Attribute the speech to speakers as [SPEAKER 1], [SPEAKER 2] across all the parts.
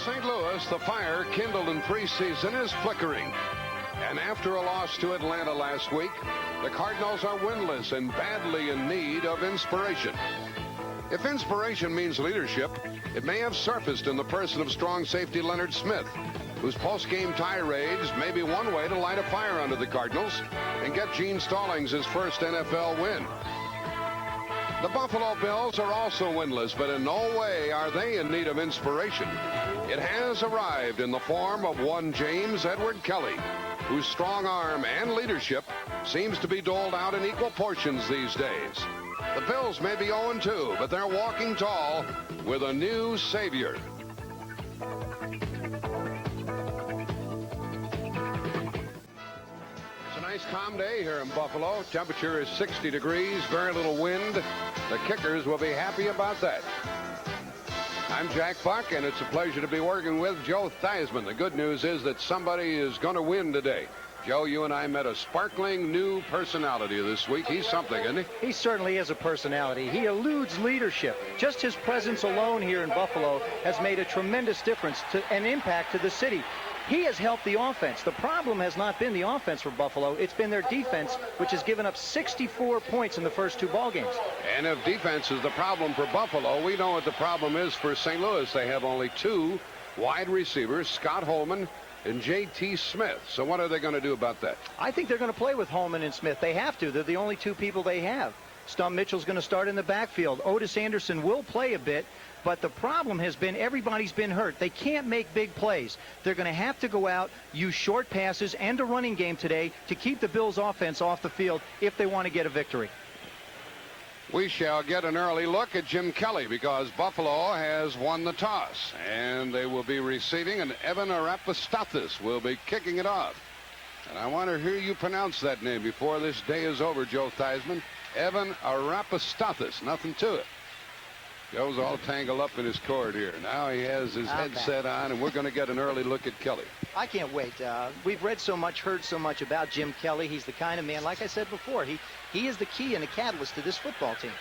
[SPEAKER 1] St. Louis, the fire kindled in preseason is flickering. And after a loss to Atlanta last week, the Cardinals are winless and badly in need of inspiration. If inspiration means leadership, it may have surfaced in the person of strong safety Leonard Smith, whose post-game tirades may be one way to light a fire under the Cardinals and get Gene Stallings his first NFL win. The Buffalo Bills are also winless, but in no way are they in need of inspiration. It has arrived in the form of one James Edward Kelly, whose strong arm and leadership seems to be doled out in equal portions these days. The Bills may be 0-2, but they're walking tall with a new savior. It's a nice calm day here in Buffalo. Temperature is 60 degrees, very little wind. The Kickers will be happy about that. I'm Jack Buck, and it's a pleasure to be working with Joe Theismann. The good news is that somebody is going to win today. Joe, you and I met a sparkling new personality this week. He's something, isn't he?
[SPEAKER 2] He certainly is a personality. He eludes leadership. Just his presence alone here in Buffalo has made a tremendous difference and impact to the city. He has helped the offense. The problem has not been the offense for Buffalo. It's been their defense, which has given up 64 points in the first two ball games.
[SPEAKER 1] And if defense is the problem for Buffalo, we know what the problem is for St. Louis. They have only two wide receivers, Scott Holman and J.T. Smith. So what are they going to do about that?
[SPEAKER 2] I think they're going to play with Holman and Smith. They have to. They're the only two people they have. Stump Mitchell's going to start in the backfield. Otis Anderson will play a bit, but the problem has been everybody's been hurt. They can't make big plays. They're going to have to go out, use short passes and a running game today to keep the Bills' offense off the field if they want to get a victory.
[SPEAKER 1] We shall get an early look at Jim Kelly because Buffalo has won the toss, and they will be receiving, and Evan Arapastathis will be kicking it off. And I want to hear you pronounce that name before this day is over, Joe Theismann. Evan Arapastathis, nothing to it. Joe's all tangled up in his cord here. Now he has his headset on, and we're going to get an early look at Kelly.
[SPEAKER 2] I can't wait. We've read so much, heard so much about Jim Kelly. He's the kind of man, like I said before, he is the key and the catalyst to this football team.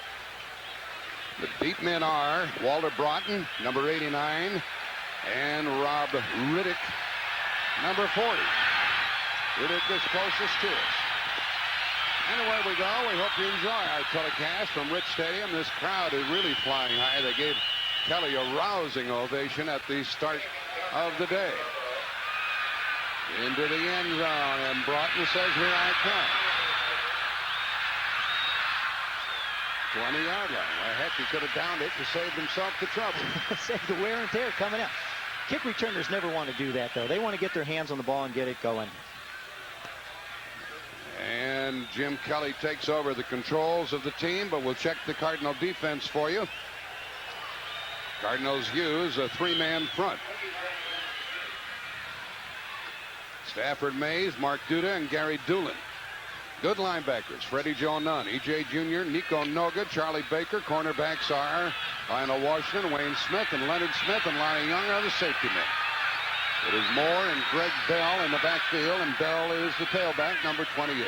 [SPEAKER 1] The deep men are Walter Broughton, number 89, and Rob Riddick, number 40. Riddick is closest to us. Anyway, we go. We hope you enjoy our telecast from Rich Stadium. This crowd is really flying high. They gave Kelly a rousing ovation at the start of the day. Into the end zone, and Broughton says, "Here I come." 20-yard line. Well, heck, he could have downed it and saved himself the trouble.
[SPEAKER 2] Saved the wear and tear coming out. Kick returners never want to do that, though. They want to get their hands on the ball and get it going.
[SPEAKER 1] And Jim Kelly takes over the controls of the team, but we'll check the Cardinal defense for you. Cardinals use a three-man front. Stafford Mays, Mark Duda, and Gary Doolin. Good linebackers, Freddie Joe Nunn, E.J. Jr., Nico Noga, Charlie Baker. Cornerbacks are Lionel Washington, Wayne Smith, and Leonard Smith, and Lonnie Young are the safety men. It is Moore and Greg Bell in the backfield, and Bell is the tailback, number 28.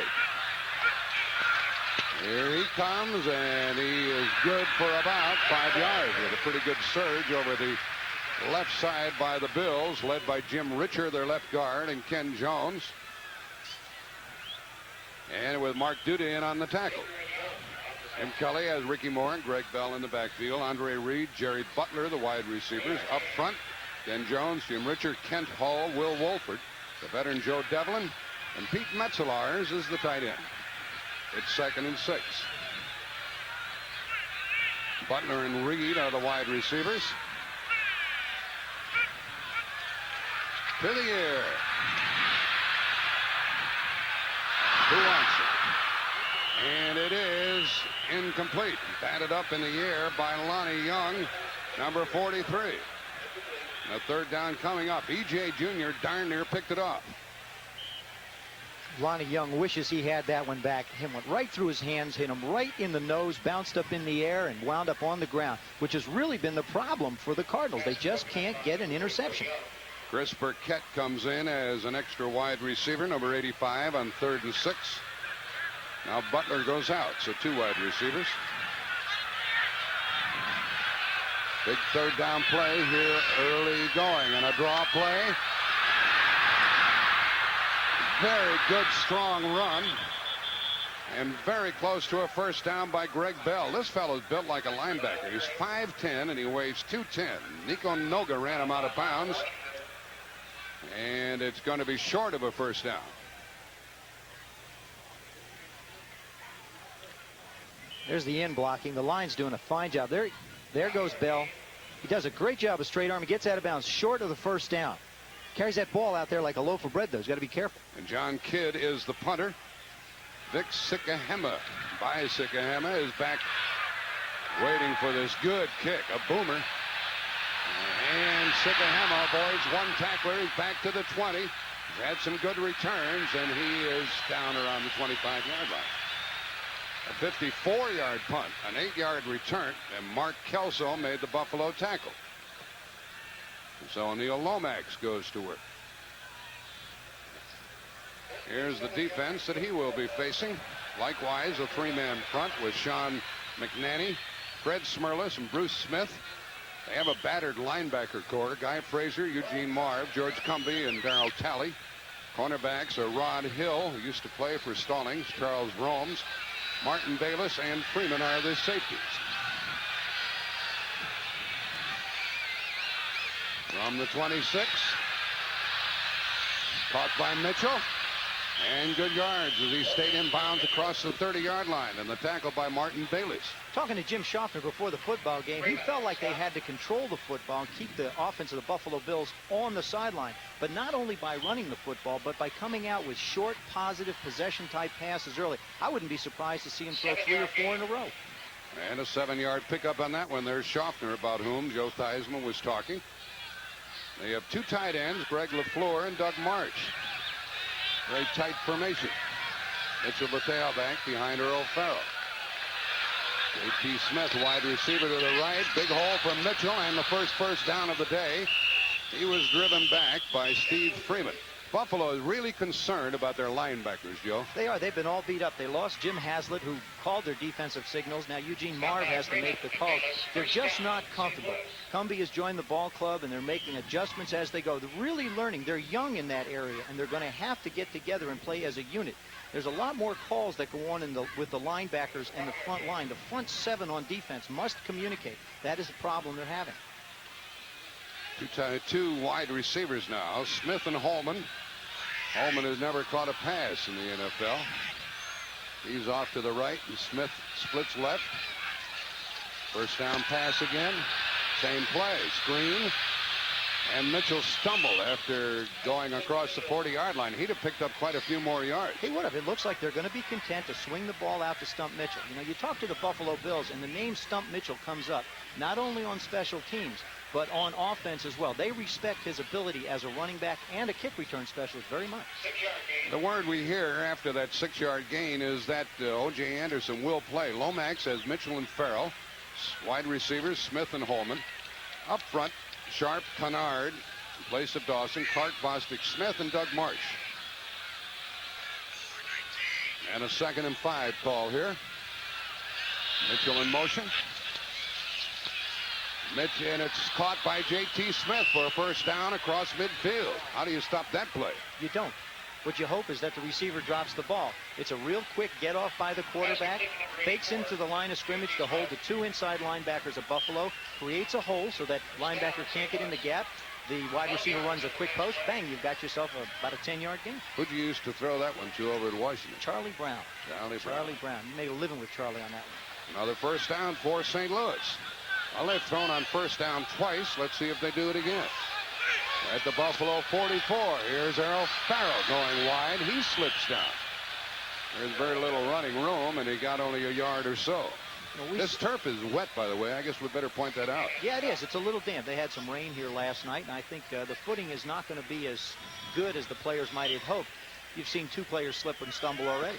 [SPEAKER 1] Here he comes, and he is good for about 5 yards with a pretty good surge over the left side by the Bills, led by Jim Richer, their left guard, and Ken Jones. And with Mark Duda in on the tackle. Jim Kelly has Ricky Moore and Greg Bell in the backfield. Andre Reed, Jerry Butler, the wide receivers. Up front, Ken Jones, Jim Richer, Kent Hall, Will Wolford, the veteran Joe Devlin, and Pete Metzelaars is the tight end. It's 2nd and 6. Butler and Reed are the wide receivers. To the air. Who wants it? And it is incomplete. Batted up in the air by Lonnie Young, number 43. A third down coming up. E.J. Jr. darn near picked it off.
[SPEAKER 2] Lonnie Young wishes he had that one back. Him went right through his hands, hit him right in the nose, bounced up in the air, and wound up on the ground, which has really been the problem for the Cardinals. They just can't get an interception.
[SPEAKER 1] Chris Burkett comes in as an extra wide receiver, number 85 on 3rd and 6. Now Butler goes out, so 2 wide receivers. Big third down play here early going, and a draw play. Very good strong run. And very close to a first down by Greg Bell. This fellow's built like a linebacker. He's 5'10" and he weighs 210. Nico Noga ran him out of bounds. And it's going to be short of a first down.
[SPEAKER 2] There's the end blocking. The line's doing a fine job. There goes Bell. He does a great job of straight arm. He gets out of bounds short of the first down. Carries that ball out there like a loaf of bread, though. He's got to be careful.
[SPEAKER 1] And John Kidd is the punter. Vic Sikahema, is back waiting for this good kick, a boomer. And Sikahema avoids one tackler. He's back to the 20. He's had some good returns, and he is down around the 25-yard line. A 54-yard punt, an 8-yard return, and Mark Kelso made the Buffalo tackle. So Neil Lomax goes to work. Here's the defense that he will be facing. Likewise, a three-man front with Sean McNanny, Fred Smerlis, and Bruce Smith. They have a battered linebacker core. Guy Frazier, Eugene Marv, George Cumbie, and Darryl Talley. Cornerbacks are Rod Hill, who used to play for Stallings, Charles Romes, Martin Bayless, and Freeman are the safeties. From the 26. Caught by Mitchell. And good yards as he stayed in bounds across the 30-yard line. And the tackle by Martin Bayless.
[SPEAKER 2] Talking to Jim Schaffner before the football game, he felt like they had to control the football and keep the offense of the Buffalo Bills on the sideline. But not only by running the football, but by coming out with short, positive, possession-type passes early. I wouldn't be surprised to see him throw 3 or 4 in a row.
[SPEAKER 1] And a 7-yard pickup on that one. There's Schaffner, about whom Joe Theismann was talking. They have 2 tight ends, Greg LaFleur and Doug March. Very tight formation. Mitchell the tailback behind Earl Farrell. J.T. Smith, wide receiver to the right. Big hole from Mitchell, and the first down of the day. He was driven back by Steve Freeman. Buffalo is really concerned about their linebackers, Joe.
[SPEAKER 2] They are. They've been all beat up. They lost Jim Haslett, who called their defensive signals. Now Eugene Marv has to make the calls. They're just not comfortable. Cumbie has joined the ball club, and they're making adjustments as they go. They're really learning. They're young in that area, and they're going to have to get together and play as a unit. There's a lot more calls that go on with the linebackers and the front line. The front 7 on defense must communicate. That is a problem they're having.
[SPEAKER 1] 2 wide receivers now, Smith and Holman. Holman has never caught a pass in the NFL. He's off to the right, and Smith splits left. First down pass again. Same play. Screen. And Mitchell stumbled after going across the 40-yard line. He'd have picked up quite a few more yards.
[SPEAKER 2] He would have. It looks like they're going to be content to swing the ball out to Stump Mitchell. You know, you talk to the Buffalo Bills, and the name Stump Mitchell comes up not only on special teams, but on offense as well. They respect his ability as a running back and a kick return specialist very much.
[SPEAKER 1] The word we hear after that 6-yard gain is that O.J. Anderson will play. Lomax has Mitchell and Farrell. Wide receivers, Smith and Holman. Up front, Sharp, Kennard, in place of Dawson, Clark, Bostic, Smith, and Doug Marsh. And a 2nd and 5 call here. Mitchell in motion. And it's caught by J.T. Smith for a first down across midfield. How do you stop that play?
[SPEAKER 2] You don't. What you hope is that the receiver drops the ball. It's a real quick get off by the quarterback, fakes into the line of scrimmage to hold the 2 inside linebackers of Buffalo, creates a hole so that linebacker can't get in the gap. The wide receiver runs a quick post. Bang, you've got yourself about a 10-yard gain.
[SPEAKER 1] Who'd you used to throw that one to over at Washington?
[SPEAKER 2] Charlie Brown.
[SPEAKER 1] Charlie Brown.
[SPEAKER 2] You made a living with Charlie on that one.
[SPEAKER 1] Another first down for St. Louis. Well, they've thrown on first down twice. Let's see if they do it again. At the Buffalo 44, here's Earl Farrell going wide. He slips down. There's very little running room, and he got only a yard or so. Well, this turf is wet, by the way. I guess we better point that out.
[SPEAKER 2] Yeah, it is. It's a little damp. They had some rain here last night, and I think the footing is not going to be as good as the players might have hoped. You've seen 2 players slip and stumble already.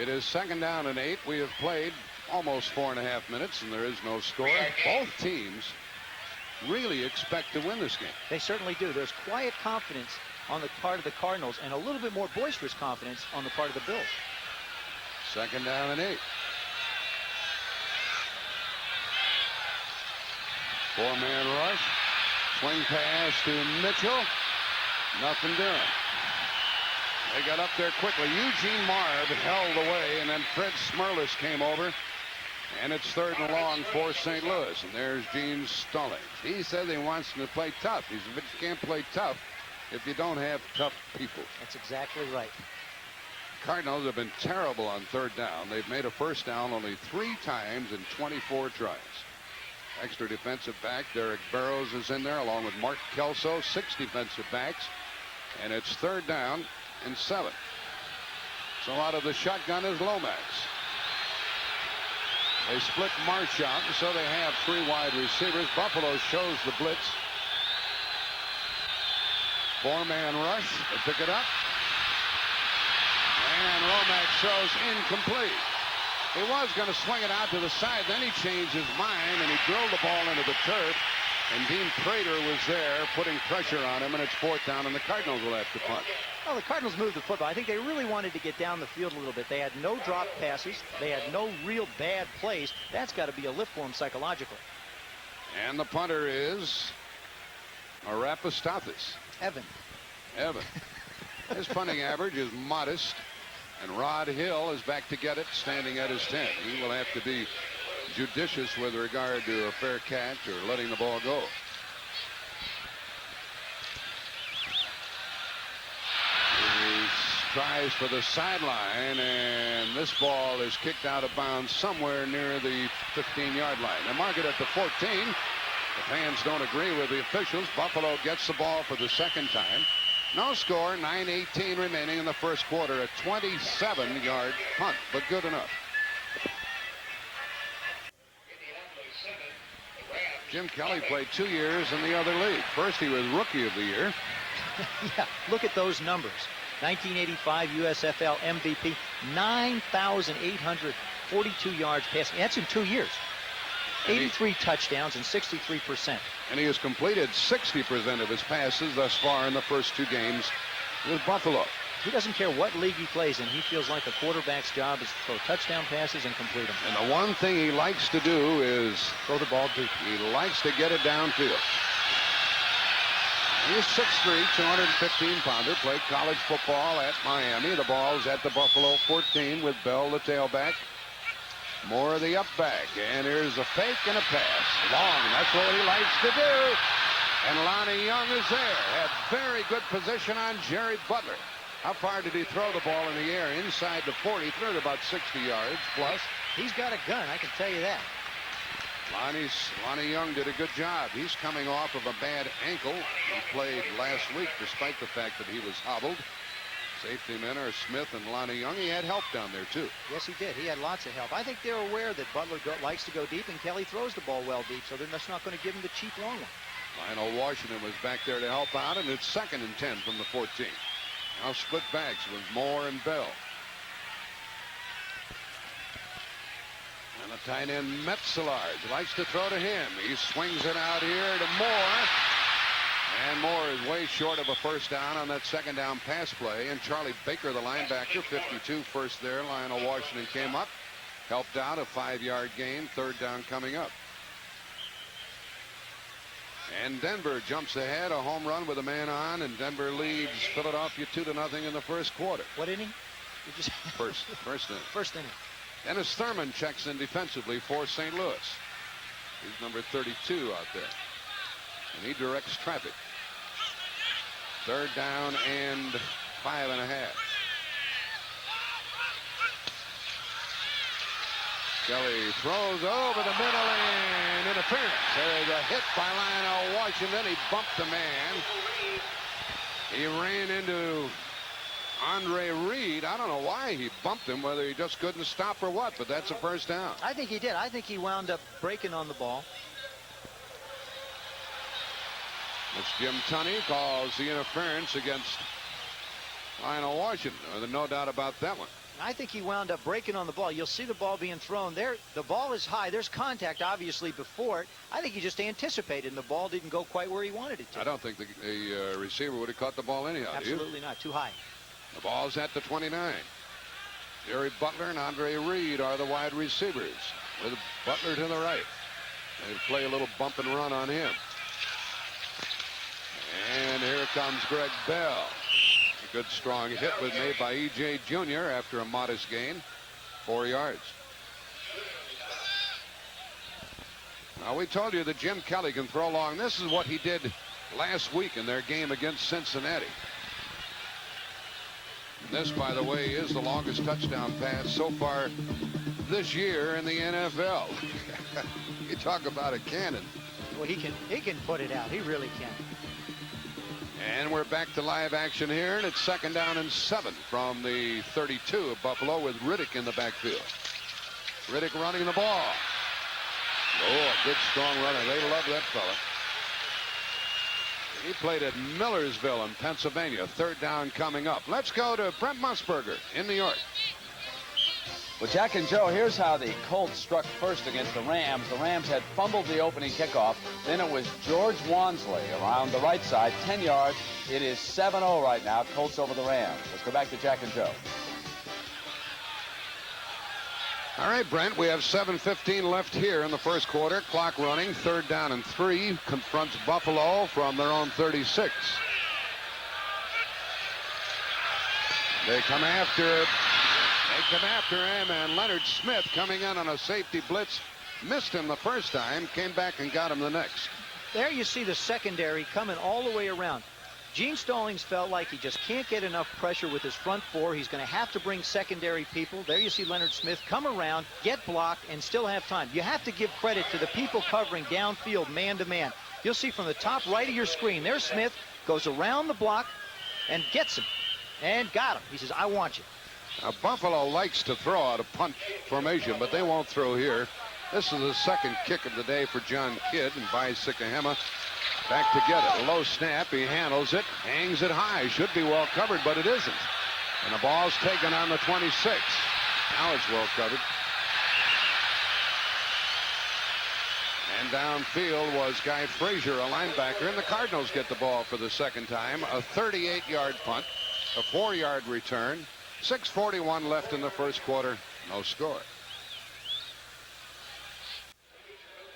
[SPEAKER 1] It is 2nd down and 8. We have played almost 4.5 minutes, and there is no score. Both teams really expect to win this game.
[SPEAKER 2] They certainly do. There's quiet confidence on the part of the Cardinals and a little bit more boisterous confidence on the part of the Bills.
[SPEAKER 1] 2nd down and 8. Four-man rush. Swing pass to Mitchell. Nothing doing. They got up there quickly. Eugene Marb held away, and then Fred Smerlis came over. And it's 3rd and long for St. Louis. And there's Gene Stallings. He says he wants to play tough. He said, but you can't play tough if you don't have tough people.
[SPEAKER 2] That's exactly right.
[SPEAKER 1] Cardinals have been terrible on 3rd down. They've made a first down only 3 times in 24 tries. Extra defensive back Derek Burrows is in there along with Mark Kelso. 6 defensive backs. And it's 3rd down and 7. So out of the shotgun is Lomax. They split Marsh out, and so they have 3 wide receivers. Buffalo shows the blitz. 4-man rush. They pick it up. And Lomax throws incomplete. He was going to swing it out to the side. Then he changed his mind, and he drilled the ball into the turf. And Dean Prater was there putting pressure on him, and it's 4th down, and the Cardinals will have to punt.
[SPEAKER 2] Well, the Cardinals moved the football. I think they really wanted to get down the field a little bit. They had no drop passes. They had no real bad plays. That's got to be a lift for them psychological.
[SPEAKER 1] And the punter is Arapastathis.
[SPEAKER 2] Evan.
[SPEAKER 1] His punting average is modest. And Rod Hill is back to get it, standing at his 10. He will have to be judicious with regard to a fair catch or letting the ball go. He tries for the sideline, and this ball is kicked out of bounds somewhere near the 15-yard line. They mark it at the 14. The fans don't agree with the officials. Buffalo gets the ball for the 2nd time. No score, 9:18 remaining in the first quarter. A 27-yard punt, but good enough. Jim Kelly played 2 years in the other league. First, he was Rookie of the Year.
[SPEAKER 2] Yeah, look at those numbers. 1985 USFL MVP, 9,842 yards passing. That's in 2 years. 83 touchdowns and 63%.
[SPEAKER 1] And he has completed 60% of his passes thus far in the first 2 games with Buffalo.
[SPEAKER 2] He doesn't care what league he plays in. He feels like a quarterback's job is to throw touchdown passes and complete them.
[SPEAKER 1] And the one thing he likes to do is
[SPEAKER 2] throw the ball deep.
[SPEAKER 1] He likes to get it downfield. He's 6'3", 215-pounder, played college football at Miami. The ball's at the Buffalo 14 with Bell, the tailback. More of the up back, and here's a fake and a pass. Long, that's what he likes to do. And Lonnie Young is there. Had very good position on Jerry Butler. How far did he throw the ball in the air? Inside the 40, threw it about 60 yards plus.
[SPEAKER 2] He's got a gun, I can tell you that.
[SPEAKER 1] Lonnie Young did a good job. He's coming off of a bad ankle. He played last week despite the fact that he was hobbled. Safety men are Smith and Lonnie Young. He had help down there, too.
[SPEAKER 2] Yes, he did. He had lots of help. I think they're aware that Butler likes to go deep, and Kelly throws the ball well deep, so they're just not going to give him the cheap long one.
[SPEAKER 1] Lionel Washington was back there to help out, and it's 2nd and 10 from the 14. Now split backs with Moore and Bell. And the tight end Metzelard likes to throw to him. He swings it out here to Moore. And Moore is way short of a first down on that 2nd down pass play. And Charlie Baker, the linebacker, 52 first there. Lionel Washington came up, helped out a 5-yard gain. 3rd down coming up. And Denver jumps ahead, a home run with a man on, and Denver leads Philadelphia 2-0 in the first quarter.
[SPEAKER 2] What inning?
[SPEAKER 1] First inning.
[SPEAKER 2] First inning.
[SPEAKER 1] Dennis Thurman checks in defensively for St. Louis. He's number 32 out there. And he directs traffic. 3rd down and 5.5. Kelly throws over the middle and interference. There's a hit by Lionel Washington. He bumped the man. He ran into Andre Reed. I don't know why he bumped him, whether he just couldn't stop or what, but that's a first down.
[SPEAKER 2] I think he did. I think he wound up breaking on the ball.
[SPEAKER 1] It's Jim Tunney calls the interference against Lionel Washington. There's no doubt about that one.
[SPEAKER 2] I think he wound up breaking on the ball. You'll see the ball being thrown there. The ball is high. There's contact, obviously, before it. I think he just anticipated, and the ball didn't go quite where he wanted it to.
[SPEAKER 1] I don't think the receiver would have caught the ball anyhow.
[SPEAKER 2] Absolutely not. Too high.
[SPEAKER 1] The ball's at the 29. Jerry Butler and Andre Reed are the wide receivers, with Butler to the right. They play a little bump and run on him. And here comes Greg Bell. A good strong hit was made by E.J. Jr. after a modest gain, 4 yards. Now, we told you that Jim Kelly can throw long. This is what he did last week in their game against Cincinnati. This, by the way, is the longest touchdown pass so far this year in the NFL. You talk about a cannon.
[SPEAKER 2] Well, he can put it out. He really can.
[SPEAKER 1] And we're back to live action here, and it's 2nd down and 7 from the 32 of Buffalo with Riddick in the backfield. Riddick running the ball. Oh, a good strong runner. They love that fella. He played at Millersville in Pennsylvania. 3rd down coming up. Let's go to Brent Musburger in New York.
[SPEAKER 3] Well, Jack and Joe, here's how the Colts struck first against the Rams. The Rams had fumbled the opening kickoff. Then it was George Wansley around the right side, 10 yards. It is 7-0 right now, Colts over the Rams. Let's go back to Jack and Joe.
[SPEAKER 1] All right, Brent, we have 7:15 left here in the first quarter. Clock running. 3rd down and 3. Confronts Buffalo from their own 36. They come after him, and Leonard Smith coming in on a safety blitz. Missed him the first time, came back and got him the next.
[SPEAKER 2] There you see the secondary coming all the way around. Gene Stallings felt like he just can't get enough pressure with his front four. He's going to have to bring secondary people. There you see Leonard Smith come around, get blocked, and still have time. You have to give credit to the people covering downfield man-to-man. You'll see from the top right of your screen, there's Smith, goes around the block and gets him. And got him. He says, I want you.
[SPEAKER 1] Now, Buffalo likes to throw out a punt formation, but they won't throw here. This is the second kick of the day for John Kidd, and Vai Sikahema back to get it. Low snap. He handles it, hangs it high. Should be well covered, but it isn't. And the ball's taken on the 26. Now it's well covered. And downfield was Guy Frazier, a linebacker, and the Cardinals get the ball for the second time. A 38-yard punt, a 4-yard return. 6:41 left in the first quarter. No score.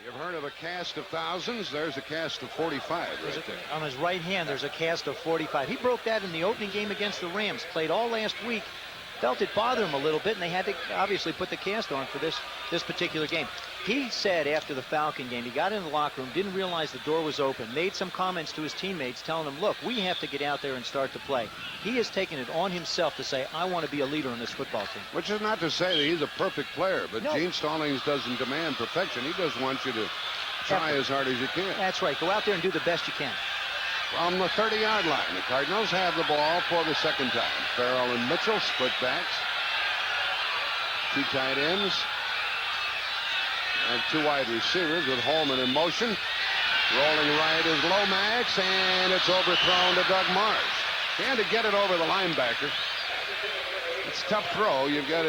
[SPEAKER 1] You've heard of a cast of thousands. There's a cast of 45 right there.
[SPEAKER 2] On his right hand, there's a cast of 45. He broke that in the opening game against the Rams. Played all last week. Felt it bothered him a little bit, and they had to obviously put the cast on for this particular game. He said after the Falcon game, he got in the locker room, didn't realize the door was open, made some comments to his teammates telling them, look, we have to get out there and start to play. He has taken it on himself to say, I want to be a leader on this football team.
[SPEAKER 1] Which is not to say that he's a perfect player, but
[SPEAKER 2] no.
[SPEAKER 1] Gene Stallings doesn't demand perfection. He just wants you to try as hard as you can.
[SPEAKER 2] That's right. Go out there and do the best you can.
[SPEAKER 1] From the 30-yard line, the Cardinals have the ball for the second time. Farrell and Mitchell split backs. 2 tight ends. And 2 wide receivers with Holman in motion. Rolling right is Lomax, and it's overthrown to Doug Marsh. He had to get it over the linebacker. It's a tough throw. You've got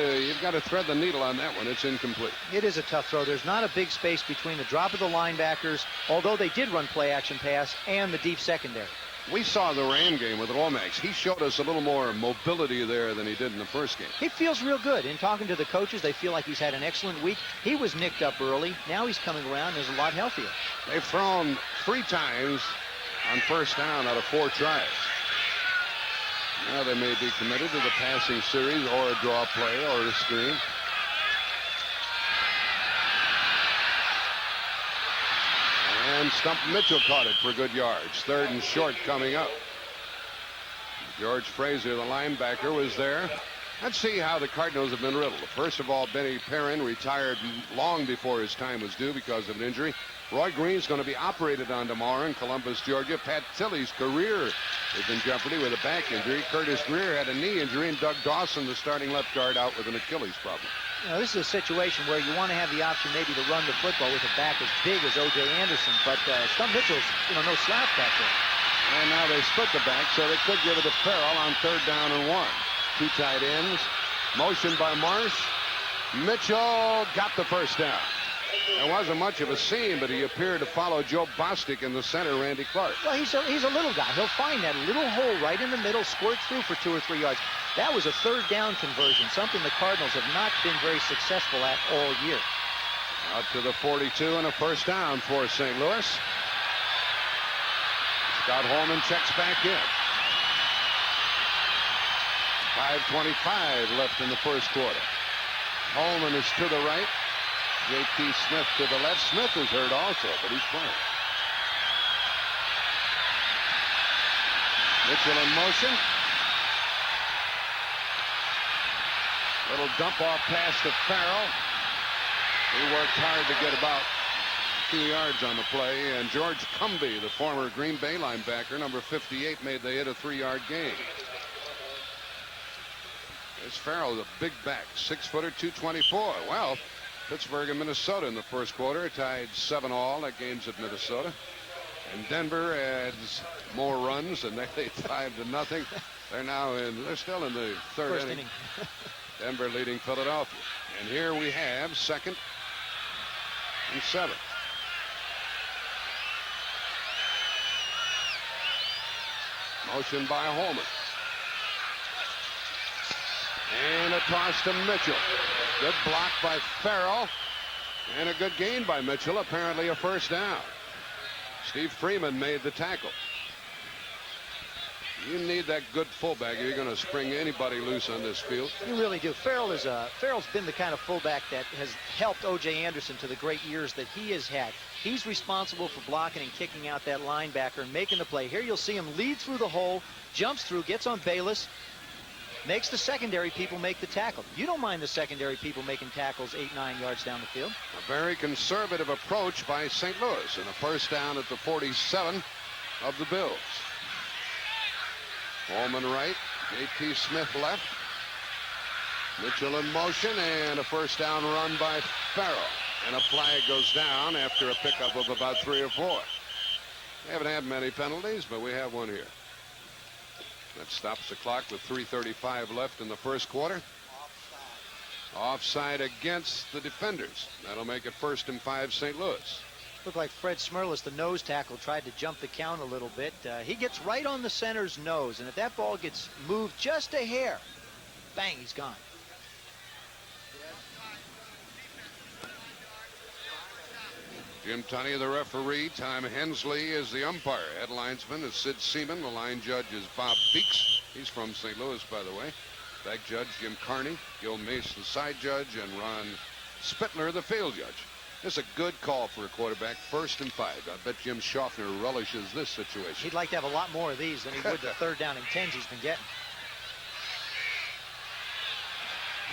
[SPEAKER 1] to thread the needle on that one. It's incomplete.
[SPEAKER 2] It is a tough throw. There's not a big space between the drop of the linebackers, although they did run play action pass, and the deep secondary.
[SPEAKER 1] We saw the Ram game with Lomax. He showed us a little more mobility there than he did in the first game.
[SPEAKER 2] He feels real good. In talking to the coaches, they feel like he's had an excellent week. He was nicked up early. Now he's coming around and is a lot healthier.
[SPEAKER 1] They've thrown 3 times on first down out of 4 tries. Now they may be committed to the passing series or a draw play or a screen. And Stump Mitchell caught it for good yards. 3rd and short coming up. George Frazier, the linebacker, was there. Let's see how the Cardinals have been riddled. First of all, Benny Perrin retired long before his time was due because of an injury. Roy Green's going to be operated on tomorrow in Columbus, Georgia. Pat Tilley's career is in jeopardy with a back injury. Curtis Greer had a knee injury, and Doug Dawson, the starting left guard, out with an Achilles problem.
[SPEAKER 2] You know, this is a situation where you want to have the option maybe to run the football with a back as big as O.J. Anderson, but Stump Mitchell's, no slouch back there.
[SPEAKER 1] And now they split the back, so they could give it to Farrell on 3rd down and 1. 2 tight ends. Motion by Marsh. Mitchell got the first down. There wasn't much of a seam, but he appeared to follow Joe Bostic in the center, Randy Clark.
[SPEAKER 2] Well, he's a little guy. He'll find that little hole right in the middle, squirt through for 2 or 3 yards. That was a 3rd down conversion, something the Cardinals have not been very successful at all year.
[SPEAKER 1] Out to the 42 and a first down for St. Louis. Scott Holman checks back in. 5:25 left in the first quarter. Holman is to the right. J.T. Smith to the left. Smith is hurt also, but he's playing. Mitchell in motion. Little dump off pass to Farrell. He worked hard to get about 2 yards on the play, and George Cumby, the former Green Bay linebacker, number 58, made the hit a 3-yard gain. This Farrell is a big back, 6-footer, 224. Well, Pittsburgh and Minnesota in the first quarter tied 7-all. That game's at Minnesota. And Denver adds more runs, and they lead 5-0. They're still in the third inning. Denver leading Philadelphia. And here we have 2nd and 7. Motion by Holman. And a toss to Mitchell. Good block by Farrell. And a good gain by Mitchell. Apparently a first down. Steve Freeman made the tackle. You need that good fullback if you're going to spring anybody loose on this field.
[SPEAKER 2] You really do. Farrell's been the kind of fullback that has helped O.J. Anderson to the great years that he has had. He's responsible for blocking and kicking out that linebacker and making the play. Here you'll see him lead through the hole, jumps through, gets on Bayless, makes the secondary people make the tackle. You don't mind the secondary people making tackles 8-9 yards down the field.
[SPEAKER 1] A very conservative approach by St. Louis, and a first down at the 47 of the Bills. Holman right, J.T. Smith left. Mitchell in motion, and a first down run by Farrell. And a flag goes down after a pickup of about 3 or 4. We haven't had many penalties, but we have one here. That stops the clock with 3:35 left in the first quarter. Offside against the defenders. That'll make it 1st and 5 St. Louis.
[SPEAKER 2] Looked like Fred Smirlis, the nose tackle, tried to jump the count a little bit. He gets right on the center's nose, and if that ball gets moved just a hair, bang, he's gone.
[SPEAKER 1] Jim Tunney, the referee. Tom Hensley is the umpire. Head linesman is Sid Seaman. The line judge is Bob Beeks. He's from St. Louis, by the way. Back judge Jim Carney. Gil Mace, the side judge, and Ron Spittler, the field judge. This is a good call for a quarterback. 1st and 5. I bet Jim Schaffner relishes this situation.
[SPEAKER 2] He'd like to have a lot more of these than he would the 3rd down and 10s he's been getting.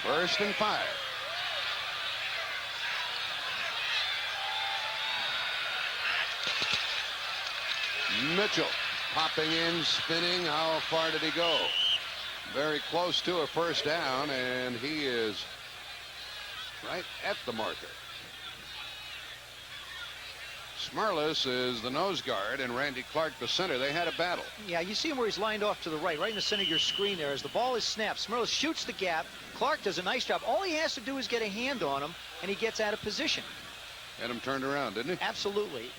[SPEAKER 1] 1st and 5. Mitchell popping in, spinning. How far did he go? Very close to a first down, and he is right at the marker. Smirlis is the nose guard, and Randy Clark the center. They had a battle.
[SPEAKER 2] Yeah, you see him where he's lined off to the right in the center of your screen there. As the ball is snapped, Smirlis shoots the gap. Clark does a nice job. All he has to do is get a hand on him, and he gets out of position.
[SPEAKER 1] Had him turned around, didn't he?
[SPEAKER 2] Absolutely.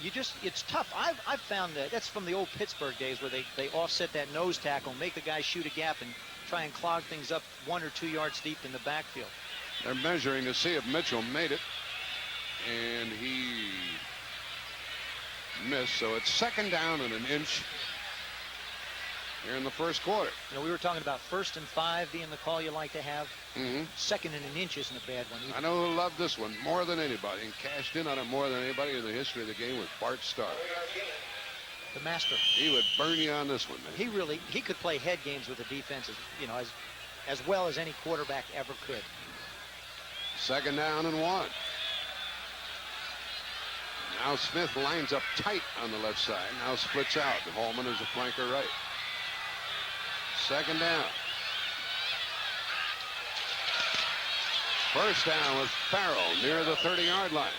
[SPEAKER 2] It's tough. I've found that's from the old Pittsburgh days where they offset that nose tackle, make the guy shoot a gap, and try and clog things up 1 or 2 yards deep in the backfield.
[SPEAKER 1] They're measuring to see if Mitchell made it, and he missed. So it's 2nd down and an inch here in the first quarter.
[SPEAKER 2] You know, we were talking about 1st and 5 being the call you like to have. 2nd and an inch isn't a bad one either.
[SPEAKER 1] I know who loved this one more than anybody and cashed in on it more than anybody in the history of the game was Bart Starr.
[SPEAKER 2] The master.
[SPEAKER 1] He would burn you on this one, man.
[SPEAKER 2] He could play head games with the defense, as well as any quarterback ever could.
[SPEAKER 1] 2nd down and 1. Now Smith lines up tight on the left side. Now splits out. Holman is a flanker right. 2nd down. First down with Farrell near the 30-yard line.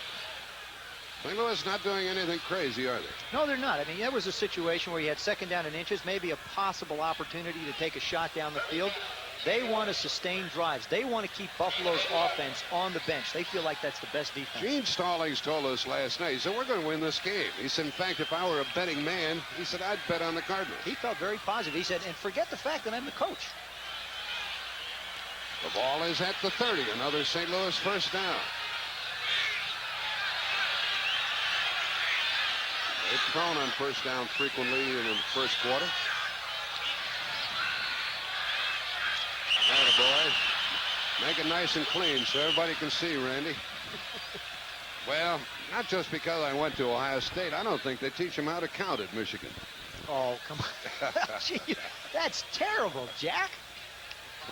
[SPEAKER 1] St. Louis not doing anything crazy, are they?
[SPEAKER 2] No, they're not. I mean, that was a situation where you had 2nd down and inches, maybe a possible opportunity to take a shot down the field. They want to sustain drives. They want to keep Buffalo's offense on the bench. They feel like that's the best defense.
[SPEAKER 1] Gene Stallings told us last night, he said, we're going to win this game. He said, in fact, if I were a betting man, he said, I'd bet on the Cardinals.
[SPEAKER 2] He felt very positive. He said, and forget the fact that I'm the coach.
[SPEAKER 1] The ball is at the 30. Another St. Louis first down. They've thrown on first down frequently in the first quarter. Attaboy. Make it nice and clean so everybody can see, Randy. Well, not just because I went to Ohio State. I don't think they teach them how to count at Michigan.
[SPEAKER 2] Oh, come on. Gee, that's terrible, Jack.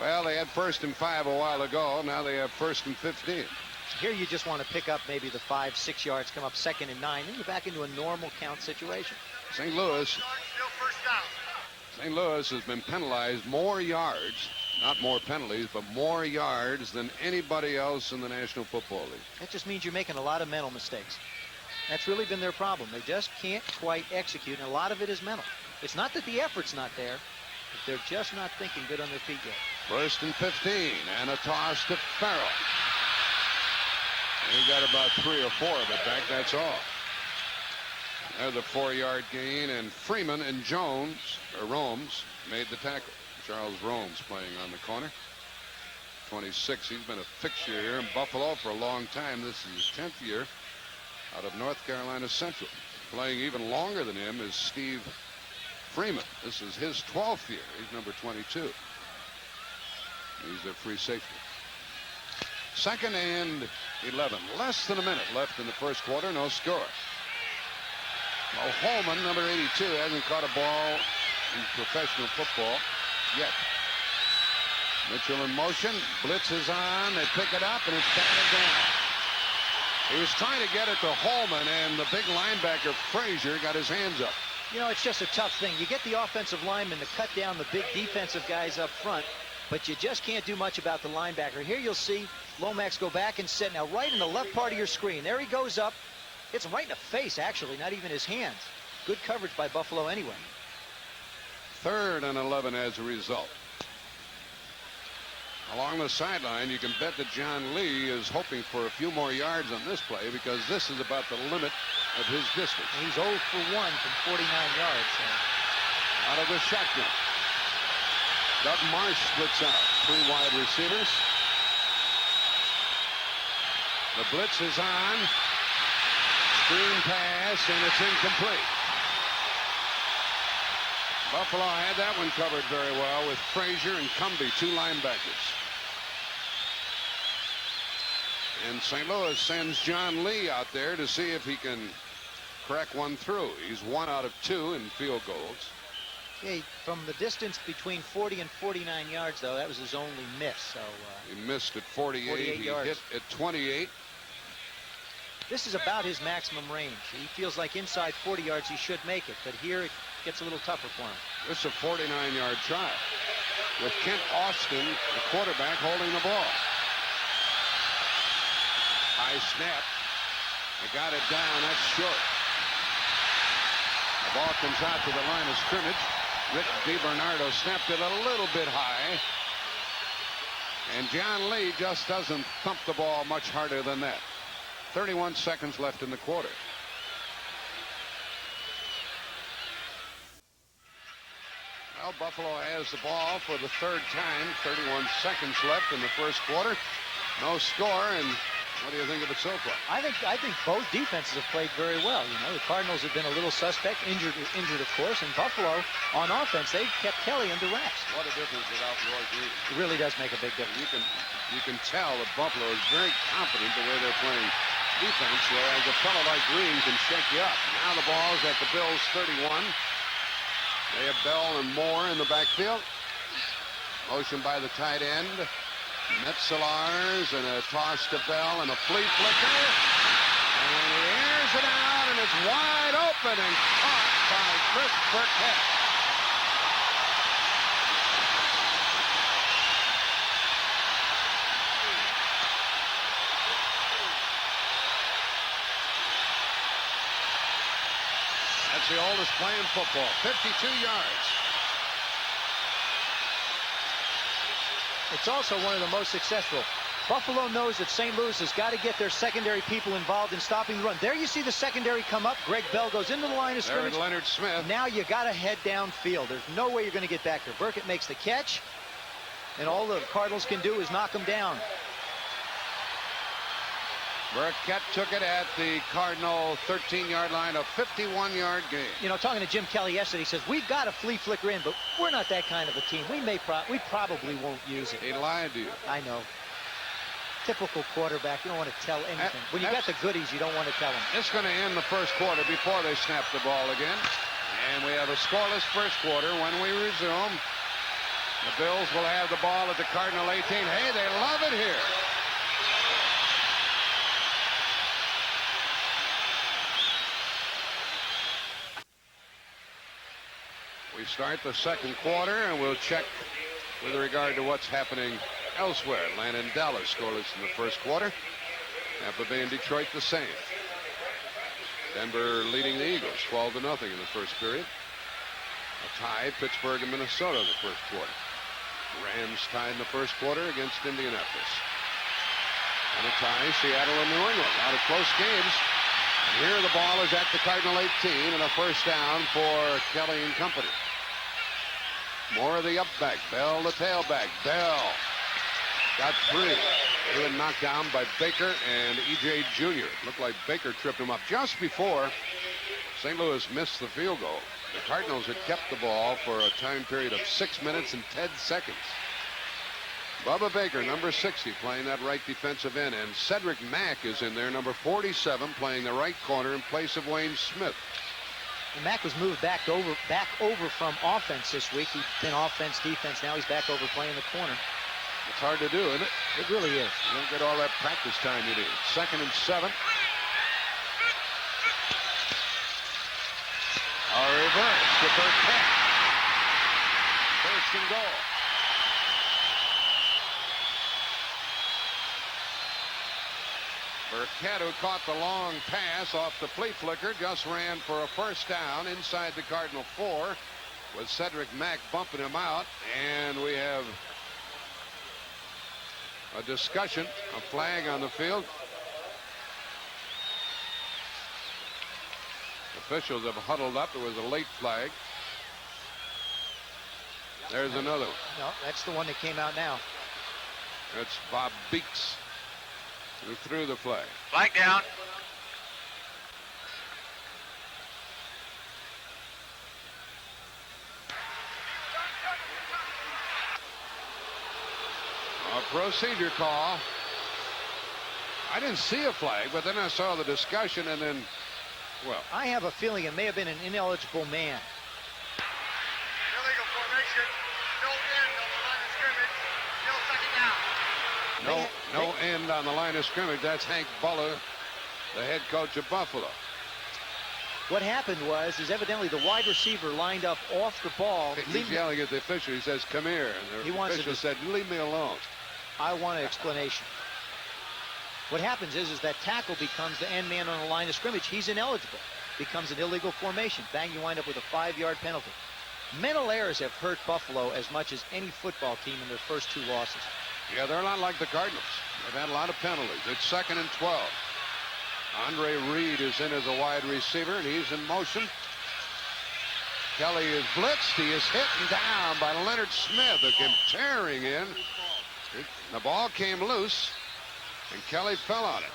[SPEAKER 1] Well, they had 1st and 5 a while ago. Now they have 1st and 15.
[SPEAKER 2] Here you just want to pick up maybe the 5-6 yards, come up 2nd and 9, then you're back into a normal count situation.
[SPEAKER 1] St. Louis has been penalized more yards, not more penalties, but more yards than anybody else in the National Football League.
[SPEAKER 2] That just means you're making a lot of mental mistakes. That's really been their problem. They just can't quite execute, and a lot of it is mental. It's not that the effort's not there, but they're just not thinking good on their feet yet. 1st
[SPEAKER 1] and 15, and a toss to Farrell. He got about 3 or 4 of it back, that's all. There's a 4-yard gain, and Freeman and Romes made the tackle. Charles Romes playing on the corner. 26, he's been a fixture here in Buffalo for a long time. This is his 10th year out of North Carolina Central. Playing even longer than him is Steve Freeman. This is his 12th year. He's number 22. He's their free safety. 2nd and 11. Less than a minute left in the first quarter. No score. Well, Holman, number 82, hasn't caught a ball in professional football yet. Mitchell in motion. Blitz is on. They pick it up, and it's batted down. He was trying to get it to Holman, and the big linebacker, Frazier, got his hands up.
[SPEAKER 2] You know, it's just a tough thing. You get the offensive lineman to cut down the big defensive guys up front, but you just can't do much about the linebacker. Here you'll see Lomax go back and sit. Now, right in the left part of your screen. There he goes up. Hits him right in the face, actually, not even his hands. Good coverage by Buffalo anyway.
[SPEAKER 1] 3rd and 11 as a result. Along the sideline, you can bet that John Lee is hoping for a few more yards on this play because this is about the limit of his distance.
[SPEAKER 2] And he's 0 for 1 from 49 yards. So.
[SPEAKER 1] Out of the shotgun. Doug Marsh splits out. 3 wide receivers. The blitz is on. Screen pass, and it's incomplete. Buffalo had that one covered very well with Frazier and Cumbie, 2 linebackers. And St. Louis sends John Lee out there to see if he can crack one through. He's 1 out of 2 in field goals.
[SPEAKER 2] Okay, from the distance between 40 and 49 yards, though, that was his only miss. So
[SPEAKER 1] he missed at 48.
[SPEAKER 2] 48
[SPEAKER 1] he
[SPEAKER 2] yards.
[SPEAKER 1] hit at 28.
[SPEAKER 2] This is about his maximum range. He feels like inside 40 yards he should make it, but here it gets a little tougher for him.
[SPEAKER 1] This is a 49-yard try with Kent Austin, the quarterback, holding the ball. High snap. They got it down. That's short. The ball comes out to the line of scrimmage. Rick DiBernardo snapped it a little bit high. And John Lee just doesn't thump the ball much harder than that. 31 seconds left in the quarter. Well, Buffalo has the ball for the 3rd time. 31 seconds left in the first quarter. No score, and what do you think of it so far?
[SPEAKER 2] I think both defenses have played very well. You know, the Cardinals have been a little suspect, injured of course, and Buffalo on offense, they've kept Kelly under wraps.
[SPEAKER 1] What a difference without Roy Green.
[SPEAKER 2] It really does make a big difference.
[SPEAKER 1] You can tell that Buffalo is very confident the way they're playing defense, whereas a fellow like Green can shake you up. Now the ball's at the Bills' 31. They have Bell and Moore in the backfield. Motion by the tight end. Metzelars and a toss to Bell and a flea flicker. And he airs it out, and it's wide open and caught by Chris Burkett. That's the oldest play in football, 52 yards.
[SPEAKER 2] It's also one of the most successful. Buffalo knows that St. Louis has got to get their secondary people involved in stopping the run. There you see the secondary come up. Greg Bell goes into the line of scrimmage.
[SPEAKER 1] There's Leonard Smith.
[SPEAKER 2] Now you got to head downfield. There's no way you're going to get back there. Burkett makes the catch, and all the Cardinals can do is knock him down.
[SPEAKER 1] Burkett took it at the Cardinal 13-yard line, a 51-yard gain.
[SPEAKER 2] You know, talking to Jim Kelly yesterday, he says, we've got a flea flicker in, but we're not that kind of a team. We probably won't use it.
[SPEAKER 1] He lied to you.
[SPEAKER 2] I know. Typical quarterback. You don't want to tell anything. When you got the goodies, you don't want to tell them.
[SPEAKER 1] It's going to end the first quarter before they snap the ball again. And we have a scoreless first quarter. When we resume, the Bills will have the ball at the Cardinal 18. Hey, they love it here. We start the second quarter, and we'll check with regard to what's happening elsewhere. Atlanta and Dallas scoreless in the first quarter. Tampa Bay and Detroit the same. Denver leading the Eagles 12-0 in the first period. A tie, Pittsburgh and Minnesota in the first quarter. Rams tied in the first quarter against Indianapolis. And a tie, Seattle and New England. A lot of close games. And here the ball is at the Cardinal 18 and a first down for Kelly and company. More of the up back. Bell the tailback. Bell got 3. He was knocked down by Baker and E.J. Jr. Looked like Baker tripped him up just before St. Louis missed the field goal. The Cardinals had kept the ball for a time period of 6 minutes and 10 seconds. Bubba Baker, number 60, playing that right defensive end. And Cedric Mack is in there, number 47, playing the right corner in place of Wayne Smith.
[SPEAKER 2] And Mack was moved back over from offense this week. He'd been offense, defense. Now he's back over playing the corner.
[SPEAKER 1] It's hard to do, isn't it?
[SPEAKER 2] It really is.
[SPEAKER 1] You don't get all that practice time you need. 2nd and 7. A reverse to Burkett. 1st and goal. Burkett, who caught the long pass off the flea flicker, just ran for a first down inside the Cardinal 4 with Cedric Mack bumping him out. And we have a discussion, a flag on the field. Officials have huddled up. There was a late flag. There's another one.
[SPEAKER 2] No, that's the one that came out now.
[SPEAKER 1] That's Bob Beeks who threw the flag.
[SPEAKER 4] Flag down.
[SPEAKER 1] A procedure call. I didn't see a flag, but then I saw the discussion, and then, well.
[SPEAKER 2] I have a feeling it may have been an ineligible man.
[SPEAKER 4] Illegal formation. No end on the line of scrimmage. Still second down.
[SPEAKER 1] No end on the line of scrimmage. That's Hank Buller, the head coach of Buffalo.
[SPEAKER 2] What happened was, evidently the wide receiver lined up off the ball.
[SPEAKER 1] He's yelling at the official. He says, "Come here." And the official said, "Leave me alone."
[SPEAKER 2] I want an explanation. What happens is that tackle becomes the end man on the line of scrimmage. He's ineligible. Becomes an illegal formation. Bang, you wind up with a 5-yard penalty. Mental errors have hurt Buffalo as much as any football team in their first 2 losses.
[SPEAKER 1] Yeah, they're not like the Cardinals. They've had a lot of penalties. It's 2nd and 12. Andre Reed is in as a wide receiver, and he's in motion. Kelly is blitzed. He is hit and down by Leonard Smith, who came tearing in. The ball came loose, and Kelly fell on it.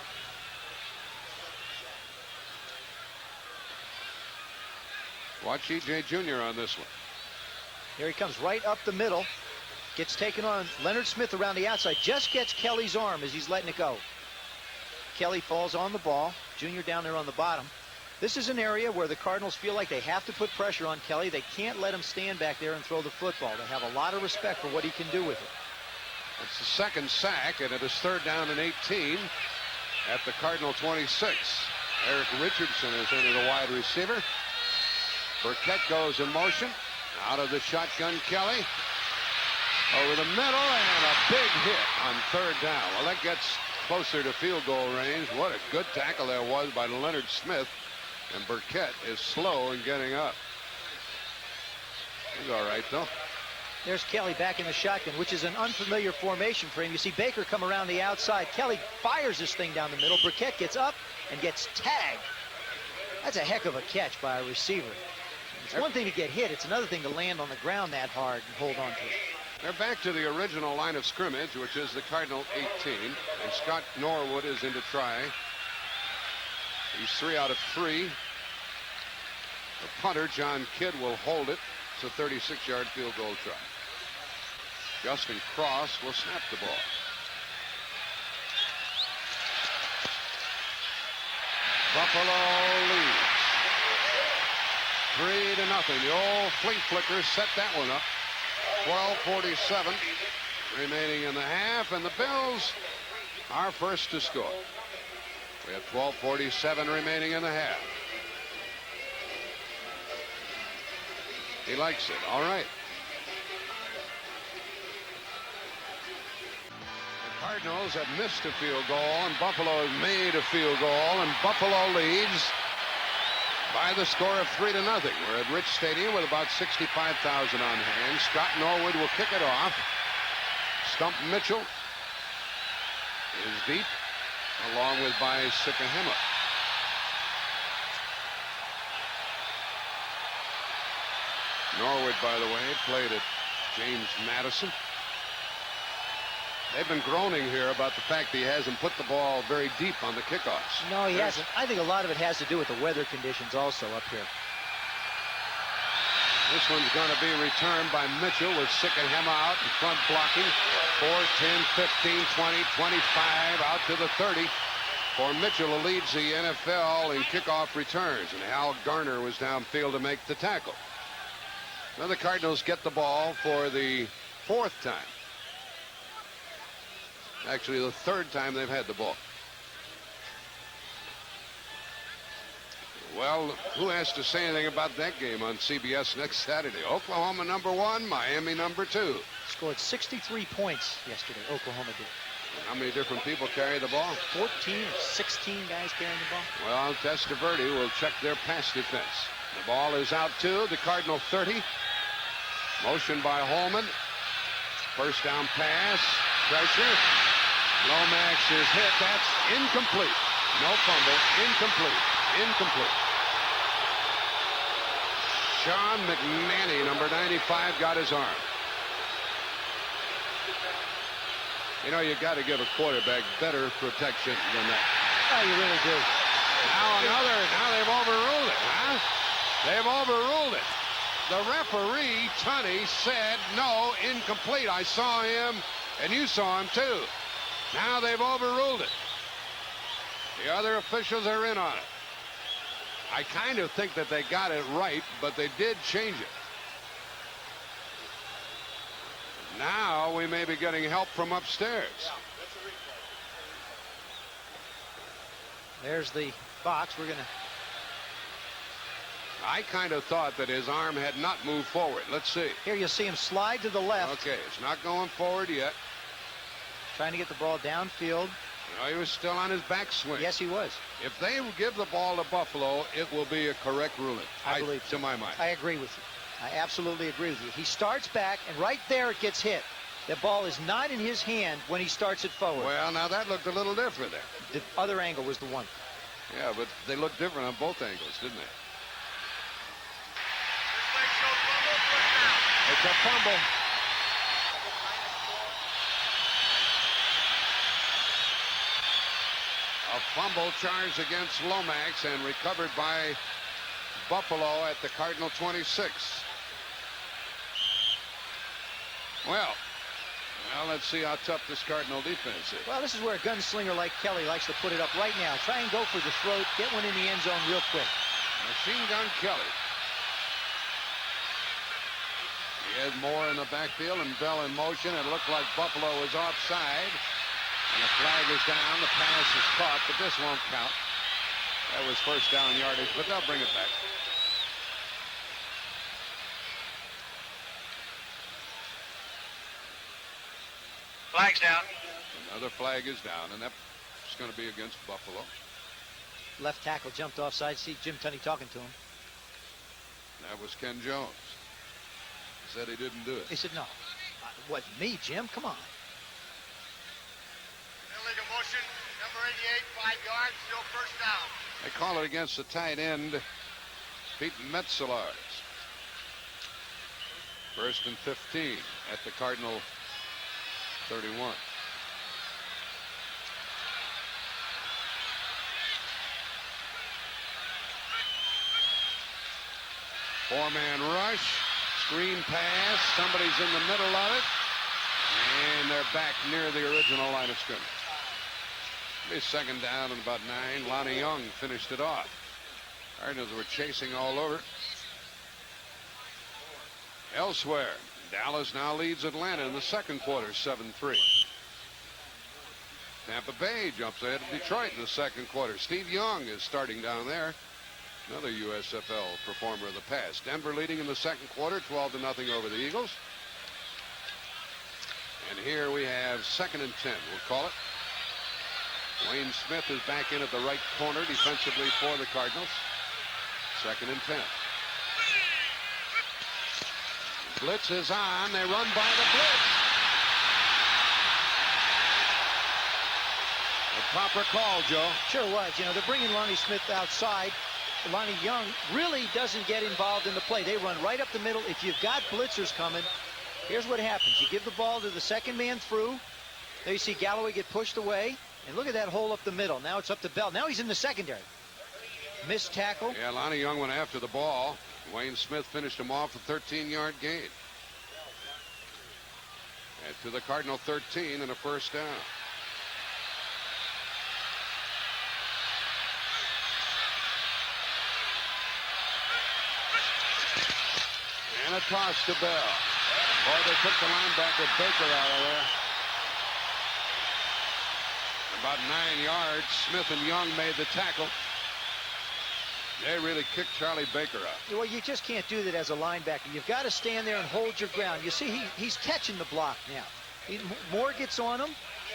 [SPEAKER 1] Watch E.J. Jr. on this one.
[SPEAKER 2] Here he comes right up the middle. Gets taken on. Leonard Smith around the outside. Just gets Kelly's arm as he's letting it go. Kelly falls on the ball. Jr. down there on the bottom. This is an area where the Cardinals feel like they have to put pressure on Kelly. They can't let him stand back there and throw the football. They have a lot of respect for what he can do with it.
[SPEAKER 1] It's the 2nd sack, and it is 3rd down and 18 at the Cardinal 26. Eric Richardson is in as a wide receiver. Burkett goes in motion. Out of the shotgun, Kelly. Over the middle, and a big hit on 3rd down. Well, that gets closer to field goal range. What a good tackle there was by Leonard Smith. And Burkett is slow in getting up. He's all right, though.
[SPEAKER 2] There's Kelly back in the shotgun, which is an unfamiliar formation for him. You see Baker come around the outside. Kelly fires this thing down the middle. Burkett gets up and gets tagged. That's a heck of a catch by a receiver. It's one thing to get hit. It's another thing to land on the ground that hard and hold on to it.
[SPEAKER 1] They're back to the original line of scrimmage, which is the Cardinal 18. And Scott Norwood is in to try He's 3 out of 3. The punter, John Kidd, will hold it. It's a 36-yard field goal try. Justin Cross will snap the ball. Buffalo leads 3-0. The old Fleet Flickers set that one up. 12:47 remaining in the half, and the Bills are first to score. We have 12:47 remaining in the half. He likes it. All right. The Cardinals have missed a field goal, and Buffalo has made a field goal, and Buffalo leads by the score of 3-0. We're at Rich Stadium with about 65,000 on hand. Scott Norwood will kick it off. Stump Mitchell is deep, along with by Sikahema. Norwood, by the way, played at James Madison. They've been groaning here about the fact that he hasn't put the ball very deep on the kickoffs.
[SPEAKER 2] No, he hasn't. I think a lot of it has to do with the weather conditions also up here.
[SPEAKER 1] This one's going to be returned by Mitchell with Sikahema out in front blocking. 4, 10, 15, 20, 25 out to the 30. For Mitchell, who leads the NFL in kickoff returns, and Al Garner was downfield to make the tackle. Now the Cardinals get the ball for the 4th time. Actually, the 3rd time they've had the ball. Well, who has to say anything about that game on CBS next Saturday? Oklahoma #1, Miami #2.
[SPEAKER 2] Scored 63 points yesterday, Oklahoma did.
[SPEAKER 1] How many different people carry the ball?
[SPEAKER 2] 14 or 16 guys carrying the ball.
[SPEAKER 1] Well, Testaverde will check their pass defense. The ball is out to the Cardinal 30. Motion by Holman. First down pass. Pressure. Lomax is hit. That's incomplete. No fumble. Incomplete. Incomplete. Sean McNanny, number 95, got his arm. You know, you got to give a quarterback better protection than that.
[SPEAKER 2] Oh, you really do.
[SPEAKER 1] Now they've overruled it, huh? They've overruled it. The referee, Tunney, said no, incomplete. I saw him, and you saw him too. Now they've overruled it. The other officials are in on it. I kind of think that they got it right, but they did change it. Now we may be getting help from upstairs.
[SPEAKER 2] There's the box. We're going to...
[SPEAKER 1] I kind of thought that his arm had not moved forward. Let's see.
[SPEAKER 2] Here you see him slide to the left.
[SPEAKER 1] Okay, it's not going forward yet.
[SPEAKER 2] Trying to get the ball downfield.
[SPEAKER 1] No, he was still on his backswing.
[SPEAKER 2] Yes, he was.
[SPEAKER 1] If they give the ball to Buffalo, it will be a correct ruling.
[SPEAKER 2] I believe
[SPEAKER 1] to my mind.
[SPEAKER 2] I agree with you. I absolutely agree with you. He starts back, and right there it gets hit. The ball is not in his hand when he starts it forward.
[SPEAKER 1] Well, now that looked a little different there.
[SPEAKER 2] The other angle was the one.
[SPEAKER 1] Yeah, but they looked different on both angles, didn't they? It's a fumble. A fumble charged against Lomax and recovered by Buffalo at the Cardinal 26. Well, let's see how tough this Cardinal defense is.
[SPEAKER 2] Well, this is where a gunslinger like Kelly likes to put it up right now. Try and go for the throat. Get one in the end zone real quick.
[SPEAKER 1] Machine Gun Kelly. He had Moore in the backfield and Bell in motion. It looked like Buffalo was offside. And the flag is down. The pass is caught, but this won't count. That was first down yardage, but they'll bring it back.
[SPEAKER 4] Flag's down.
[SPEAKER 1] Another flag is down, and that's going to be against Buffalo.
[SPEAKER 2] Left tackle jumped offside. See Jim Tunney talking to him.
[SPEAKER 1] That was Ken Jones. He said he didn't do it.
[SPEAKER 2] He said, no. What, me, Jim? Come on.
[SPEAKER 4] Illegal motion, number 88, 5 yards, still first down.
[SPEAKER 1] They call it against the tight end, Pete Metzelaars. First and 15 at the Cardinal 31. Four-man rush. Screen pass. Somebody's in the middle of it. And they're back near the original line of scrimmage. It's second down and about 9. Lonnie Young finished it off. Cardinals were chasing all over. Elsewhere, Dallas now leads Atlanta in the second quarter, 7-3. Tampa Bay jumps ahead of Detroit in the second quarter. Steve Young is starting down there. Another USFL performer of the past. Denver leading in the second quarter, 12-0 over the Eagles. And here we have second and 10, we'll call it. Wayne Smith is back in at the right corner defensively for the Cardinals. Second and 10. Blitz is on. They run by the blitz. A proper call, Joe.
[SPEAKER 2] Sure was. You know, they're bringing Lonnie Smith outside. Lonnie Young really doesn't get involved in the play. They run right up the middle. If you've got blitzers coming, here's what happens. You give the ball to the second man through. There you see Galloway get pushed away. And look at that hole up the middle. Now it's up to Bell. Now he's in the secondary. Missed tackle.
[SPEAKER 1] Yeah, Lonnie Young went after the ball. Wayne Smith finished him off a 13-yard gain. And to the Cardinal 13 and a first down. And a toss to Bell. Boy, they took the linebacker Baker out of there. About 9 yards. Smith and Young made the tackle. They really kicked Charlie Baker out.
[SPEAKER 2] Well, you just can't do that as a linebacker. You've got to stand there and hold your ground. You see, he's catching the block now. Moore gets on him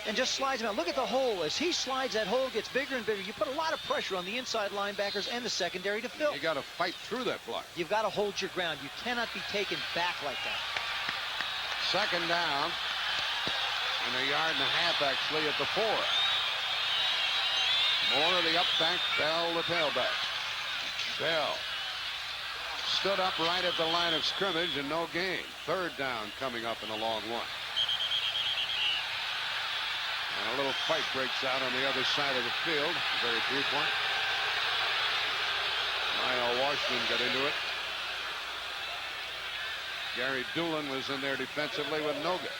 [SPEAKER 2] and just slides him out. Look at the hole. As he slides, that hole gets bigger and bigger. You put a lot of pressure on the inside linebackers and the secondary to fill.
[SPEAKER 1] You got to fight through that block.
[SPEAKER 2] You've got to hold your ground. You cannot be taken back like that.
[SPEAKER 1] Second down and 1.5 yards actually at the 4. Moore the up back, Bell the tailback. Bell stood up right at the line of scrimmage and no gain. Third down coming up in a long one. And a little fight breaks out on the other side of the field. Very brief one. Lionel Washington got into it. Gary Doolin was in there defensively with Noga.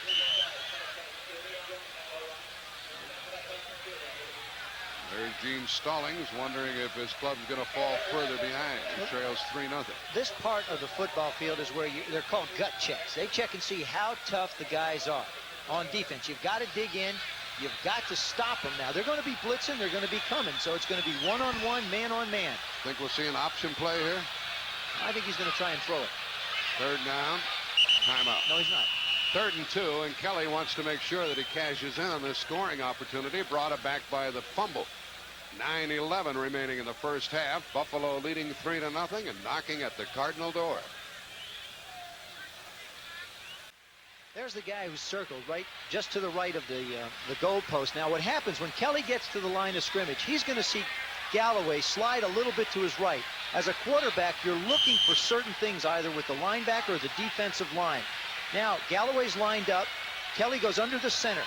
[SPEAKER 1] There's Gene Stallings wondering if his club's going to fall further behind. He trails 3-0.
[SPEAKER 2] This part of the football field is where they're called gut checks. They check and see how tough the guys are on defense. You've got to dig in. You've got to stop them. Now, they're going to be blitzing. They're going to be coming. So it's going to be one-on-one, man-on-man.
[SPEAKER 1] Think we'll see an option play here?
[SPEAKER 2] I think he's going to try and throw it.
[SPEAKER 1] Third down. Timeout.
[SPEAKER 2] No, he's not.
[SPEAKER 1] 3rd and 2, and Kelly wants to make sure that he cashes in on this scoring opportunity. Brought it back by the fumble. 9:11 remaining in the first half. Buffalo leading 3-0 and knocking at the Cardinal door.
[SPEAKER 2] There's the guy who's circled right just to the right of the goal post. Now what happens when Kelly gets to the line of scrimmage, he's going to see Galloway slide a little bit to his right. As a quarterback, you're looking for certain things either with the linebacker or the defensive line. Now Galloway's lined up. Kelly goes under the center.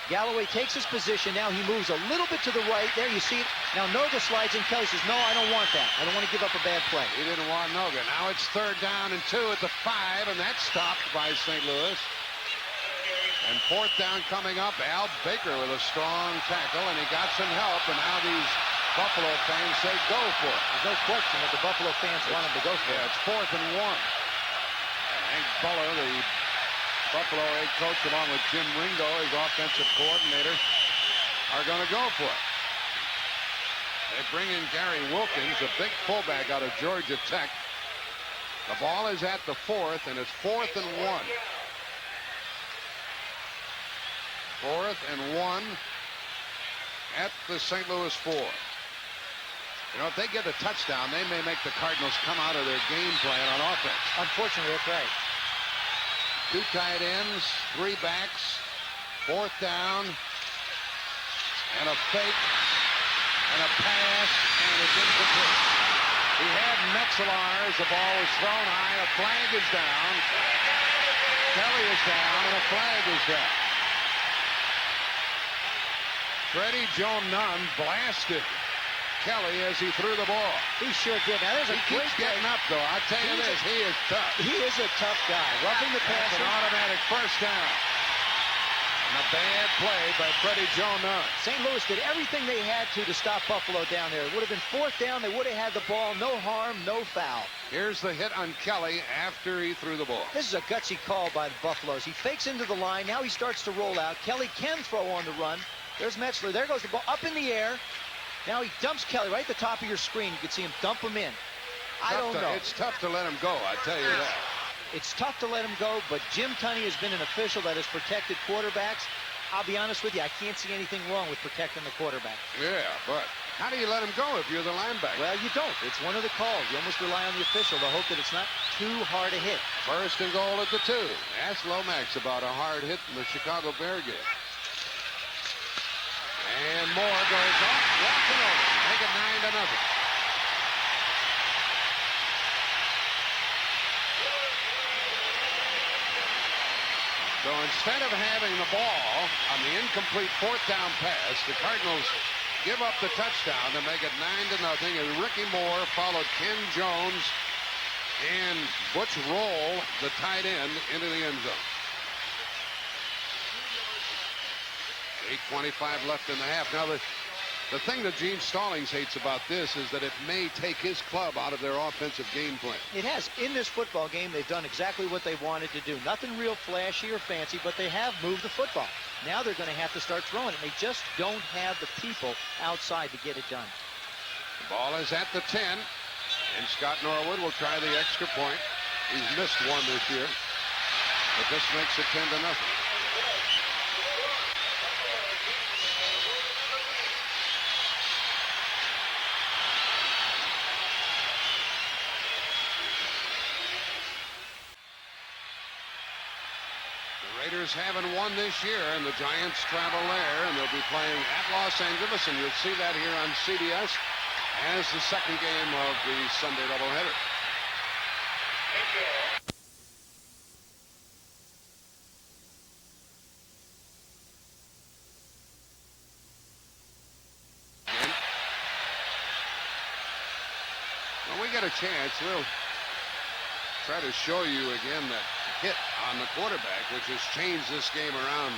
[SPEAKER 2] Galloway takes his position. Now he moves a little bit to the right. There you see it. Now Noga slides in. Kelly says, no, I don't want that. I don't want to give up a bad play.
[SPEAKER 1] He didn't want Noga. Now it's 3rd down and 2 at the 5, and that's stopped by St. Louis. And 4th down coming up. Al Baker with a strong tackle, and he got some help. And now these Buffalo fans say go for it.
[SPEAKER 2] There's no question that the Buffalo fans want him to go for it.
[SPEAKER 1] Yeah, it's 4th and 1. And Hank Buller, the Buffalo head coach, along with Jim Ringo, his offensive coordinator, are going to go for it. They bring in Gary Wilkins, a big fullback out of Georgia Tech. The ball is at the 4th, and it's 4th and 1. 4th and 1 at the St. Louis 4. You know, if they get a touchdown, they may make the Cardinals come out of their game plan on offense.
[SPEAKER 2] Unfortunately, that's right.
[SPEAKER 1] 2 tight ends, 3 backs, 4th down, and a fake, and a pass, and it's incomplete. He had Metzelaar as the ball was thrown high. A flag is down. Kelly is down, and a flag is down. Freddie Joe Nunn blasted Kelly as he threw the ball.
[SPEAKER 2] He sure did. Now, there's a
[SPEAKER 1] He
[SPEAKER 2] great
[SPEAKER 1] keeps getting up, though. I tell you this, he is tough.
[SPEAKER 2] He is a tough guy. Roughing the
[SPEAKER 1] That's
[SPEAKER 2] passer.
[SPEAKER 1] an automatic first down. And a bad play by Freddie Joe-Nunn.
[SPEAKER 2] St. Louis did everything they had to stop Buffalo down there. It would have been fourth down. They would have had the ball. No harm, no foul.
[SPEAKER 1] Here's the hit on Kelly after he threw the ball.
[SPEAKER 2] This is a gutsy call by the Buffaloes. He fakes into the line. Now he starts to roll out. Kelly can throw on the run. There's Metzler. There goes the ball up in the air. Now he dumps Kelly right at the top of your screen. You can see him dump him in. I don't know.
[SPEAKER 1] It's tough to let him go, I tell you that.
[SPEAKER 2] It's tough to let him go, but Jim Tunney has been an official that has protected quarterbacks. I'll be honest with you, I can't see anything wrong with protecting the quarterback.
[SPEAKER 1] Yeah, but how do you let him go if you're the linebacker?
[SPEAKER 2] Well, you don't. It's one of the calls. You almost rely on the official to hope that it's not too hard a hit.
[SPEAKER 1] First and goal at the 2. Ask Lomax about a hard hit in the Chicago Bear game. And Moore goes off, walking over. Make it 9-0. So instead of having the ball on the incomplete fourth down pass, the Cardinals give up the touchdown to make it 9-0 as Ricky Moore followed Ken Jones and Butch Roll, the tight end, into the end zone. 8:25 left in the half. Now the thing that Gene Stallings hates about this is that it may take his club out of their offensive game plan.
[SPEAKER 2] It has. In this football game, they've done exactly what they wanted to do. Nothing real flashy or fancy, but they have moved the football. Now they're going to have to start throwing it. They just don't have the people outside to get it done.
[SPEAKER 1] The ball is at the 10, and Scott Norwood will try the extra point. He's missed one this year, but this makes it 10-0. Raiders haven't won this year, and the Giants travel there, and they'll be playing at Los Angeles, and you'll see that here on CBS as the second game of the Sunday doubleheader. When we get a chance, we'll try to show you again that hit on the quarterback, which has changed this game around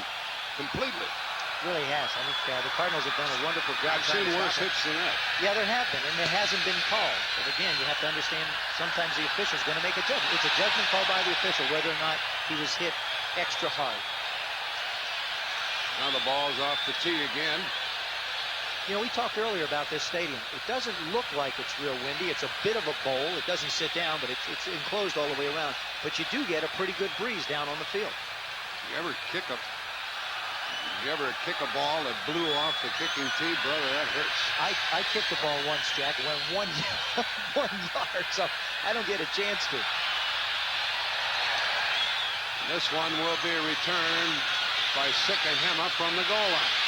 [SPEAKER 1] completely.
[SPEAKER 2] It really has. I think the Cardinals have done a wonderful job.
[SPEAKER 1] I've seen worse hits than that.
[SPEAKER 2] Yeah, there have been, and it hasn't been called. But again, you have to understand sometimes the official's going to make a judgment. It's a judgment call by the official whether or not he was hit extra hard.
[SPEAKER 1] Now the ball's off the tee again.
[SPEAKER 2] You know, we talked earlier about this stadium. It doesn't look like it's real windy. It's a bit of a bowl. It doesn't sit down, but it's enclosed all the way around. But you do get a pretty good breeze down on the field.
[SPEAKER 1] You ever kick a ball that blew off the kicking tee? Brother, that hurts.
[SPEAKER 2] I kicked the ball once, Jack. It went 1 yard, so I don't get a chance to.
[SPEAKER 1] This one will be returned by Sikahema from the goal line.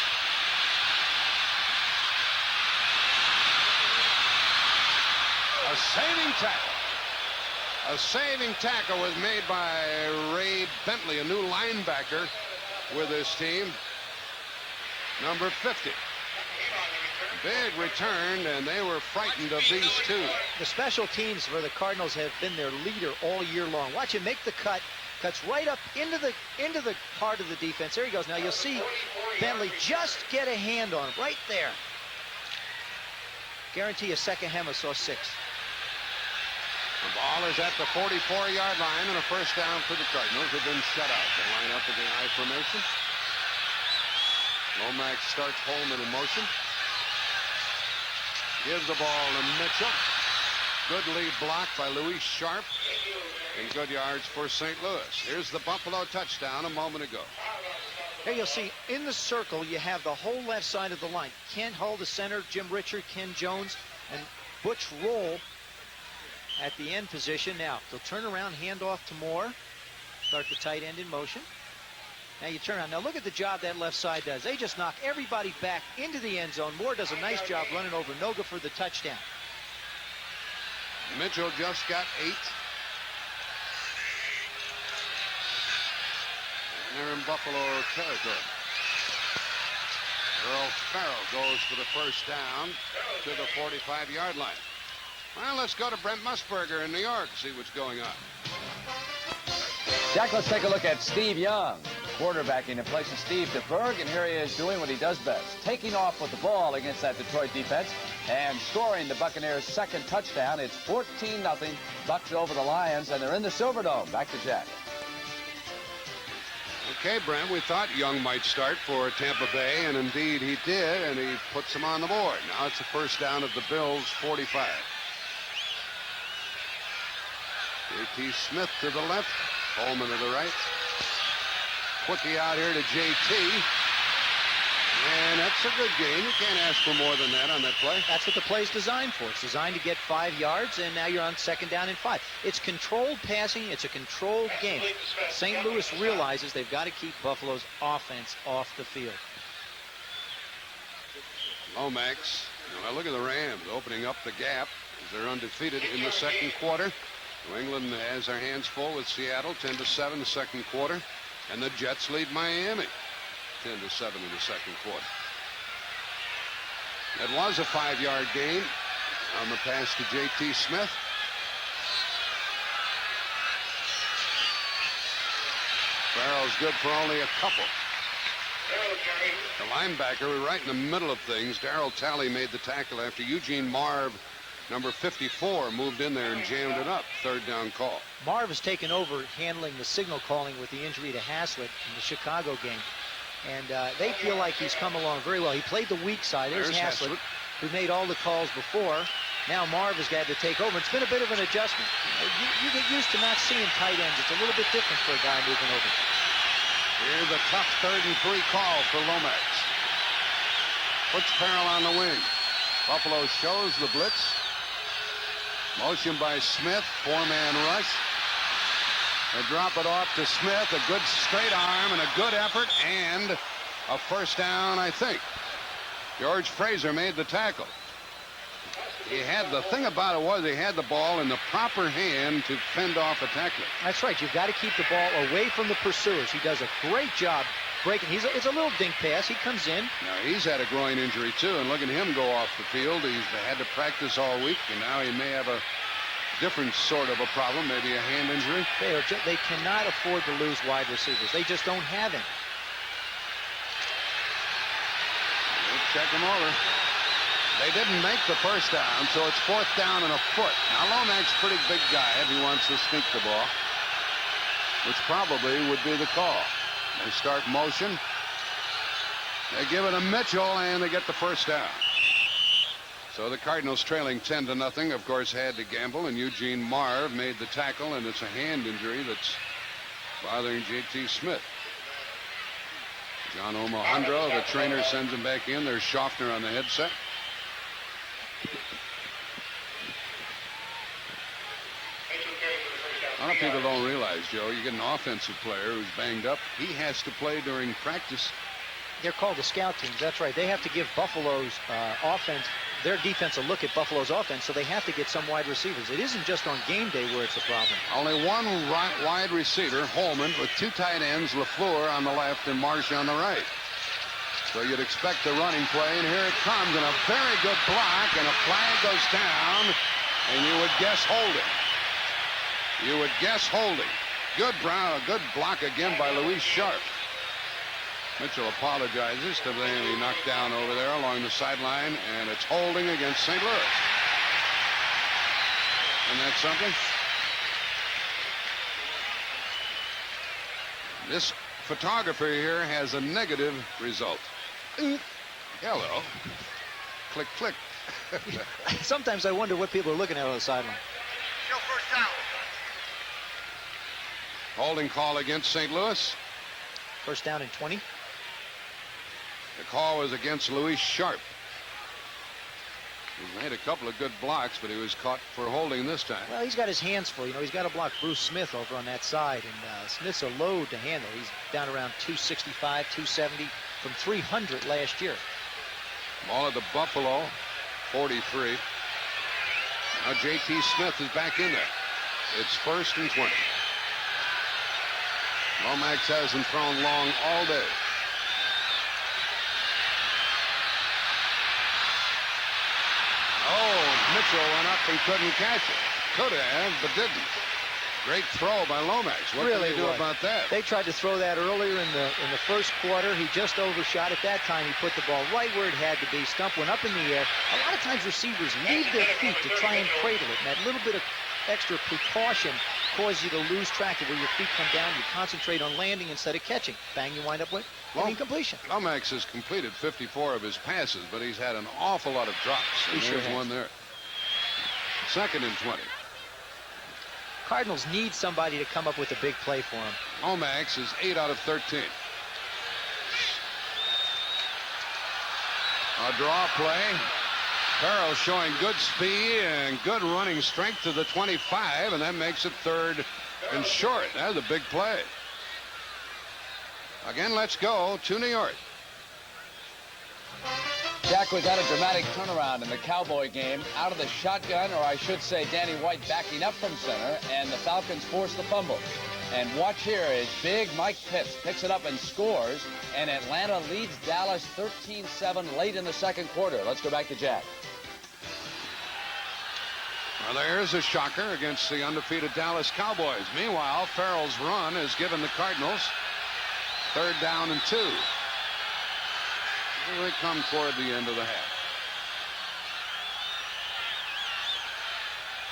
[SPEAKER 1] A saving tackle. A saving tackle was made by Ray Bentley, a new linebacker with his team, number 50. Big return, and they were frightened of these two.
[SPEAKER 2] The special teams for the Cardinals have been their leader all year long. Watch him make the cut. Cuts right up into the heart of the defense. There he goes. Now you'll see Bentley just get a hand on him right there. Guarantee you Sikahema saw 6.
[SPEAKER 1] The ball is at the 44-yard line, and a first down for the Cardinals. Have been shut out. They line up in the I formation. Lomax starts Holman in motion. Gives the ball to Mitchell. Good lead block by Luis Sharp. And good yards for St. Louis. Here's the Buffalo touchdown a moment ago.
[SPEAKER 2] Here you'll see in the circle you have the whole left side of the line. Kent Hull, the center, Jim Richard, Ken Jones, and Butch Roll at the end position. Now they'll turn around, hand off to Moore. Start the tight end in motion. Now you turn around. Now look at the job that left side does. They just knock everybody back into the end zone. Moore does a nice job running over Noga for the touchdown.
[SPEAKER 1] Mitchell just got 8. And they're in Buffalo territory. Earl Farrell goes for the first down to the 45-yard line. Well, let's go to Brent Musburger in New York, see what's going on.
[SPEAKER 3] Jack, let's take a look at Steve Young, quarterbacking in place of Steve DeBerg, and here he is doing what he does best, taking off with the ball against that Detroit defense and scoring the Buccaneers' second touchdown. It's 14-0, Bucs over the Lions, and they're in the Silverdome. Back to Jack.
[SPEAKER 1] Okay, Brent, we thought Young might start for Tampa Bay, and indeed he did, and he puts them on the board. Now it's a first down at the Bills' 45. J.T. Smith to the left, Holman to the right. Quickie out here to J.T. And that's a good game. You can't ask for more than that on that play.
[SPEAKER 2] That's what the play's designed for. It's designed to get 5 yards, and now you're on second down and 5. It's controlled passing. It's a controlled game. St. Louis realizes they've got to keep Buffalo's offense off the field.
[SPEAKER 1] Lomax. Now look at the Rams opening up the gap as they're undefeated in the second quarter. New England has their hands full with Seattle, 10-7 the second quarter. And the Jets lead Miami, 10-7 in the second quarter. It was a 5-yard gain on the pass to J.T. Smith. Farrell's good for only a couple. The linebacker right in the middle of things. Darryl Talley made the tackle after Eugene Marv, number 54, moved in there and jammed it up. Third down call.
[SPEAKER 2] Marv has taken over handling the signal calling with the injury to Haslett in the Chicago game. And they feel like he's come along very well. He played the weak side. There's Haslett, who made all the calls before. Now Marv has got to take over. It's been a bit of an adjustment. You get used to not seeing tight ends. It's a little bit different for a guy moving over.
[SPEAKER 1] Here's the tough 3rd and 3 call for Lomax. Puts Farrell on the wing. Buffalo shows the blitz. Motion by Smith, 4-man rush. They drop it off to Smith, a good straight arm and a good effort, and a first down, I think. George Fraser made the tackle. The thing about it was he had the ball in the proper hand to fend off a tackler.
[SPEAKER 2] That's right. You've got to keep the ball away from the pursuers. He does a great job breaking. It's a little dink pass. He comes in.
[SPEAKER 1] Now, he's had a groin injury, too, and look at him go off the field. He's had to practice all week, and now he may have a different sort of a problem, maybe a hand injury.
[SPEAKER 2] They cannot afford to lose wide receivers. They just don't have him.
[SPEAKER 1] We'll check him over. They didn't make the first down, so it's 4th down and a foot. Now, Lomax's a pretty big guy if he wants to sneak the ball, which probably would be the call. They start motion. They give it to Mitchell, and they get the first down. So the Cardinals trailing 10-0, of course, had to gamble, and Eugene Marv made the tackle, and it's a hand injury that's bothering J.T. Smith. John Omohundro, the trainer, sends him back in. There's Schaffner on the headset. A lot of people don't realize, Joe, you get an offensive player who's banged up. He has to play during practice.
[SPEAKER 2] They're called the scout teams. That's right. They have to give Buffalo's offense, their defense, a look at Buffalo's offense, so they have to get some wide receivers. It isn't just on game day where it's a problem.
[SPEAKER 1] Only one wide receiver, Holman, with 2 tight ends, LaFleur on the left and Marsh on the right. So you'd expect the running play, and here it comes, and a very good block, and a flag goes down, and you would guess holding. You would guess holding. Good block again by Luis Sharp. Mitchell apologizes to the man he knocked down over there along the sideline, and it's holding against St. Louis. Isn't that something? This photographer here has a negative result. Hello. Click, click.
[SPEAKER 2] Sometimes I wonder what people are looking at on the sideline.
[SPEAKER 4] Still first down.
[SPEAKER 1] Holding call against St. Louis.
[SPEAKER 2] First down and 20.
[SPEAKER 1] The call was against Luis Sharp. He made a couple of good blocks, but he was caught for holding this time.
[SPEAKER 2] Well, he's got his hands full. You know, he's got to block Bruce Smith over on that side, and Smith's a load to handle. He's down around 265, 270 from 300 last year.
[SPEAKER 1] Ball at the Buffalo 43. Now J.T. Smith is back in there. It's 1st and 20. Lomax hasn't thrown long all day. Mitchell went up. He couldn't catch it. Could have, but didn't. Great throw by Lomax. What
[SPEAKER 2] really
[SPEAKER 1] can you do about that?
[SPEAKER 2] They tried to throw that earlier in the first quarter. He just overshot. At that time, he put the ball right where it had to be. Stump went up in the air. A lot of times receivers leave their feet to try and cradle it. And that little bit of extra precaution causes you to lose track of where your feet come down. You concentrate on landing instead of catching. Bang, you wind up with an incompletion.
[SPEAKER 1] Lomax has completed 54 of his passes, but he's had an awful lot of drops. And there's one there. 2nd and 20.
[SPEAKER 2] Cardinals need somebody to come up with a big play for him.
[SPEAKER 1] Lomax is 8 out of 13. A draw play. Farrell showing good speed and good running strength to the 25, and that makes it 3rd and short. That's a big play. Again, let's go to New York.
[SPEAKER 3] Jack, we got a dramatic turnaround in the Cowboy game. Out of the shotgun, or I should say Danny White backing up from center, and the Falcons force the fumble. And watch here as big Mike Pitts picks it up and scores, and Atlanta leads Dallas 13-7 late in the 2nd quarter. Let's go back to Jack.
[SPEAKER 1] Well, there's a shocker against the undefeated Dallas Cowboys. Meanwhile, Farrell's run has given the Cardinals 3rd down and 2. Here they come toward the end of the half.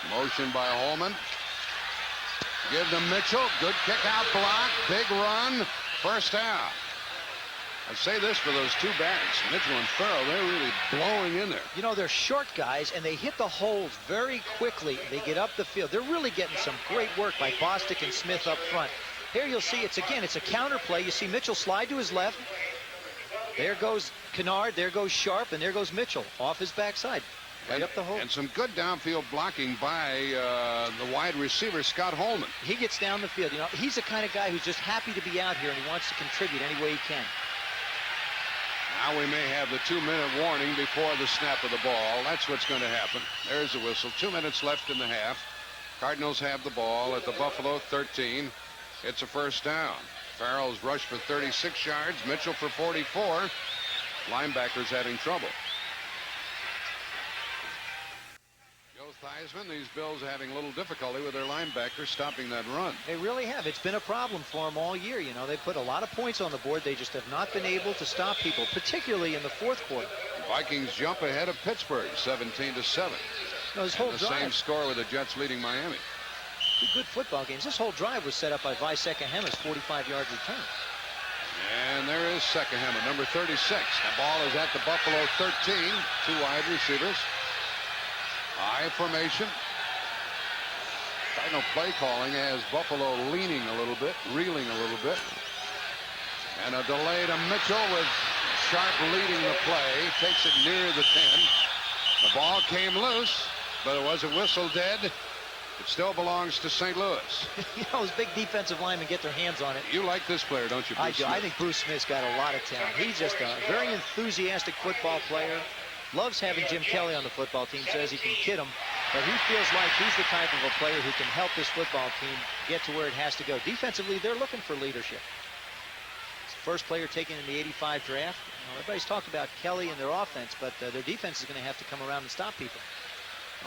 [SPEAKER 1] Motion by Holman. Give to Mitchell. Good kick out block. Big run. 1st down. I say this for those two backs, Mitchell and Farrell, they're really blowing in there.
[SPEAKER 2] You know, they're short guys, and they hit the holes very quickly. They get up the field. They're really getting some great work by Bostic and Smith up front. Here you'll see it's a counter play. You see Mitchell slide to his left. There goes Kennard, there goes Sharp, and there goes Mitchell off his backside. Right up the hole.
[SPEAKER 1] And some good downfield blocking by the wide receiver, Scott Holman.
[SPEAKER 2] He gets down the field. You know, he's the kind of guy who's just happy to be out here, and he wants to contribute any way he can.
[SPEAKER 1] Now we may have the 2-minute warning before the snap of the ball. That's what's going to happen. There's the whistle. 2 minutes left in the half. Cardinals have the ball at the Buffalo 13. It's a 1st down. Farrell's rushed for 36 yards. Mitchell for 44. Linebackers having trouble. Theismann, these Bills having a little difficulty with their linebackers stopping that run.
[SPEAKER 2] They really have. It's been a problem for them all year. You know, they put a lot of points on the board. They just have not been able to stop people, particularly in the 4th quarter.
[SPEAKER 1] The Vikings jump ahead of Pittsburgh, 17-7.
[SPEAKER 2] No, this whole
[SPEAKER 1] the
[SPEAKER 2] drive,
[SPEAKER 1] same score with the Jets leading Miami.
[SPEAKER 2] Two good football games. This whole drive was set up by Sekahema's 45-yard return.
[SPEAKER 1] And there is Sekahema, number 36. The ball is at the Buffalo 13. Two wide receivers. High formation. Cardinal play calling has Buffalo leaning a little bit, reeling a little bit. And a delay to Mitchell with Sharp leading the play. Takes it near the 10. The ball came loose, but it was a whistle dead. It still belongs to St. Louis.
[SPEAKER 2] You know, those big defensive linemen get their hands on it.
[SPEAKER 1] You like this player, don't you, Bruce
[SPEAKER 2] I do.
[SPEAKER 1] Smith?
[SPEAKER 2] I think Bruce Smith's got a lot of talent. He's just a very enthusiastic football player. Loves having Jim Kelly on the football team. Says he can kid him. But he feels like he's the type of a player who can help this football team get to where it has to go. Defensively, they're looking for leadership. It's the first player taken in the '85 draft. You know, everybody's talked about Kelly and their offense, but their defense is going to have to come around and stop people.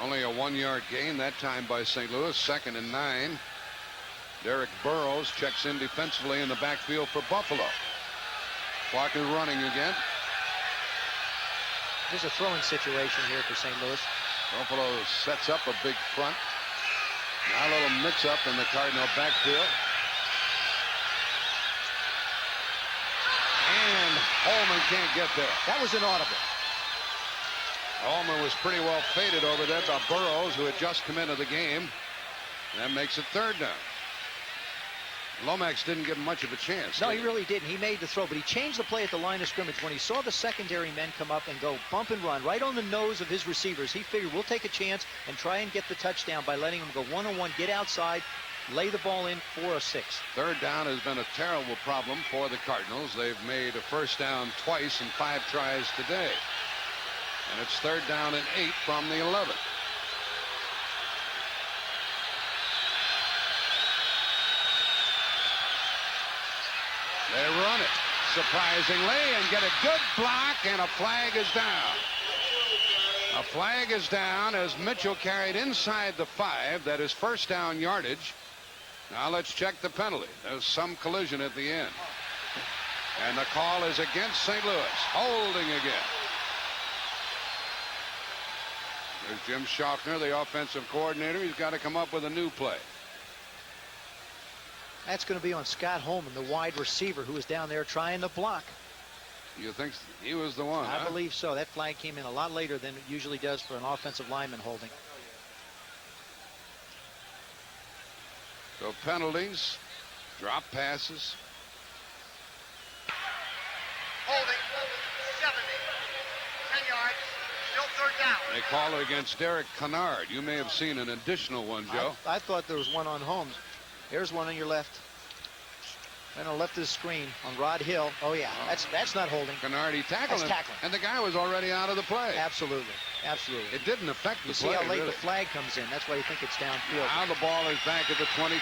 [SPEAKER 1] Only a 1-yard gain that time by St. Louis. 2nd and 9. Derek Burrows checks in defensively in the backfield for Buffalo. Clock is running again.
[SPEAKER 2] There's a throwing situation here for St. Louis.
[SPEAKER 1] Buffalo sets up a big front. Now a little mix-up in the Cardinal backfield. And Holman can't get there.
[SPEAKER 2] That was an audible.
[SPEAKER 1] Holman was pretty well faded over there by Burrows, who had just come into the game. And that makes it 3rd down. Lomax didn't give him much of a chance.
[SPEAKER 2] No, he really didn't. He made the throw, but he changed the play at the line of scrimmage. When he saw the secondary men come up and go bump and run right on the nose of his receivers, he figured we'll take a chance and try and get the touchdown by letting him go one-on-one, get outside, lay the ball in for a 6.
[SPEAKER 1] 3rd down has been a terrible problem for the Cardinals. They've made a 1st down twice in 5 tries today. And it's 3rd down and 8 from the 11. They run it, surprisingly, and get a good block, and a flag is down. A flag is down as Mitchell carried inside the 5. That is first down yardage. Now let's check the penalty. There's some collision at the end. And the call is against St. Louis. Holding again. There's Jim Schaffner, the offensive coordinator. He's got to come up with a new play.
[SPEAKER 2] That's going to be on Scott Holman, the wide receiver, who was down there trying to block.
[SPEAKER 1] You think he was the one?
[SPEAKER 2] I believe so. That flag came in a lot later than it usually does for an offensive lineman holding.
[SPEAKER 1] So penalties, drop passes.
[SPEAKER 4] Holding. 70. 10 yards. Still third down.
[SPEAKER 1] They call it against Derek Kennard. You may have seen an additional one, Joe.
[SPEAKER 2] I thought there was one on Holmes. Here's one on your left. And on the left of the screen on Rod Hill. Oh, yeah. That's not holding.
[SPEAKER 1] Kennard, he tackled him.
[SPEAKER 2] Tackling.
[SPEAKER 1] And the guy was already out of the play.
[SPEAKER 2] Absolutely. Absolutely.
[SPEAKER 1] It didn't affect the
[SPEAKER 2] play.
[SPEAKER 1] play.
[SPEAKER 2] See how late
[SPEAKER 1] really.
[SPEAKER 2] the flag comes in. That's why you think it's downfield.
[SPEAKER 1] Now the ball is back at the 22.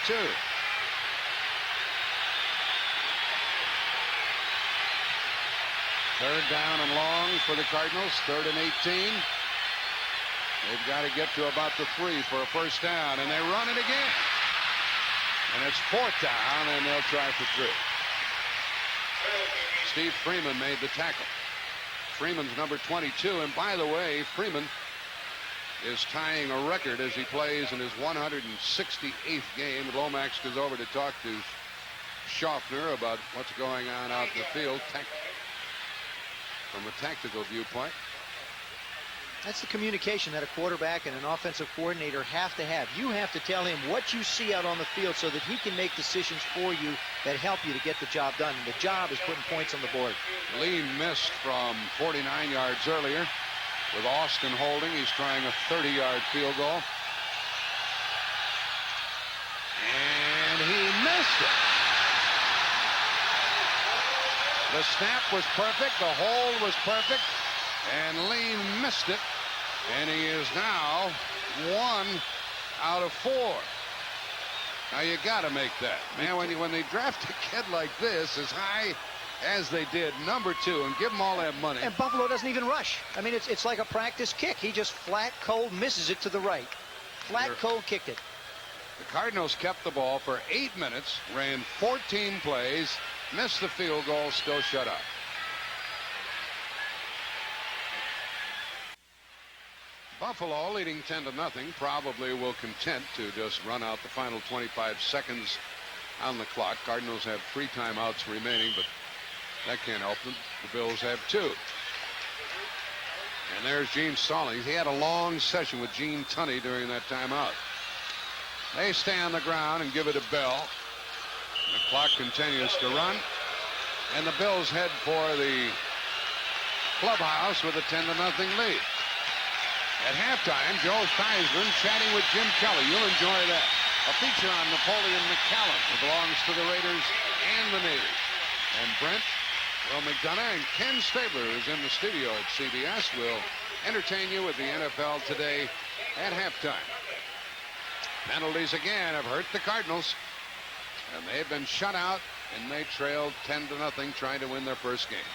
[SPEAKER 1] Third down and long for the Cardinals. 3rd and 18. They've got to get to about the 3 for a first down. And they run it again. And it's 4th down, and they'll try for 3. Steve Freeman made the tackle. Freeman's number 22. And by the way, Freeman is tying a record as he plays in his 168th game. Lomax goes over to talk to Schaffner about what's going on out in the field from a tactical viewpoint.
[SPEAKER 2] That's the communication that a quarterback and an offensive coordinator have to have. You have to tell him what you see out on the field so that he can make decisions for you that help you to get the job done. And the job is putting points on the board.
[SPEAKER 1] Lee missed from 49 yards earlier. With Austin holding, he's trying a 30-yard field goal. And he missed it. The snap was perfect. The hold was perfect. And Lee missed it. And he is now 1 out of 4. Now you got to make that. Man, when they draft a kid like this as high as they did, number 2, and give him all that money.
[SPEAKER 2] And Buffalo doesn't even rush. I mean, it's like a practice kick. He just flat, cold misses it to the right. Flat, cold kicked it.
[SPEAKER 1] The Cardinals kept the ball for 8 minutes, ran 14 plays, missed the field goal, still shut out. Buffalo leading 10-0 probably will content to just run out the final 25 seconds on the clock. Cardinals have 3 timeouts remaining, but that can't help them. The Bills have 2. And there's Gene Stallings. He had a long session with Gene Tunney during that timeout. They stay on the ground and give it to Bell. The clock continues to run. And the Bills head for the clubhouse with a 10-0 lead. At halftime, Joe Theismann chatting with Jim Kelly. You'll enjoy that. A feature on Napoleon McCallum, who belongs to the Raiders and the Navy. And Brent, Will McDonough, and Ken Stabler, who's in the studio at CBS, will entertain you with the NFL today at halftime. Penalties again have hurt the Cardinals. And they've been shut out, and they trailed 10-0, trying to win their first game.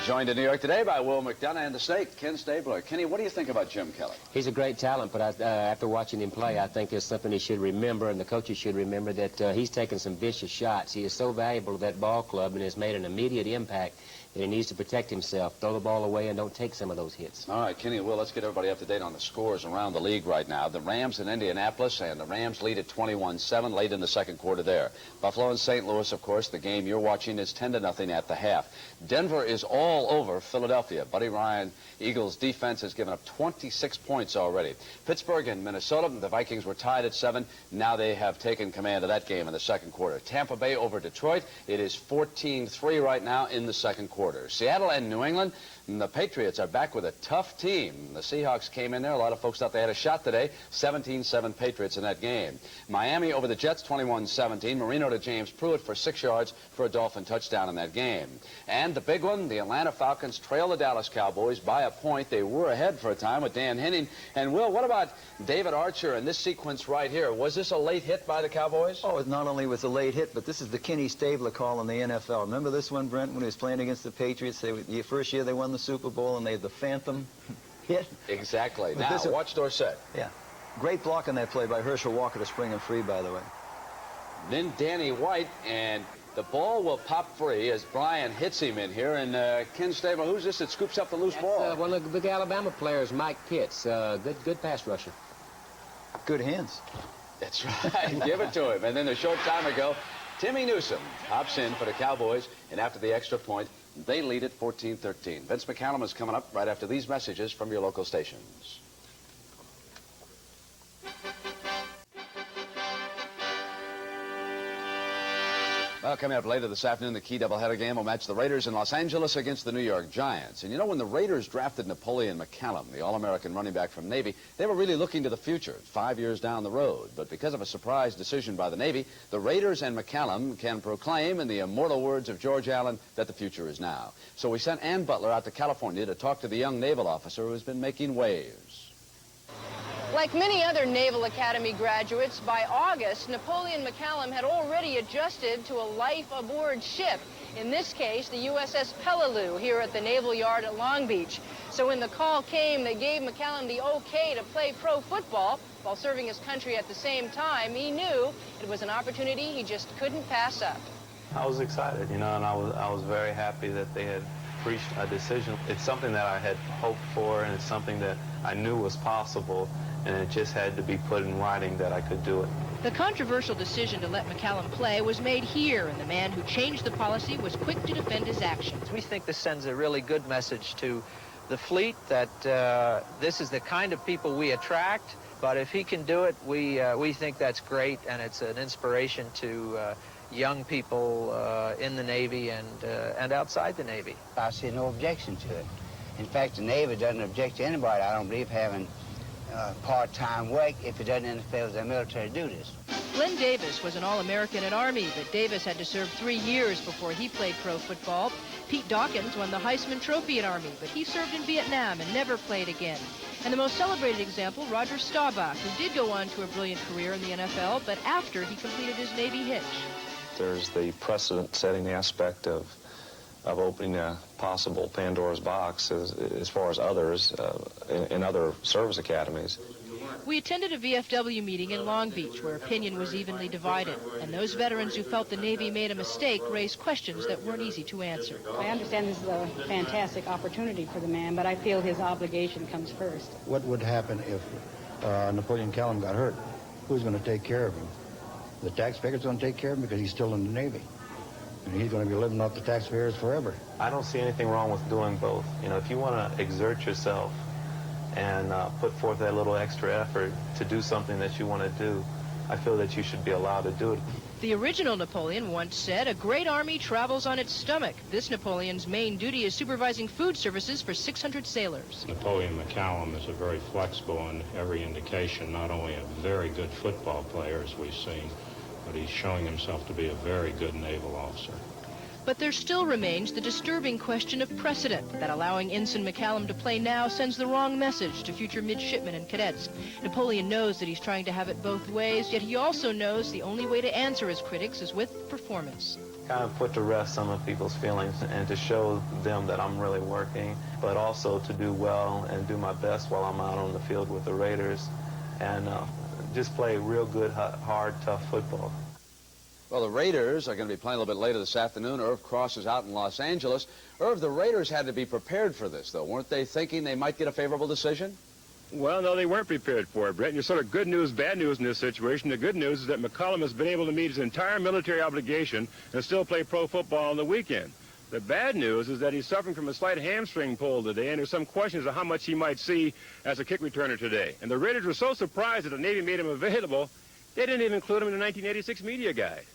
[SPEAKER 3] Joined in New York today by Will McDonough and the Snake, Ken Stabler. Kenny, what do you think about Jim Kelly?
[SPEAKER 5] He's a great talent, but after watching him play, I think there's something he should remember, and the coaches should remember, that he's taken some vicious shots. He is so valuable to that ball club and has made an immediate impact that he needs to protect himself, throw the ball away, and don't take some of those hits.
[SPEAKER 3] All right, Kenny and Will, let's get everybody up to date on the scores around the league right now. The Rams in Indianapolis, and the Rams lead at 21-7 late in the second quarter there. Buffalo and St. Louis, of course, the game you're watching is 10-0 at the half. Denver is all over Philadelphia. Buddy Ryan, Eagles defense has given up 26 points already. Pittsburgh and Minnesota, the Vikings were tied at 7. Now they have taken command of that game in the second quarter. Tampa Bay over Detroit. It is 14-3 right now in the second quarter. Seattle and New England, And the Patriots are back with a tough team. The Seahawks came in there. A lot of folks thought they had a shot today. 17-7 Patriots in that game. Miami over the Jets, 21-17. Marino to James Pruitt for 6 yards for a Dolphin touchdown in that game. And the big one, the Atlanta Falcons trail the Dallas Cowboys by a point. They were ahead for a time with Dan Henning. And, Will, what about David Archer in this sequence right here? Was this a late hit by the Cowboys?
[SPEAKER 6] Oh, it not only was a late hit, but this is the Kenny Stabler call in the NFL. Remember this one, Brent, when he was playing against the Patriots? The first year they won the Super Bowl, and they had the phantom hit.
[SPEAKER 3] Exactly.
[SPEAKER 6] But
[SPEAKER 3] Now, watch Dorsett.
[SPEAKER 6] Yeah. Great block on that play by Herschel Walker to spring him free, by the way.
[SPEAKER 3] Then Danny White, and the ball will pop free as Brian hits him in here. And Ken Stabler, who's this that scoops up the loose ball?
[SPEAKER 5] One of the big Alabama players, Mike Pitts. Good pass rusher.
[SPEAKER 6] Good hands.
[SPEAKER 3] That's right. Give it to him. And then a short time ago, Timmy Newsom hops in for the Cowboys, and after the extra point, they lead it 14-13. Vince McCallum is coming up right after these messages from your local stations. Well, coming up later this afternoon, the key doubleheader game will match the Raiders in Los Angeles against the New York Giants. And you know, when the Raiders drafted Napoleon McCallum, the All-American running back from Navy, they were really looking to the future, 5 years down the road. But because of a surprise decision by the Navy, the Raiders and McCallum can proclaim, in the immortal words of George Allen, that the future is now. So we sent Ann Butler out to California to talk to the young naval officer who has been making waves.
[SPEAKER 7] Like many other Naval Academy graduates, by August, Napoleon McCallum had already adjusted to a life aboard ship. In this case, the USS Peleliu here at the Naval Yard at Long Beach. So when the call came, they gave McCallum the okay to play pro football while serving his country at the same time. He knew it was an opportunity he just couldn't pass up.
[SPEAKER 8] I was excited, you know, and I was very happy that they had reached a decision. It's something that I had hoped for, and it's something that I knew was possible, and it just had to be put in writing that I could do it.
[SPEAKER 7] The controversial decision to let McCallum play was made here, and the man who changed the policy was quick to defend his actions.
[SPEAKER 2] We think this sends a really good message to the fleet that this is the kind of people we attract, but if he can do it, we think that's great, and it's an inspiration to young people in the Navy and outside the Navy.
[SPEAKER 9] I see no objection to it. In fact, the Navy doesn't object to anybody, I don't believe, having part-time work if it doesn't interfere with their military duties.
[SPEAKER 7] Glenn Davis was an All-American at Army, but Davis had to serve 3 years before he played pro football. Pete Dawkins won the Heisman Trophy at Army, but he served in Vietnam and never played again. And the most celebrated example, Roger Staubach, who did go on to a brilliant career in the NFL, but after he completed his Navy hitch.
[SPEAKER 8] There's the precedent-setting aspect of opening a possible Pandora's box as far as others in other service academies.
[SPEAKER 7] We attended a VFW meeting in Long Beach where opinion was evenly divided, and those veterans who felt the Navy made a mistake raised questions that weren't easy to answer.
[SPEAKER 10] I understand this is a fantastic opportunity for the man, but I feel his obligation comes first.
[SPEAKER 11] What would happen if Napoleon McCallum got hurt? Who's going to take care of him? The taxpayer's going to take care of him because he's still in the Navy. And he's going to be living off the taxpayers forever.
[SPEAKER 8] I don't see anything wrong with doing both. You know, if you want to exert yourself and put forth that little extra effort to do something that you want to do, I feel that you should be allowed to do it.
[SPEAKER 7] The original Napoleon once said, "A great army travels on its stomach." This Napoleon's main duty is supervising food services for 600 sailors.
[SPEAKER 12] Napoleon McCallum is a very flexible in every indication, not only a very good football player, as we've seen, but he's showing himself to be a very good naval officer.
[SPEAKER 7] But there still remains the disturbing question of precedent, that allowing Ensign McCallum to play now sends the wrong message to future midshipmen and cadets. Napoleon knows that he's trying to have it both ways, yet he also knows the only way to answer his critics is with performance.
[SPEAKER 8] Kind of put to rest some of people's feelings and to show them that I'm really working, but also to do well and do my best while I'm out on the field with the Raiders and just play real good, hard, tough football.
[SPEAKER 3] Well, the Raiders are going to be playing a little bit later this afternoon. Irv Cross is out in Los Angeles. Irv, the Raiders had to be prepared for this, though. Weren't they thinking they might get a favorable decision?
[SPEAKER 13] Well, no, they weren't prepared for it, Brett. And you're sort of good news, bad news in this situation. The good news is that McCallum has been able to meet his entire military obligation and still play pro football on the weekend. The bad news is that he's suffering from a slight hamstring pull today, and there's some questions of how much he might see as a kick returner today. And the Raiders were so surprised that the Navy made him available, they didn't even include him in the 1986 media guide.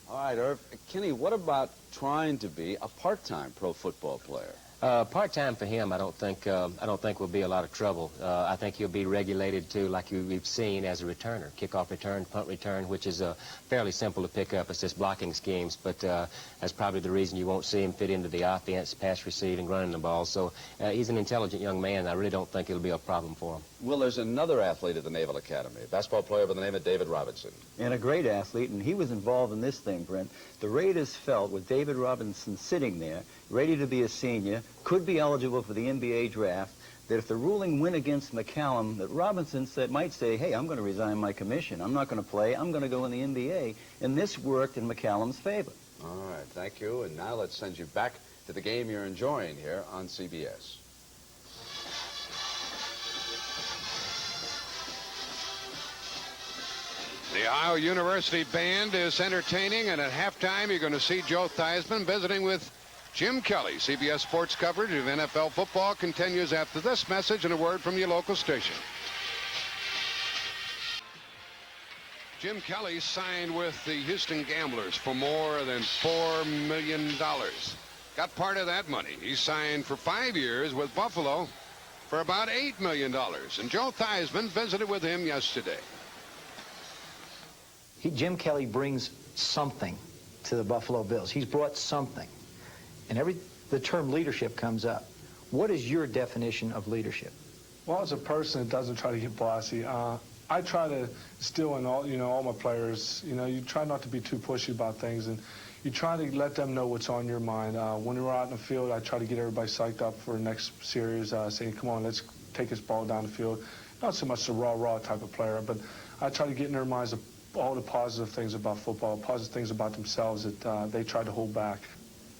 [SPEAKER 3] All right, Irv. Kenny, what about trying to be a part-time pro football player?
[SPEAKER 5] Part-time for him, I don't think will be a lot of trouble. I think he'll be regulated too, like we've seen, as a returner, kickoff return, punt return, which is fairly simple to pick up. It's just blocking schemes, but that's probably the reason you won't see him fit into the offense, pass receiving, running the ball. So he's an intelligent young man. I really don't think it'll be a problem for him.
[SPEAKER 3] Well, there's another athlete at the Naval Academy, a basketball player by the name of David Robinson.
[SPEAKER 6] And a great athlete, and he was involved in this thing, Brent. The Raiders felt, with David Robinson sitting there, ready to be a senior, could be eligible for the NBA draft, that if the ruling went against McCallum, that Robinson might say, hey, I'm going to resign my commission. I'm not going to play. I'm going to go in the NBA. And this worked in McCallum's favor.
[SPEAKER 3] All right, thank you. And now let's send you back to the game you're enjoying here on CBS.
[SPEAKER 1] The Ohio University Band is entertaining, and at halftime you're going to see Joe Theismann visiting with Jim Kelly. CBS Sports coverage of NFL football continues after this message and a word from your local station. Jim Kelly signed with the Houston Gamblers for more than $4 million. Got part of that money. He signed for 5 years with Buffalo for about $8 million. And Joe Theismann visited with him yesterday.
[SPEAKER 2] Jim Kelly brings something to the Buffalo Bills. He's brought something. And the term leadership comes up. What is your definition of leadership?
[SPEAKER 14] Well, as a person that doesn't try to get bossy, I try to instill in all my players, you try not to be too pushy about things, and you try to let them know what's on your mind. When we're out in the field, I try to get everybody psyched up for the next series, saying, come on, let's take this ball down the field. Not so much the raw type of player, but I try to get in their minds all the positive things about football, positive things about themselves that they try to hold back.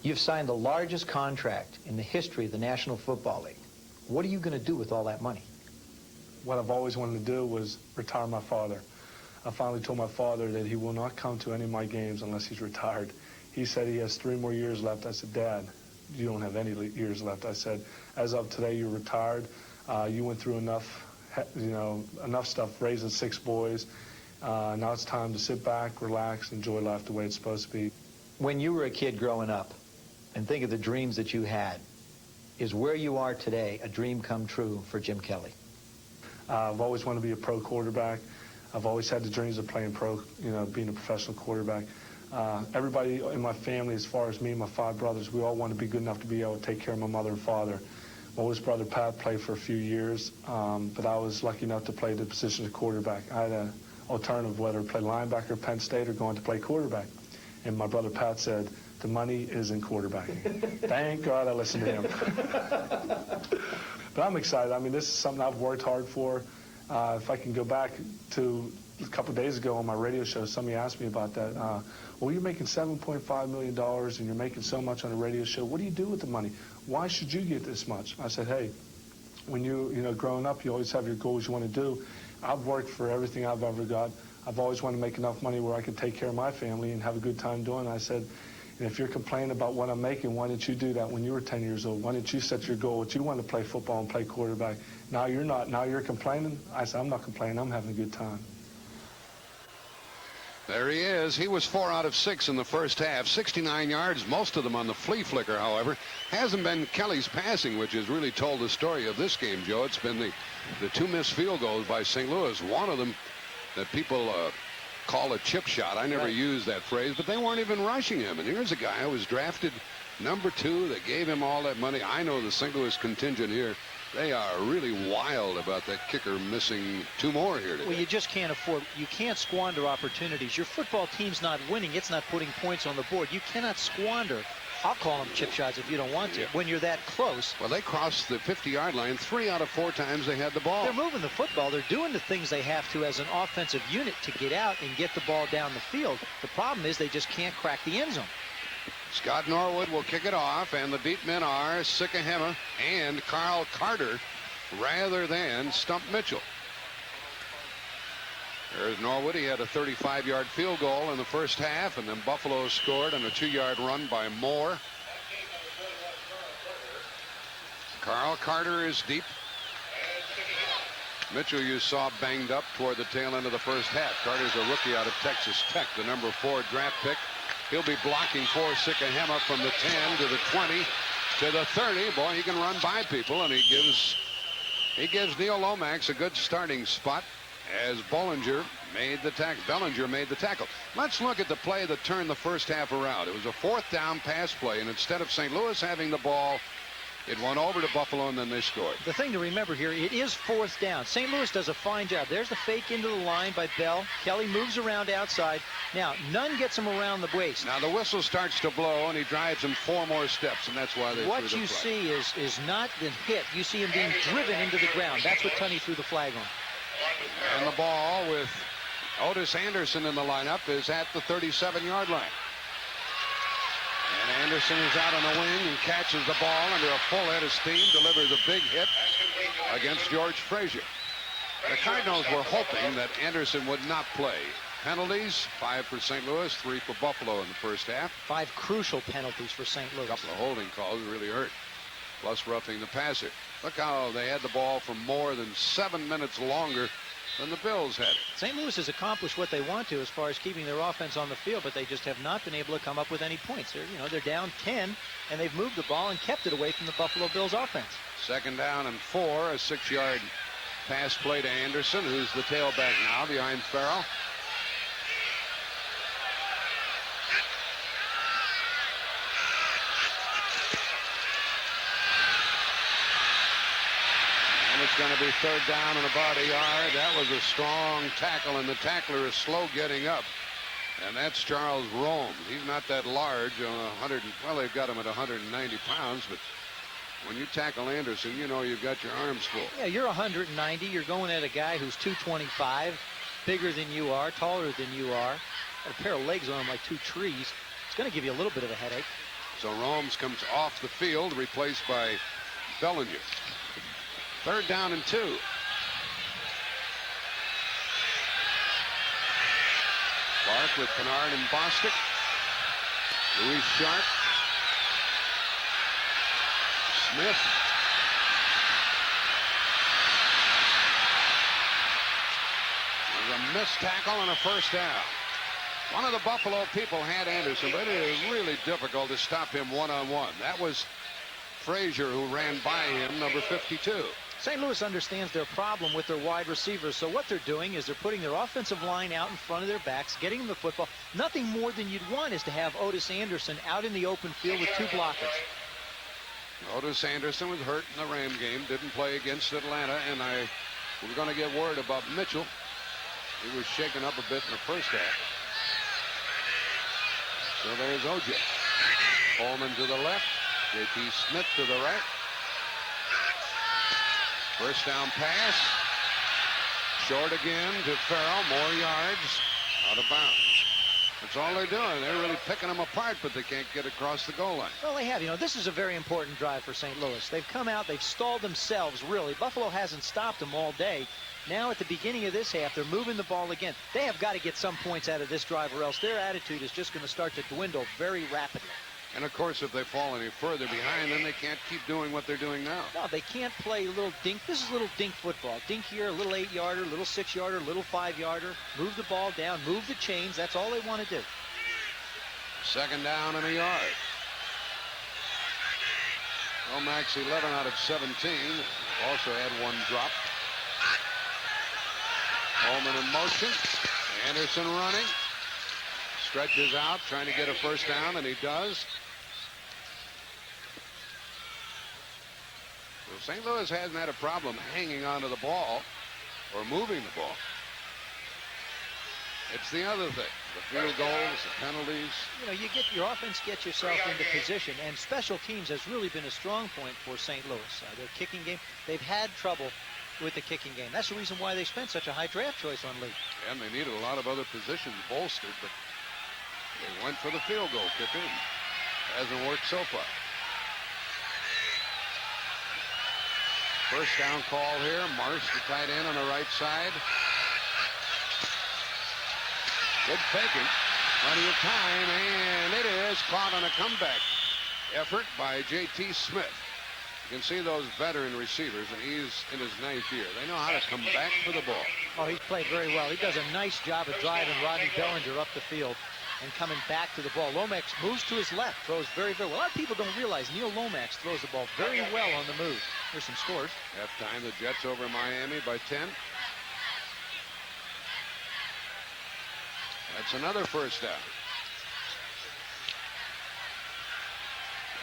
[SPEAKER 2] You've signed the largest contract in the history of the National Football League. What are you going to do with all that money?
[SPEAKER 14] What I've always wanted to do was retire my father. I finally told my father that he will not come to any of my games unless he's retired. He said he has 3 more years left. I said, Dad, you don't have any years left. I said, as of today, you're retired. You went through enough stuff, raising 6 boys. Now it's time to sit back, relax, enjoy life the way it's supposed to be.
[SPEAKER 2] When you were a kid growing up, and think of the dreams that you had, is where you are today a dream come true for Jim Kelly?
[SPEAKER 14] I've always wanted to be a pro quarterback. I've always had the dreams of playing pro, being a professional quarterback. Everybody in my family, as far as me and my 5 brothers, we all want to be good enough to be able to take care of my mother and father. My oldest brother, Pat, played for a few years, but I was lucky enough to play the position of quarterback. I had an alternative, whether to play linebacker at Penn State or going to play quarterback. And my brother, Pat, said, the money is in quarterbacking. Thank God I listened to him. But I'm excited. I mean, this is something I've worked hard for. If I can go back to a couple of days ago on my radio show, somebody asked me about that. Well, you're making $7.5 million and you're making so much on a radio show. What do you do with the money? Why should you get this much? I said, hey, when growing up, you always have your goals you want to do. I've worked for everything I've ever got. I've always wanted to make enough money where I could take care of my family and have a good time doing it. I said, and if you're complaining about what I'm making, why didn't you do that when you were 10 years old? Why didn't you set your goal that you want to play football and play quarterback? Now you're not. Now you're complaining? I said, I'm not complaining. I'm having a good time.
[SPEAKER 1] There he is. He was 4 out of 6 in the first half. 69 yards, most of them on the flea flicker, however. Hasn't been Kelly's passing, which has really told the story of this game, Joe. It's been the 2 missed field goals by St. Louis. One of them that people call a chip shot. I never used that phrase, but they weren't even rushing him. And here's a guy who was drafted number 2. They gave him all that money. I know the St. Louis contingent here, they are really wild about that kicker missing 2 more here today.
[SPEAKER 2] Well, you just can't afford, you can't squander opportunities. Your football team's not winning. It's not putting points on the board. You cannot squander, I'll call them chip shots if you don't want to, when you're that close.
[SPEAKER 1] Well, they crossed the 50-yard line 3 out of 4 times they had the ball.
[SPEAKER 2] They're moving the football. They're doing the things they have to as an offensive unit to get out and get the ball down the field. The problem is they just can't crack the end zone.
[SPEAKER 1] Scott Norwood will kick it off, and the beat men are Sikahema and Carl Carter rather than Stump Mitchell. There's Norwood. He had a 35-yard field goal in the first half, and then Buffalo scored on a 2-yard run by Moore. Carl Carter is deep. Mitchell, you saw banged up toward the tail end of the first half. Carter's a rookie out of Texas Tech, the number 4 draft pick. He'll be blocking for Sikahema from the 10 to the 20 to the 30. Boy, he can run by people, and he gives Neil Lomax a good starting spot as Bellinger made the tackle. Let's look at the play that turned the first half around. It was a 4th down pass play, and instead of St. Louis having the ball, it went over to Buffalo, and then they scored.
[SPEAKER 2] The thing to remember here, it is 4th down. St. Louis does a fine job. There's the fake into the line by Bell. Kelly moves around outside. Now, Nunn gets him around the waist.
[SPEAKER 1] Now, the whistle starts to blow, and he drives him 4 more steps, and that's why they
[SPEAKER 2] What
[SPEAKER 1] threw the
[SPEAKER 2] you
[SPEAKER 1] flag.
[SPEAKER 2] see is not the hit. You see him being driven into the ground. That's what Tunney threw the flag on.
[SPEAKER 1] And the ball with Otis Anderson in the lineup is at the 37-yard line. And Anderson is out on the wing and catches the ball under a full head of steam, delivers a big hit against George Frazier. The Cardinals were hoping that Anderson would not play. Penalties, 5 for St. Louis, 3 for Buffalo in the first half.
[SPEAKER 2] 5 crucial penalties for St. Louis.
[SPEAKER 1] A couple of holding calls really hurt, plus roughing the passer. Look how they had the ball for more than 7 minutes longer than the Bills had it.
[SPEAKER 2] St. Louis has accomplished what they want to as far as keeping their offense on the field, but they just have not been able to come up with any points. They're down 10, and they've moved the ball and kept it away from the Buffalo Bills offense.
[SPEAKER 1] 2nd down and 4, a 6-yard pass play to Anderson, who's the tailback now behind Farrell. It's going to be 3rd down and about a yard. That was a strong tackle, and the tackler is slow getting up. And that's Charles Rome. He's not that large. Well, they've got him at 190 pounds, but when you tackle Anderson, you know you've got your arms full.
[SPEAKER 2] Yeah, you're 190. You're going at a guy who's 225, bigger than you are, taller than you are. Got a pair of legs on him like 2 trees. It's going to give you a little bit of a headache.
[SPEAKER 1] So Romes comes off the field, replaced by Bellinger. 3rd down and 2. Clark with Kennard and Bostic. Louis Sharp. Smith. There's a missed tackle and a 1st down. One of the Buffalo people had Anderson, but it is really difficult to stop him one-on-one. That was Frazier who ran by him, number 52.
[SPEAKER 2] St. Louis understands their problem with their wide receivers, so what they're doing is they're putting their offensive line out in front of their backs, getting them the football. Nothing more than you'd want is to have Otis Anderson out in the open field with 2 blockers.
[SPEAKER 1] Otis Anderson was hurt in the Ram game, didn't play against Atlanta, and we're going to get word about Mitchell. He was shaken up a bit in the first half. So there's O.J. Coleman to the left, J.T. Smith to the right. 1st down pass. Short again to Farrell. More yards. Out of bounds. That's all they're doing. They're really picking them apart, but they can't get across the goal line.
[SPEAKER 2] Well, they have. This is a very important drive for St. Louis. They've come out. They've stalled themselves, really. Buffalo hasn't stopped them all day. Now at the beginning of this half, they're moving the ball again. They have got to get some points out of this drive, or else their attitude is just going to start to dwindle very rapidly.
[SPEAKER 1] And, of course, if they fall any further behind, then they can't keep doing what they're doing now.
[SPEAKER 2] No, they can't play little dink. This is little dink football. Dink here, a little 8-yarder, little 6-yarder, little 5-yarder. Move the ball down, move the chains. That's all they want to do.
[SPEAKER 1] 2nd down and a yard. Lomax 11 out of 17. Also had 1 drop. Coleman in motion. Anderson running. Stretches out, trying to get a 1st down, and he does. So St. Louis hasn't had a problem hanging onto the ball or moving the ball. It's the other thing, the field goals, the penalties.
[SPEAKER 2] Your offense gets yourself into position, and special teams has really been a strong point for St. Louis. Their kicking game, they've had trouble with the kicking game. That's the reason why they spent such a high draft choice on Lee.
[SPEAKER 1] And they needed a lot of other positions bolstered, but they went for the field goal kicker. Hasn't worked so far. 1st down call here. Marsh, the tight end on the right side. Good faking. Plenty of time, and it is caught on a comeback effort by J.T. Smith. You can see those veteran receivers, and he's in his 9th year. They know how to come back for the ball.
[SPEAKER 2] Oh, he's played very well. He does a nice job of driving Rodney Bellinger up the field. and coming back to the ball. Lomax moves to his left, throws very, very well. A lot of people don't realize Neil Lomax throws the ball very well on the move. Here's some scores.
[SPEAKER 1] Halftime, the Jets over Miami by 10. That's another first down.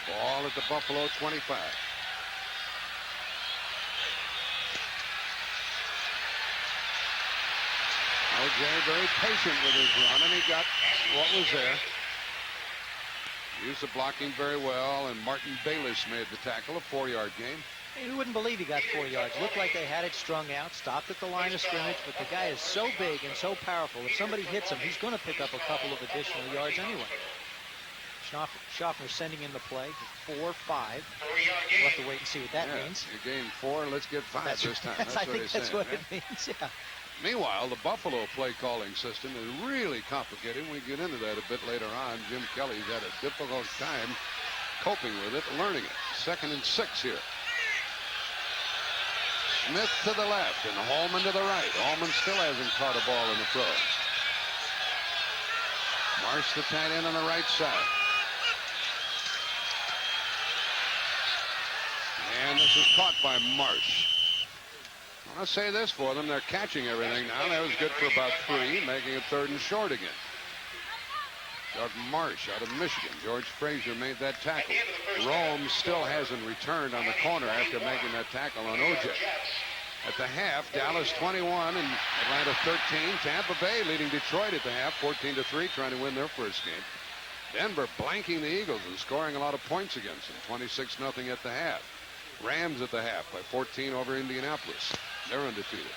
[SPEAKER 1] Ball at the Buffalo 25. O.J. very patient with his run, and he got what was there. Used the blocking very well, and Martin Bayless made the tackle, a 4-yard gain.
[SPEAKER 2] You wouldn't believe he got 4 yards. Looked like they had it strung out, stopped at the line of scrimmage, but the guy is so big and so powerful. If somebody hits him, he's going to pick up a couple of additional yards anyway. Schaffner sending in the play, 4-5. We'll have to wait and see what that means.
[SPEAKER 1] You gained 4, let's get 5 this time. That's
[SPEAKER 2] I
[SPEAKER 1] what
[SPEAKER 2] think
[SPEAKER 1] he's
[SPEAKER 2] that's
[SPEAKER 1] saying,
[SPEAKER 2] what
[SPEAKER 1] right?
[SPEAKER 2] it means, yeah.
[SPEAKER 1] Meanwhile, the Buffalo play calling system is really complicated. We get into that a bit later on. Jim Kelly's had a difficult time coping with it, learning it. 2nd and 6 here. Smith to the left and Holman to the right. Holman still hasn't caught a ball in the throw. Marsh, the tight end, on the right side. And this is caught by Marsh. I'll say this for them. They're catching everything now. That was good for about 3, making it 3rd and short again. Doug Marsh out of Michigan. George Frazier made that tackle. Rome still hasn't returned on the corner after making that tackle on O.J. At the half, Dallas 21 and Atlanta 13. Tampa Bay leading Detroit at the half, 14-3, trying to win their first game. Denver blanking the Eagles and scoring a lot of points against them, 26-0 at the half. Rams at the half by 14 over Indianapolis. They're undefeated.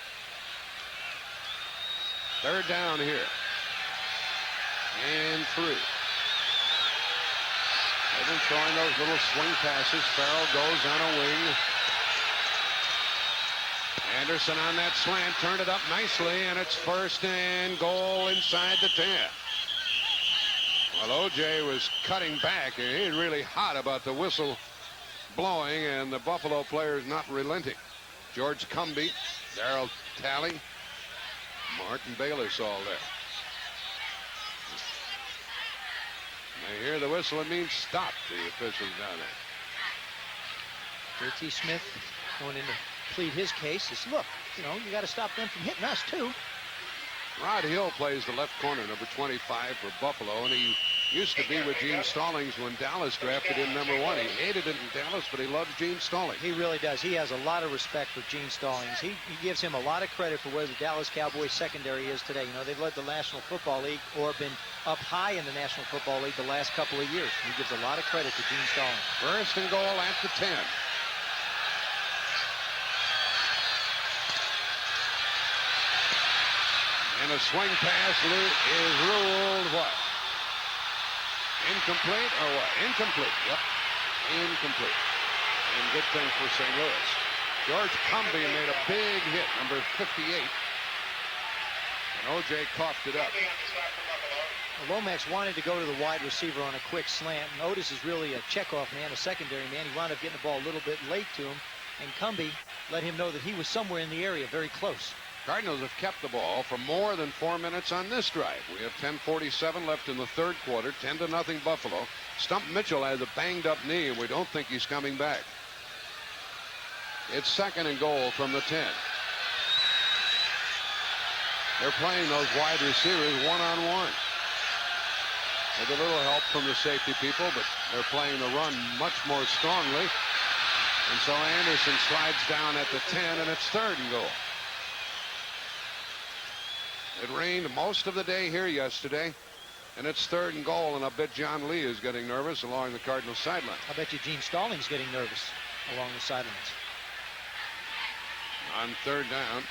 [SPEAKER 1] 3rd down here. And 3. They've been throwing those little swing passes. Farrell goes on a wing. Anderson on that slant, turned it up nicely, and it's 1st and goal inside the 10. Well, O.J. was cutting back, and he's really hot about the whistle blowing, and the Buffalo players not relenting. George Cumby, Darryl Talley, Martin Bayless all there. They hear the whistle, it means stop, the officials down there.
[SPEAKER 2] J.T. Smith going in to plead his case is, look, you know, you got to stop them from hitting us too.
[SPEAKER 1] Rod Hill plays the left corner, number 25 for Buffalo, and he used to be with Gene Stallings when Dallas drafted him number 1. He hated it in Dallas, but he loves Gene Stallings.
[SPEAKER 2] He really does. He has a lot of respect for Gene Stallings. He gives him a lot of credit for where the Dallas Cowboys secondary is today. You know, they've led the National Football League or been up high in the National Football League the last couple of years. He gives a lot of credit to Gene Stallings.
[SPEAKER 1] 1st and goal at the 10. And a swing pass is ruled what? Incomplete or what? Incomplete. Yep. Incomplete. And good thing for St. Louis. George Cumby made a big hit, number 58. And O.J. coughed it up.
[SPEAKER 2] Well, Lomax wanted to go to the wide receiver on a quick slant. And Otis is really a checkoff man, a secondary man. He wound up getting the ball a little bit late to him. And Cumby let him know that he was somewhere in the area, very close.
[SPEAKER 1] Cardinals have kept the ball for more than 4 minutes on this drive. We have 10:47 left in the 3rd quarter, 10-0 Buffalo. Stump Mitchell has a banged up knee, and we don't think he's coming back. It's 2nd and goal from the 10. They're playing those wide receivers one-on-one. With a little help from the safety people, but they're playing the run much more strongly. And so Anderson slides down at the 10, and it's 3rd and goal. It rained most of the day here yesterday, and it's 3rd and goal, and I bet John Lee is getting nervous along the Cardinals sideline.
[SPEAKER 2] I bet you Gene Stallings getting nervous along the sidelines.
[SPEAKER 1] On 3rd down.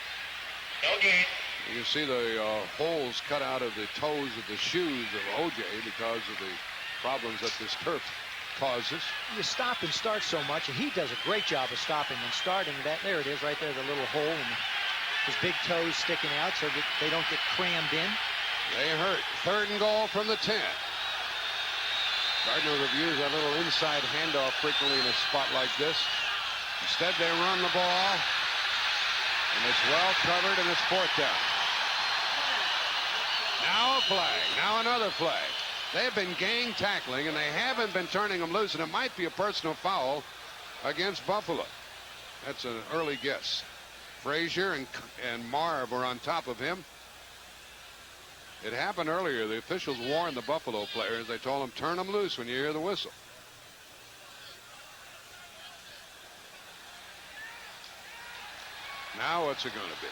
[SPEAKER 4] Okay.
[SPEAKER 1] You see the holes cut out of the toes of the shoes of O.J. because of the problems that this turf causes.
[SPEAKER 2] You stop and start so much, and he does a great job of stopping and starting. That there it is right there, the little hole, and his big toes sticking out so that they don't get crammed in.
[SPEAKER 1] They hurt. 3rd and goal from the 10. Cardinals have used that little inside handoff frequently in a spot like this. Instead, they run the ball, and it's well covered, and it's 4th down. Now a flag. Now another flag. They've been gang tackling, and they haven't been turning them loose, and it might be a personal foul against Buffalo. That's an early guess. Frazier and Marv are on top of him. It happened earlier. The officials warned the Buffalo players. They told them, turn them loose when you hear the whistle. Now what's it going to be?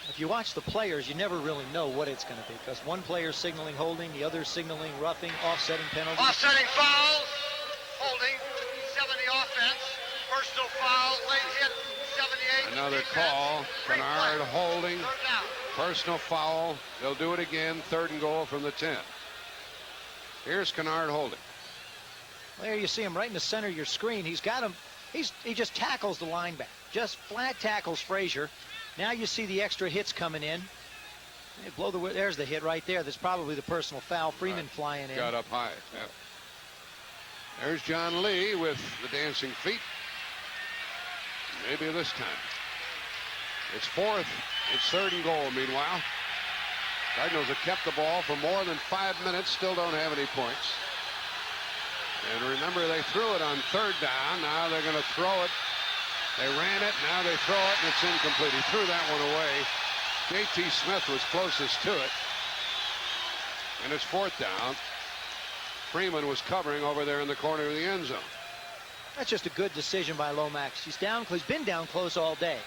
[SPEAKER 2] If you watch the players, you never really know what it's going to be, because one player's signaling holding, the other signaling roughing, offsetting penalty.
[SPEAKER 4] Offsetting foul, holding, 70 offense, personal foul, late hit, 78.
[SPEAKER 1] Another
[SPEAKER 4] defense.
[SPEAKER 1] call. Kennard holding.
[SPEAKER 4] Third down.
[SPEAKER 1] Personal foul. They'll do it again. 3rd and goal from the 10. Here's Kennard holding.
[SPEAKER 2] There you see him right in the center of your screen. He's got him. He just tackles the linebacker. Just flat tackles Frazier. Now you see the extra hits coming in. There's the hit right there. That's probably the personal foul. Freeman flying in.
[SPEAKER 1] Got up high. Yeah. There's John Lee with the dancing feet. Maybe this time. It's 4th. It's 3rd and goal. Meanwhile, Cardinals have kept the ball for more than 5 minutes. Still don't have any points. And remember, they threw it on 3rd down. Now they're going to throw it. They ran it. Now they throw it, and it's incomplete. He threw that one away. J.T. Smith was closest to it. And it's 4th down. Freeman was covering over there in the corner of the end zone.
[SPEAKER 2] That's just a good decision by Lomax. He's been down close all day.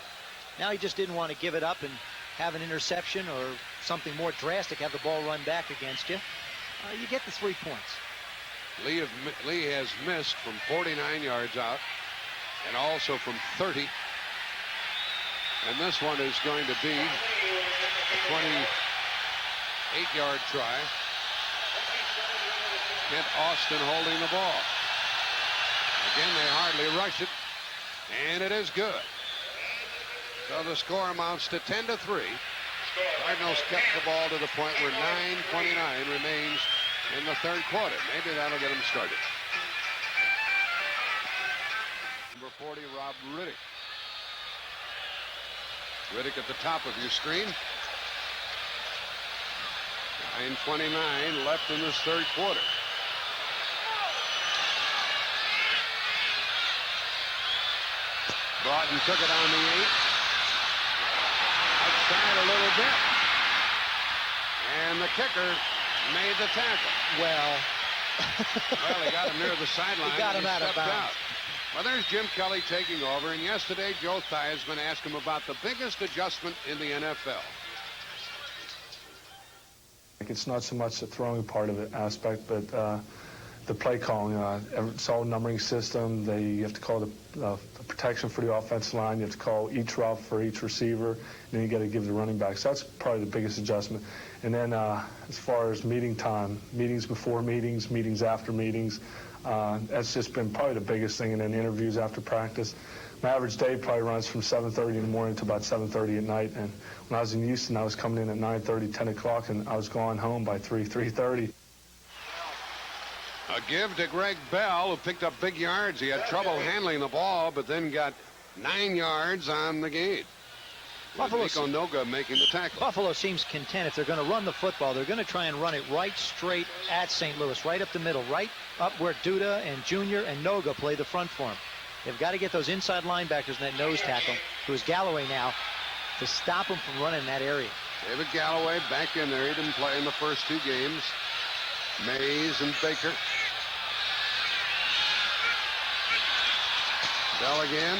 [SPEAKER 2] Now he just didn't want to give it up and have an interception or something more drastic, have the ball run back against you. You get the 3 points.
[SPEAKER 1] Lee has missed from 49 yards out and also from 30. And this one is going to be a 28-yard try. Kent Austin holding the ball. Again, they hardly rush it, and it is good. So the score amounts to 10-3. Cardinals kept the ball to the point where 9:29 remains in the 3rd quarter. Maybe that'll get them started. Number 40, Rob Riddick. Riddick at the top of your screen. 9:29 left in this 3rd quarter. Broughton took it on the 8. Outside a little bit. And the kicker made the tackle.
[SPEAKER 2] Well,
[SPEAKER 1] he got him near the sideline.
[SPEAKER 2] He got him out of bounds.
[SPEAKER 1] Well, there's Jim Kelly taking over. And yesterday, Joe Theismann asked him about the biggest adjustment in the NFL.
[SPEAKER 14] It's not so much the throwing part of the aspect, but the play calling. It's all numbering system. You have to call the protection for the offensive line. You have to call each route for each receiver. And then you got to give the running backs. That's probably the biggest adjustment. And then as far as meeting time, meetings before meetings, meetings after meetings, that's just been probably the biggest thing. And then interviews after practice. My average day probably runs from 7:30 in the morning to about 7:30 at night. And when I was in Houston, I was coming in at 9:30, 10 o'clock, and I was going home by 3:30.
[SPEAKER 1] A give to Greg Bell, who picked up big yards. He had trouble handling the ball, but then got 9 yards on the gain. Nico Noga making the tackle.
[SPEAKER 2] Buffalo seems content. If they're going to run the football, they're going to try and run it right straight at St. Louis, right up the middle, right up where Duda and Junior and Noga play the front for him. They've got to get those inside linebackers in that nose tackle, who is Galloway now, to stop him from running in that area.
[SPEAKER 1] David Galloway back in there. He didn't play in the first 2 games. Mays and Baker. Bell again.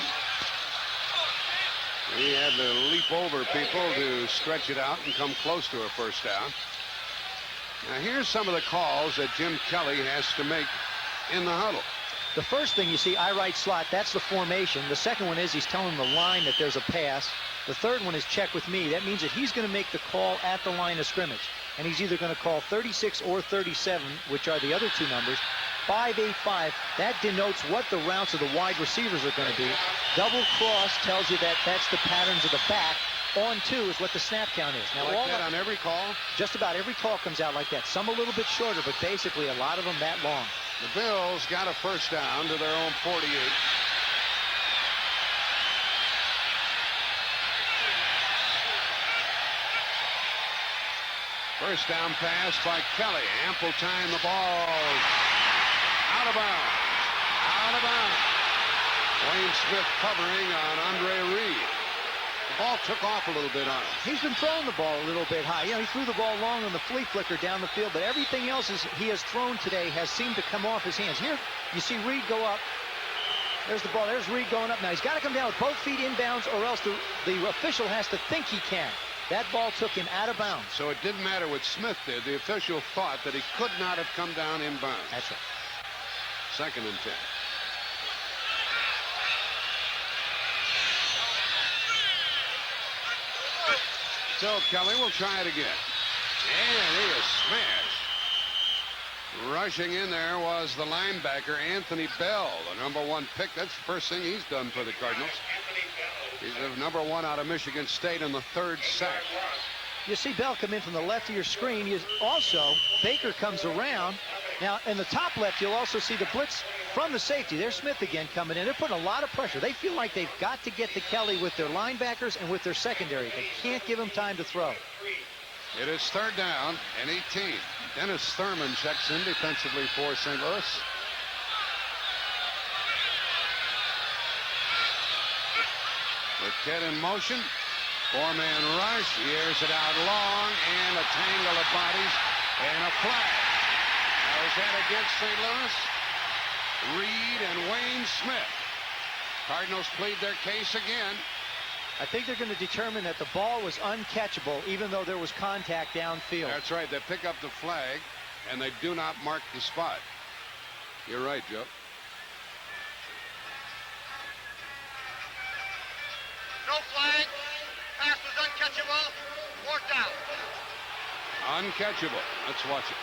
[SPEAKER 1] He had to leap over people to stretch it out and come close to a first down. Now here's some of the calls that Jim Kelly has to make in the huddle.
[SPEAKER 2] The first thing you see, I right slot, that's the formation. The second one is he's telling the line that there's a pass. The third one is check with me. That means that he's going to make the call at the line of scrimmage. And he's either going to call 36 or 37, which are the other 2 numbers. 5-8-5, that denotes what the routes of the wide receivers are going to be. Double cross tells you that that's the patterns of the back. On 2 is what the snap count is. Now,
[SPEAKER 1] like that on every call?
[SPEAKER 2] Just about every call comes out like that. Some a little bit shorter, but basically a lot of them that long.
[SPEAKER 1] The Bills got a first down to their own 48. First down pass by Kelly. Ample time. The ball out of bounds. Out of bounds. Wayne Smith covering on Andre Reed. The ball took off a little bit on him.
[SPEAKER 2] He's been throwing the ball a little bit high. You know, he threw the ball long on the flea flicker down the field, but everything else he has thrown today has seemed to come off his hands. Here, you see Reed go up. There's the ball. There's Reed going up. Now, he's got to come down with both feet inbounds, or else the official has to think he can. That ball took him out of bounds.
[SPEAKER 1] So it didn't matter what Smith did. The official thought that he could not have come down in bounds.
[SPEAKER 2] That's right.
[SPEAKER 1] 2nd and 10. So Kelly will try it again. And he is smashed. Rushing in there was the linebacker, Anthony Bell, the #1 pick. That's the first thing he's done for the Cardinals. He's the #1 out of Michigan State on the 3rd sack.
[SPEAKER 2] You see Bell come in from the left of your screen. Also, Baker comes around. Now, in the top left, you'll also see the blitz from the safety. There's Smith again coming in. They're putting a lot of pressure. They feel like they've got to get to Kelly with their linebackers and with their secondary. They can't give him time to throw.
[SPEAKER 1] It is 3rd down and 18. Dennis Thurman checks in defensively for St. Louis. Burkett in motion. 4-man rush. He airs it out long, and a tangle of bodies and a flag. Now is that against St. Louis? Reed and Wayne Smith. Cardinals plead their case again.
[SPEAKER 2] I think they're going to determine that the ball was uncatchable, even though there was contact downfield.
[SPEAKER 1] That's right. They pick up the flag, and they do not mark the spot. You're right, Joe.
[SPEAKER 4] No flag. Pass was uncatchable. 4th down.
[SPEAKER 1] Uncatchable. Let's watch it.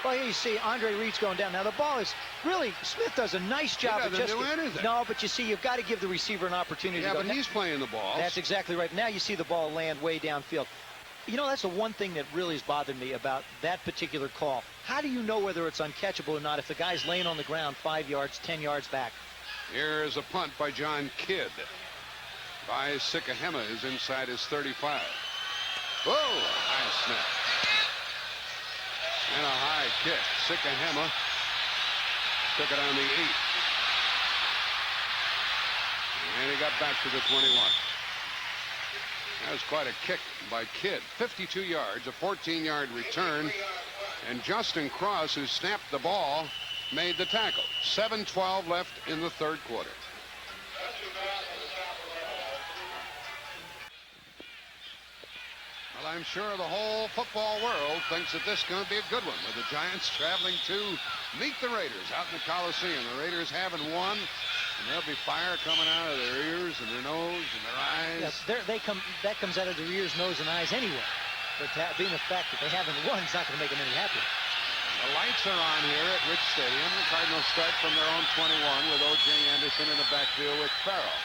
[SPEAKER 2] Well, here you see Andre Reed's going down. Now, the ball is really, Smith does a nice job
[SPEAKER 1] of just. He doesn't do anything.
[SPEAKER 2] No, but you see, you've got to give the receiver an opportunity to go.
[SPEAKER 1] Yeah, but he's playing the ball.
[SPEAKER 2] That's exactly right. Now you see the ball land way downfield. You know, that's the one thing that really has bothered me about that particular call. How do you know whether it's uncatchable or not if the guy's laying on the ground 5 yards, 10 yards back?
[SPEAKER 1] Here's a punt by John Kidd. By Sikahema is inside his 35. Whoa, high snap. And a high kick. Sikahema took it on the 8. And he got back to the 21. That was quite a kick by Kidd. 52 yards, a 14-yard return. And Justin Cross, who snapped the ball, made the tackle. 7:12 left in the 3rd quarter. Well, I'm sure the whole football world thinks that this is going to be a good one, with the Giants traveling to meet the Raiders out in the Coliseum. The Raiders haven't won, and there'll be fire coming out of their ears and their nose and their eyes.
[SPEAKER 2] Yeah, that comes out of their ears, nose, and eyes anyway. But being the fact that they haven't won is not going to make them any happier.
[SPEAKER 1] The lights are on here at Rich Stadium. The Cardinals start from their own 21 with O.J. Anderson in the backfield with Farrell.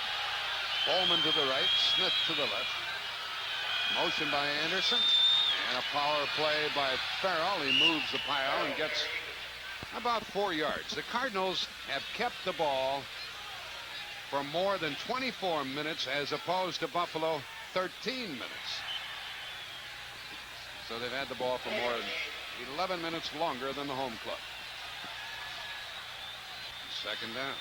[SPEAKER 1] Bowman to the right, Smith to the left. Motion by Anderson, and a power play by Farrell. He moves the pile and gets about 4 yards. The Cardinals have kept the ball for more than 24 minutes as opposed to Buffalo 13 minutes. So they've had the ball for more than 11 minutes longer than the home club. 2nd down.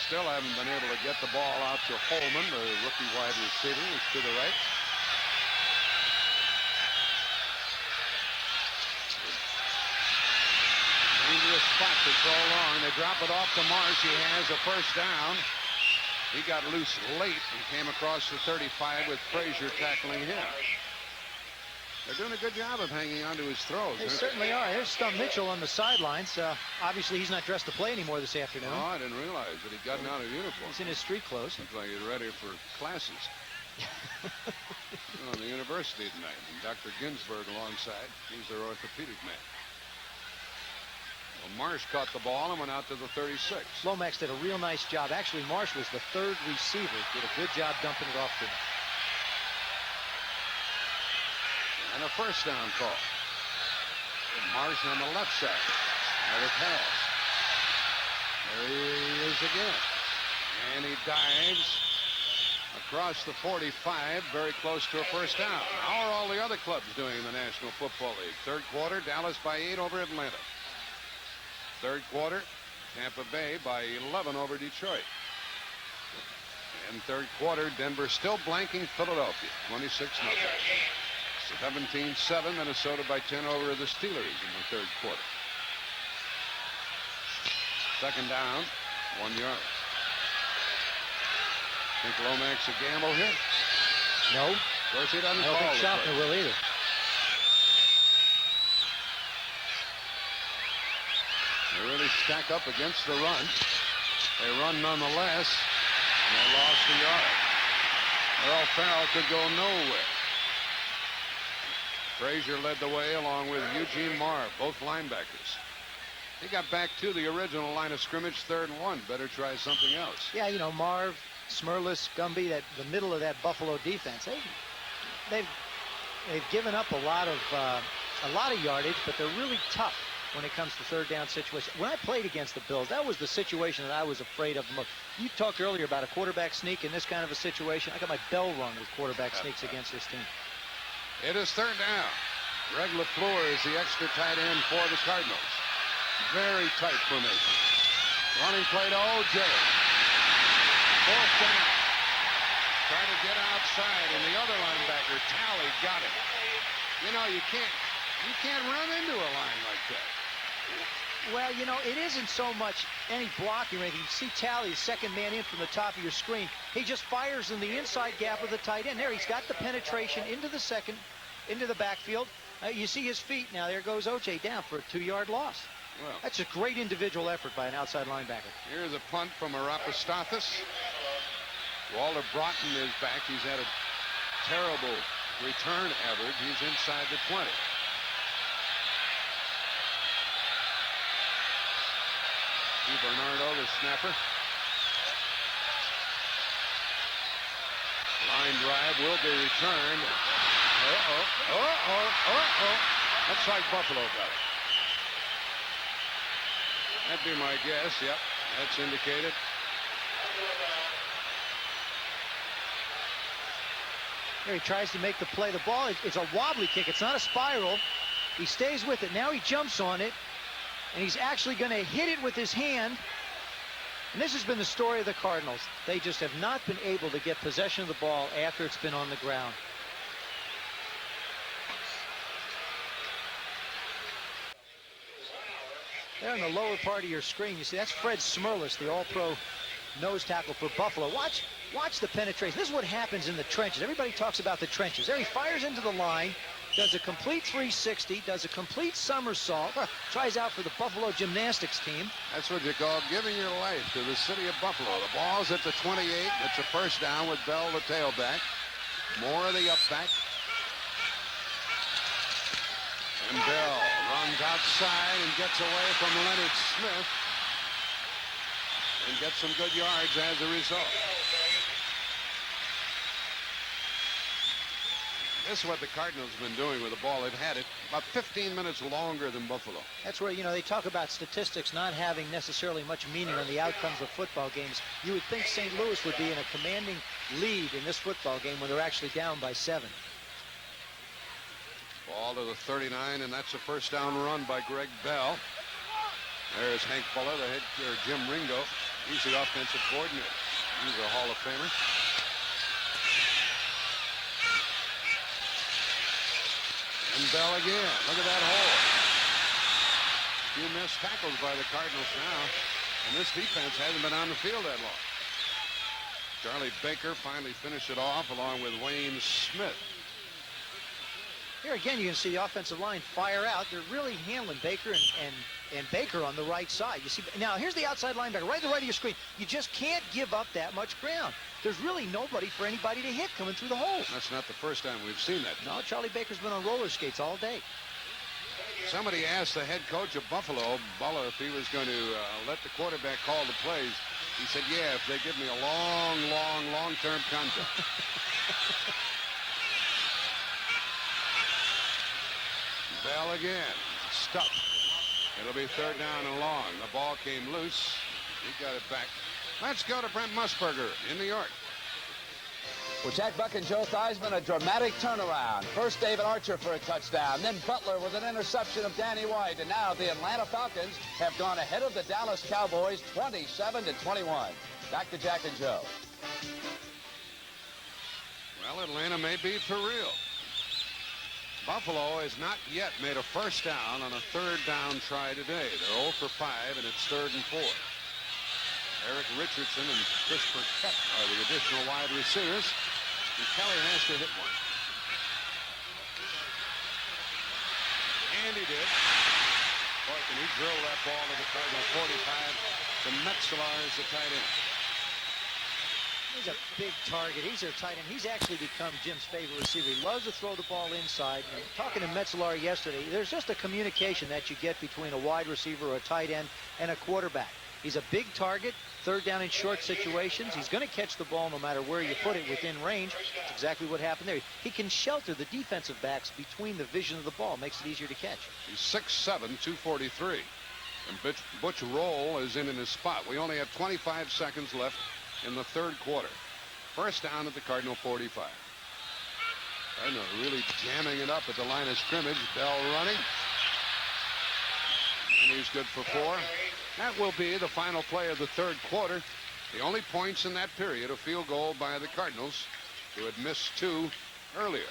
[SPEAKER 1] Still haven't been able to get the ball out to Holman, the rookie wide receiver, who's to the right. Dangerous spot to throw long. They drop it off to Marsh. He has a 1st down. He got loose late and came across the 35 with Frazier tackling him. They're doing a good job of hanging on to his throws.
[SPEAKER 2] They certainly are. Here's Stump Mitchell on the sidelines. Obviously, he's not dressed to play anymore this afternoon.
[SPEAKER 1] Oh, I didn't realize that he'd gotten out of uniform.
[SPEAKER 2] He's in his street clothes.
[SPEAKER 1] Looks like he's ready for classes. On the university tonight. And Dr. Ginsburg alongside. He's their orthopedic man. Well, Marsh caught the ball and went out to the 36.
[SPEAKER 2] Lomax did a real nice job. Actually, Marsh was the 3rd receiver. Did a good job dumping it off to him. And a 1st down call. And Marsh on the left side. Another pass. There he is again.
[SPEAKER 1] And he dives across the 45, very close to a first down. How are all the other clubs doing in the National Football League? Third quarter, Dallas by 8 over Atlanta. Third quarter, Tampa Bay by 11 over Detroit. In third quarter, Denver still blanking Philadelphia, 26-0. 17-7, Minnesota by 10 over the Steelers in the third quarter. Second down, 1 yard. Think Lomax a gamble here?
[SPEAKER 2] No.
[SPEAKER 1] Of course, he doesn't
[SPEAKER 2] I don't
[SPEAKER 1] call
[SPEAKER 2] think
[SPEAKER 1] the
[SPEAKER 2] Schaffner
[SPEAKER 1] play.
[SPEAKER 2] will either.
[SPEAKER 1] They really stack up against the run. They run nonetheless, and they lost a yard. Earl Farrell could go nowhere. Frazier led the way along with Eugene Marr, both linebackers. He got back to the original line of scrimmage, 3rd and 1. Better try something else.
[SPEAKER 2] Yeah, you know, Marv, Smurless, Gumby, the middle of that Buffalo defense. They've given up a lot of yardage, but they're really tough when it comes to third down situations. When I played against the Bills, that was the situation that I was afraid of the most. You talked earlier about a quarterback sneak in this kind of a situation. I got my bell rung with quarterback sneaks against this team.
[SPEAKER 1] It is 3rd down. Greg LaFleur is the extra tight end for the Cardinals. Very tight formation. Running play to O.J. 4th down. Trying to get outside, and the other linebacker, Talley, got it. You know, you can't run into a line like that.
[SPEAKER 2] Well, you know, it isn't so much any blocking or anything. You see Talley, second man in from the top of your screen. He just fires in the inside gap of the tight end. There, he's got the penetration into the backfield. You see his feet now. There goes O.J. down for a 2-yard loss.
[SPEAKER 1] Well,
[SPEAKER 2] that's a great individual effort by an outside linebacker.
[SPEAKER 1] Here's a punt from Arapastathis. Walter Broughton is back. He's had a terrible return average. He's inside the 20. Bernardo, the snapper. Line drive will be returned. Looks like Buffalo got it. That'd be my guess. Yep, that's indicated.
[SPEAKER 2] Here he tries to make the play. The ball, it's a wobbly kick. It's not a spiral. He stays with it. Now he jumps on it. And he's actually going to hit it with his hand. And this has been the story of the Cardinals. They just have not been able to get possession of the ball after it's been on the ground. There in the lower part of your screen, you see that's Fred Smurless, the all-pro nose tackle for Buffalo. Watch the penetration. This is what happens in the trenches. Everybody talks about the trenches. There he fires into the line. Does a complete 360, does a complete somersault, tries out for the Buffalo gymnastics team.
[SPEAKER 1] That's what you call giving your life to the city of Buffalo. The ball's at the 28. It's a first down with Bell, the tailback. Moore, the upback. And Bell runs outside and gets away from Leonard Smith. And gets some good yards as a result. This is what the Cardinals have been doing with the ball. They've had it about 15 minutes longer than Buffalo.
[SPEAKER 2] That's where, you know, they talk about statistics not having necessarily much meaning on the outcomes of football games. You would think St. Louis would be in a commanding lead in this football game when they're actually down by 7.
[SPEAKER 1] Ball to the 39, and that's a first down run by Greg Bell. There's Hank Fuller, Jim Ringo. He's the offensive coordinator. He's a Hall of Famer. And Bell again. Look at that hole. A few missed tackles by the Cardinals now. And this defense hasn't been on the field that long. Charlie Baker finally finished it off along with Wayne Smith.
[SPEAKER 2] Here again, you can see the offensive line fire out. They're really handling Baker and Baker on the right side. You see, now here's the outside linebacker right to the right of your screen. You just can't give up that much ground. There's really nobody for anybody to hit coming through the hole.
[SPEAKER 1] That's not the first time we've seen that.
[SPEAKER 2] No, Charlie Baker's been on roller skates all day.
[SPEAKER 1] Somebody asked the head coach of Buffalo, Bulla, if he was going to let the quarterback call the plays. He said, yeah, if they give me a long-term contract. Bell again. Stuck. It'll be third down and long. The ball came loose. He got it back Let's go to Brent Musburger in New York.
[SPEAKER 3] Well, Jack Buck and Joe Theismann, a dramatic turnaround. First David Archer for a touchdown, then Butler with an interception of Danny White, and now the Atlanta Falcons have gone ahead of the Dallas Cowboys 27-21. Back to Jack and Joe.
[SPEAKER 1] Well, Atlanta may be for real. Buffalo has not yet made a first down on a third down try today. They're 0 for 5, and it's 3rd and 4. Eric Richardson and Chris Burkett are the additional wide receivers, and Kelly has to hit one. And he did. Boy, can he drill that ball to the Cardinal 45. The Metzelaar is the tight end.
[SPEAKER 2] He's a big target. He's their tight end. He's actually become Jim's favorite receiver. He loves to throw the ball inside. And talking to Metzelaar yesterday, there's just a communication that you get between a wide receiver or a tight end and a quarterback. He's a big target, third down in short situations. He's going to catch the ball no matter where you put it within range. That's exactly what happened there. He can shelter the defensive backs between the vision of the ball. Makes it easier to catch.
[SPEAKER 1] He's 6'7", 243. And Butch Roll is in his spot. We only have 25 seconds left in the third quarter. First down at the Cardinal 45. Cardinal really jamming it up at the line of scrimmage. Bell running. And he's good for 4. That will be the final play of the third quarter. The only points in that period, a field goal by the Cardinals, who had missed 2 earlier.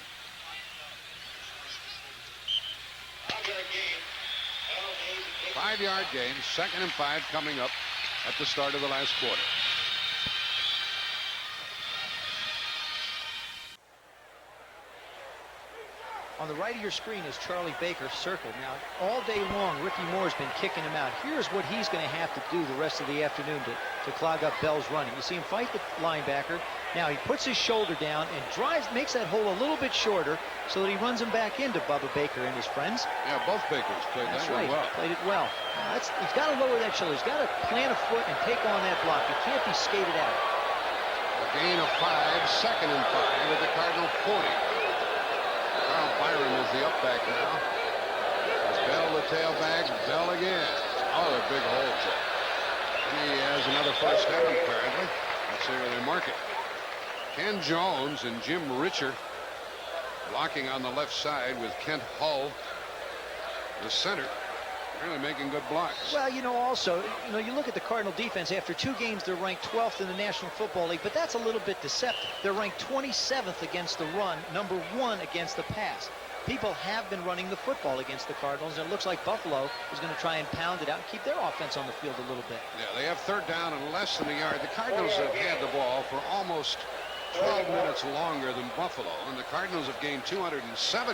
[SPEAKER 1] Five-yard gain, 2nd and 5 coming up at the start of the last quarter.
[SPEAKER 2] On the right of your screen is Charlie Baker circled. Now, all day long, Ricky Moore's been kicking him out. Here's what he's going to have to do the rest of the afternoon to clog up Bell's running. You see him fight the linebacker. Now he puts his shoulder down and makes that hole a little bit shorter so that he runs him back into Bubba Baker and his friends.
[SPEAKER 1] Yeah, both Bakers played that one well.
[SPEAKER 2] Played it well. Now he's got to lower that shoulder. He's got to plant a foot and take on that block. He can't be skated out.
[SPEAKER 1] A gain of 5, 2nd and 5 at the Cardinal 40. Carl Byron is the up back now. It's Bell the tailback. Bell again. Oh, a big hole. And he has another first down apparently. Let's see where they mark it. Ken Jones and Jim Richer blocking on the left side with Kent Hull, the center. Really making good blocks.
[SPEAKER 2] Well, also, you look at the Cardinal defense. After 2 games, they're ranked 12th in the National Football League, but that's a little bit deceptive. They're ranked 27th against the run, number 1 against the pass. People have been running the football against the Cardinals, and it looks like Buffalo is going to try and pound it out and keep their offense on the field a little bit.
[SPEAKER 1] Yeah, they have third down and less than a yard. The Cardinals have had the ball for almost 12 minutes longer than Buffalo, and the Cardinals have gained 207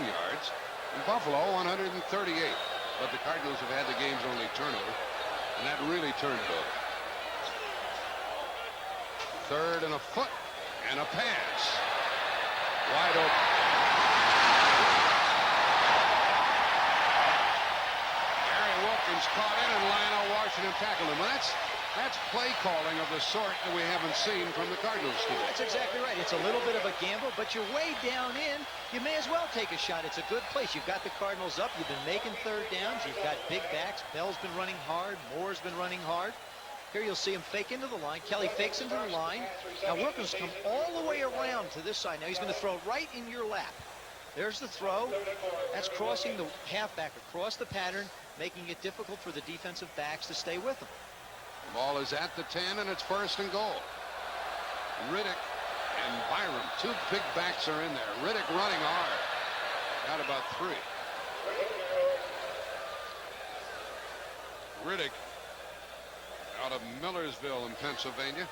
[SPEAKER 1] yards, and Buffalo 138. But the Cardinals have had the game's only turnover, and that really turned it over. Third and a foot, and a pass. Wide open. Gary Wilkins caught it, and Lionel Washington tackled him. Well, that's play calling of the sort that we haven't seen from the Cardinals today.
[SPEAKER 2] That's exactly right. It's a little bit of a gamble, but you're way down in. You may as well take a shot. It's a good place. You've got the Cardinals up. You've been making third downs. You've got big backs. Bell's been running hard. Moore's been running hard. Here you'll see him fake into the line. Kelly fakes into the line. Now Wilkins come all the way around to this side. Now he's going to throw right in your lap. There's the throw. That's crossing the halfback across the pattern, making it difficult for the defensive backs to stay with him.
[SPEAKER 1] The ball is at the 10, and it's 1st and goal. Riddick and Byron, 2 big backs are in there. Riddick running hard. Got about 3. Riddick out of Millersville in Pennsylvania.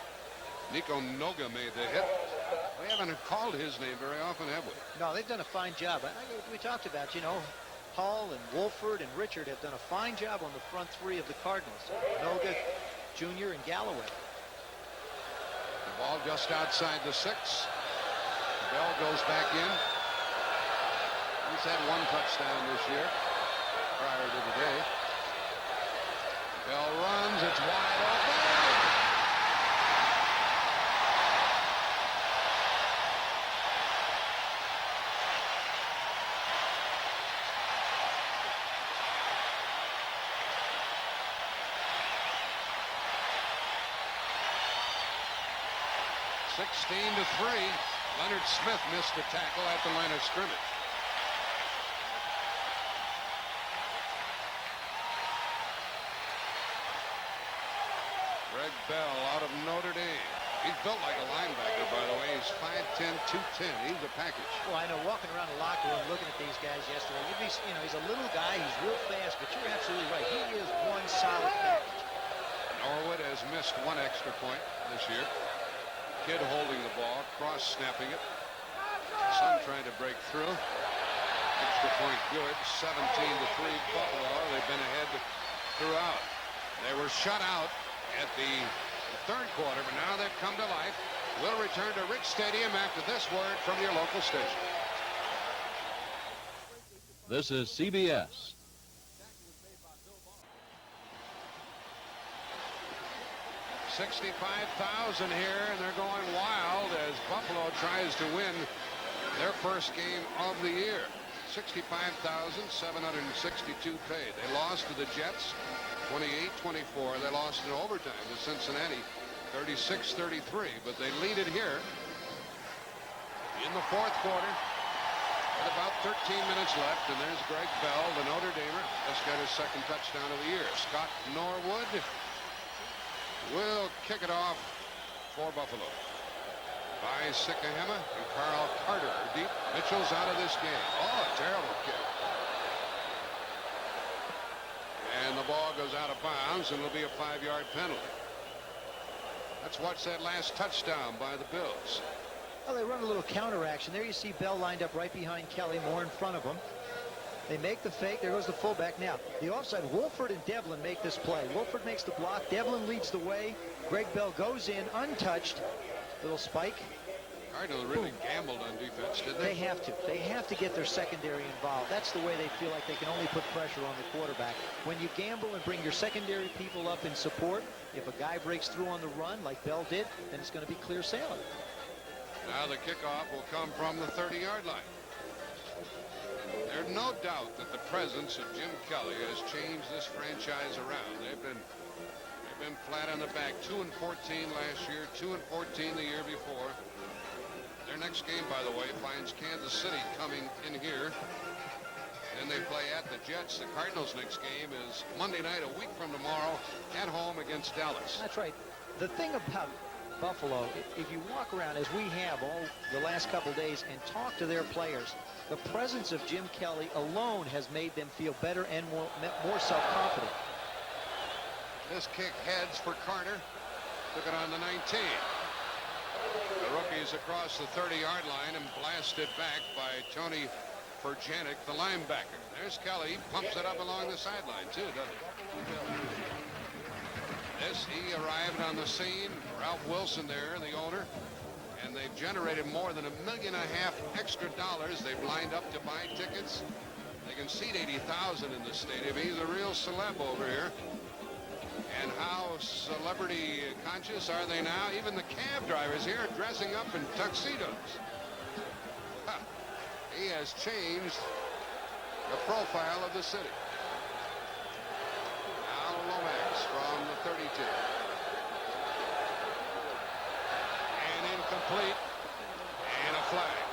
[SPEAKER 1] Nico Noga made the hit. We haven't called his name very often, have we?
[SPEAKER 2] No, they've done a fine job. We talked about, Hull and Wolford and Richard have done a fine job on the front 3 of the Cardinals. Noga, Jr., and Galloway.
[SPEAKER 1] The ball just outside the 6. Bell goes back in. He's had 1 touchdown this year prior to today. Bell runs. It's wide open. 16-3. Leonard Smith missed the tackle at the line of scrimmage. Greg Bell out of Notre Dame. He's built like a linebacker, by the way. He's 5'10", 210. He's a package.
[SPEAKER 2] Well, I know, walking around the locker room looking at these guys yesterday, he's a little guy, he's real fast, but you're absolutely right. He is one solid package.
[SPEAKER 1] Norwood has missed one extra point this year. Kid holding the ball, cross-snapping it. Son trying to break through. Extra point good, 17-3 Buffalo. They've been ahead throughout. They were shut out at the third quarter, but now they've come to life. We'll return to Rich Stadium after this word from your local station.
[SPEAKER 15] This is CBS.
[SPEAKER 1] $65,000 here, and they're going wild as Buffalo tries to win their first game of the year. $65,762 paid. They lost to the Jets 28-24. They lost in overtime to Cincinnati 36-33, but they lead it here in the fourth quarter with about 13 minutes left, and there's Greg Bell, the Notre Damer, just got his second touchdown of the year. Scott Norwood will kick it off for Buffalo. By Sikahema and Carl Carter deep. Mitchell's out of this game. Oh, a terrible kick. And the ball goes out of bounds, and it'll be a 5-yard penalty. Let's watch that last touchdown by the Bills.
[SPEAKER 2] Well, they run a little counter action. There you see Bell lined up right behind Kelly, more in front of him. They make the fake. There goes the fullback. Now, the offside, Wolford and Devlin make this play. Wolford makes the block. Devlin leads the way. Greg Bell goes in untouched. Little spike.
[SPEAKER 1] Cardinals really gambled on defense, didn't they?
[SPEAKER 2] They have to. They have to get their secondary involved. That's the way they feel like they can only put pressure on the quarterback. When you gamble and bring your secondary people up in support, if a guy breaks through on the run like Bell did, then it's going to be clear sailing.
[SPEAKER 1] Now the kickoff will come from the 30-yard line. There's no doubt that the presence of Jim Kelly has changed this franchise around. They've been flat on the back. 2-14 last year, 2-14 the year before. Their next game, by the way, finds Kansas City coming in here. Then they play at the Jets. The Cardinals' next game is Monday night, a week from tomorrow, at home against Dallas.
[SPEAKER 2] That's right. The thing about Buffalo, if you walk around, as we have all the last couple days, and talk to their players, the presence of Jim Kelly alone has made them feel better and more self-confident.
[SPEAKER 1] This kick heads for Carter. Took it on the 19. The rookie's across the 30-yard line and blasted back by Tony Furjanic, the linebacker. There's Kelly. He pumps it up along the sideline, too, doesn't he? He arrived on the scene. Ralph Wilson there, the owner. And they've generated more than $1.5 million extra dollars. They've lined up to buy tickets. They can seat 80,000 in the stadium. He's a real celeb over here. And how celebrity conscious are they now? Even the cab drivers here are dressing up in tuxedos. He has changed the profile of the city. Now Lomax from the 32. And incomplete. And a flag.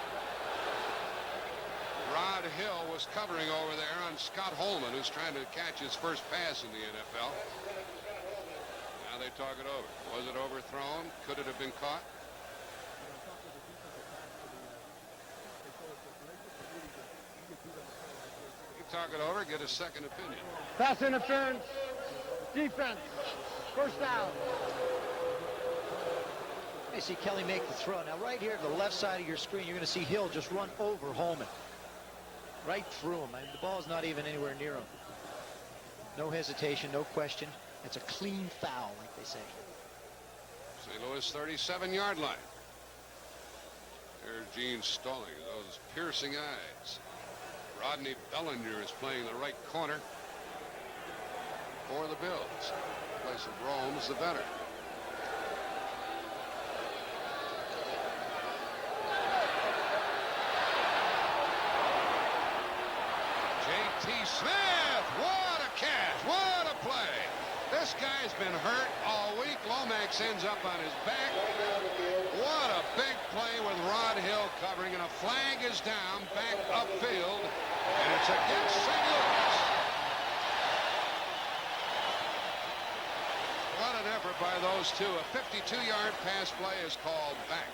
[SPEAKER 1] Rod Hill was covering over there on Scott Holman, who's trying to catch his first pass in the NFL. Now they talk it over. Was it overthrown? Could it have been caught? You talk it over, get a second opinion.
[SPEAKER 16] Pass interference. Defense. First down.
[SPEAKER 2] You see Kelly make the throw. Now right here to the left side of your screen, you're going to see Hill just run over Holman. Right through him. The ball's not even anywhere near him. No hesitation, no question. It's a clean foul, like they say.
[SPEAKER 1] St. Louis 37-yard line. There's Gene Stolling, those piercing eyes. Rodney Bellinger is playing the right corner for the Bills. In place of Rome's the veteran. J.T. Smith, what a catch, what a play. This guy's been hurt all week. Lomax ends up on his back. What a big play with Rod Hill covering, and a flag is down back upfield, and it's against St. Louis. What an effort by those two. A 52-yard pass play is called back.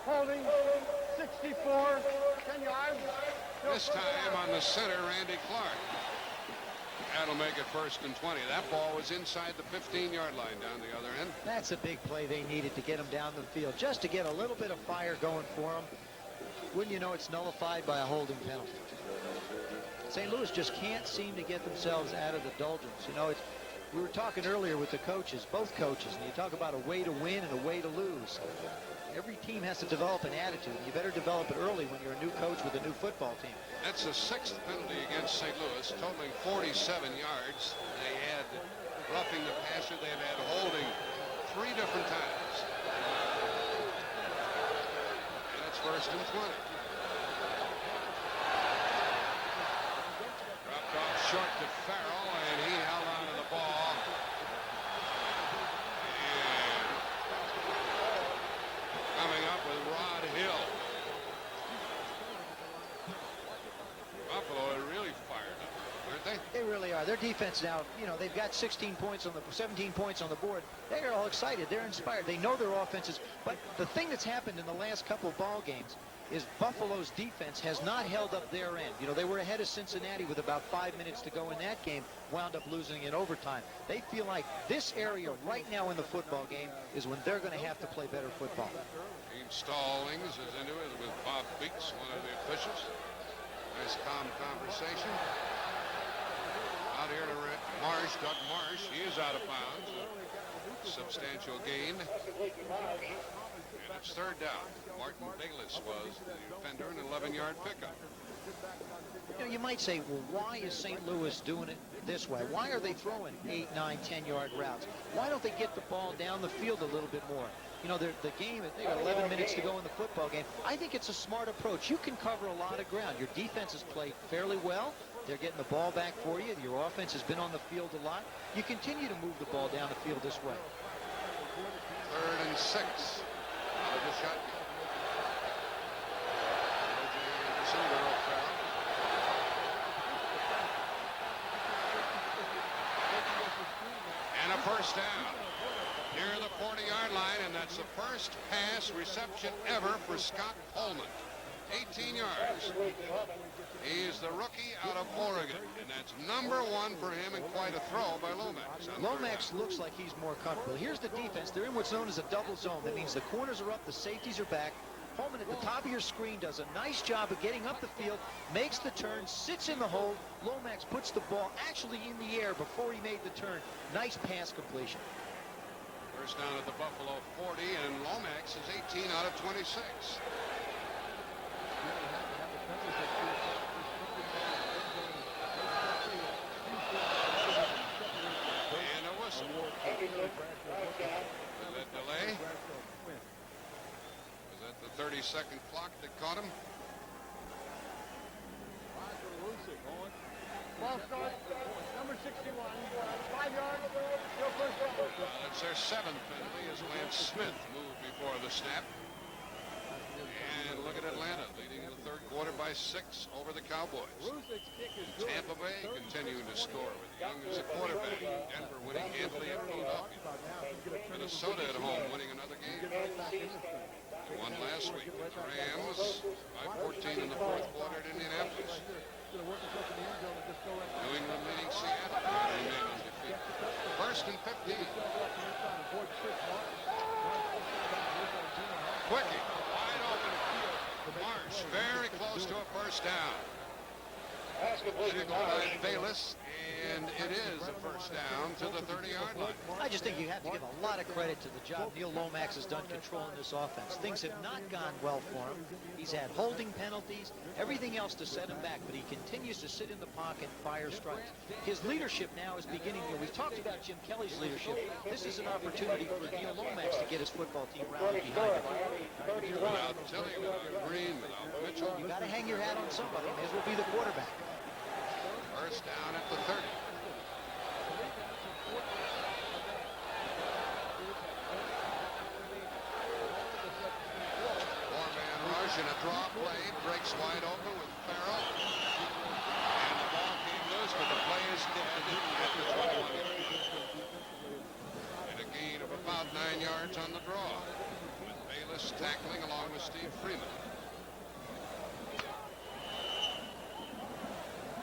[SPEAKER 16] Holding 64, 10 yards.
[SPEAKER 1] This time on the center, Randy Clark. That'll make it 1st and 20. That ball was inside the 15-yard line down the other end.
[SPEAKER 2] That's a big play they needed to get him down the field, just to get a little bit of fire going for him. Wouldn't you know, it's nullified by a holding penalty. St. Louis just can't seem to get themselves out of the doldrums. You know, we were talking earlier with the coaches, both coaches, and you talk about a way to win and a way to lose. Every team has to develop an attitude. You better develop it early when you're a new coach with a new football team.
[SPEAKER 1] That's the 6th penalty against St. Louis, totaling 47 yards. They had roughing the passer. They've had holding 3 different times. And it's 1st and 20. Dropped off short to Farrell, and he held on to the ball. Coming up with Rod Hill. Buffalo are really fired up, aren't they?
[SPEAKER 2] They really are. Their defense now, you know, they've got 17 points on the board. They're all excited. They're inspired. They know their offenses. But the thing that's happened in the last couple of ball games is Buffalo's defense has not held up their end. You know, they were ahead of Cincinnati with about 5 minutes to go in that game, wound up losing in overtime. They feel like this area right now in the football game is when they're going to have to play better football.
[SPEAKER 1] Team Stallings is into it with Bob Beeks, one of the officials. Nice calm conversation. Out here to Marsh, Doug Marsh. He is out of bounds. A substantial gain. And it's 3rd down. Martin Bayless was the defender, an 11-yard pickup.
[SPEAKER 2] You know, you might say, well, why is St. Louis doing it this way? Why are they throwing 8, 9, 10-yard routes? Why don't they get the ball down the field a little bit more? You know, the game, they got 11 minutes to go in the football game. I think it's a smart approach. You can cover a lot of ground. Your defense has played fairly well. They're getting the ball back for you. Your offense has been on the field a lot. You continue to move the ball down the field this way.
[SPEAKER 1] 3rd and 6. Out of the shotgun. And a 1st down near the 40-yard line, and that's the first pass reception ever for Scott Pullman. 18 yards. He's the rookie out of Oregon, and that's #1 for him, and quite a throw by Lomax.
[SPEAKER 2] Lomax looks like he's more comfortable. Here's the defense. They're in what's known as a double zone. That means the corners are up, the safeties are back. Pullman at the top of your screen does a nice job of getting up the field, makes the turn, sits in the hole. Lomax puts the ball actually in the air before he made the turn. Nice pass completion.
[SPEAKER 1] 1st down at the Buffalo 40, and Lomax is 18 out of 26. And a whistle. Was that delay? Was that the 30-second clock that caught him?
[SPEAKER 16] Ball start, number 61, 5 yards, still 1st down.
[SPEAKER 1] That's their 7th penalty as Lance Smith moved before the snap. And look at Atlanta leading the 3rd quarter by 6 over the Cowboys. Tampa Bay continuing to score with Young as a quarterback. Denver winning handily at Philadelphia. Minnesota at home winning another game. They won last week. The Rams by 14 in the 4th quarter at Indianapolis. New England leading Seattle. Remain undefeated. 1st and 15. Quickie. Wide open field. Marsh very close to a 1st down. Tackled by Bayless, And it is a first down to the 30-yard line.
[SPEAKER 2] I just think you have to give a lot of credit to the job Neil Lomax has done controlling this offense. Things have not gone well for him. He's had holding penalties, everything else to set him back, but he continues to sit in the pocket and fire strikes. His leadership now is beginning. We've talked about Jim Kelly's leadership. This is an opportunity for Neil Lomax to get his football team rallied behind him.
[SPEAKER 1] Without Tilly, without Green, without Mitchell.
[SPEAKER 2] You got to hang your hat on somebody. May as well be the quarterback.
[SPEAKER 1] First down at the 30. Four-man rush and a draw play. Breaks wide open with Farrell. And the ball came loose, but the play is dead at the 21-yard line. And a gain of about 9 yards on the draw. With Bayless tackling along with Steve Freeman.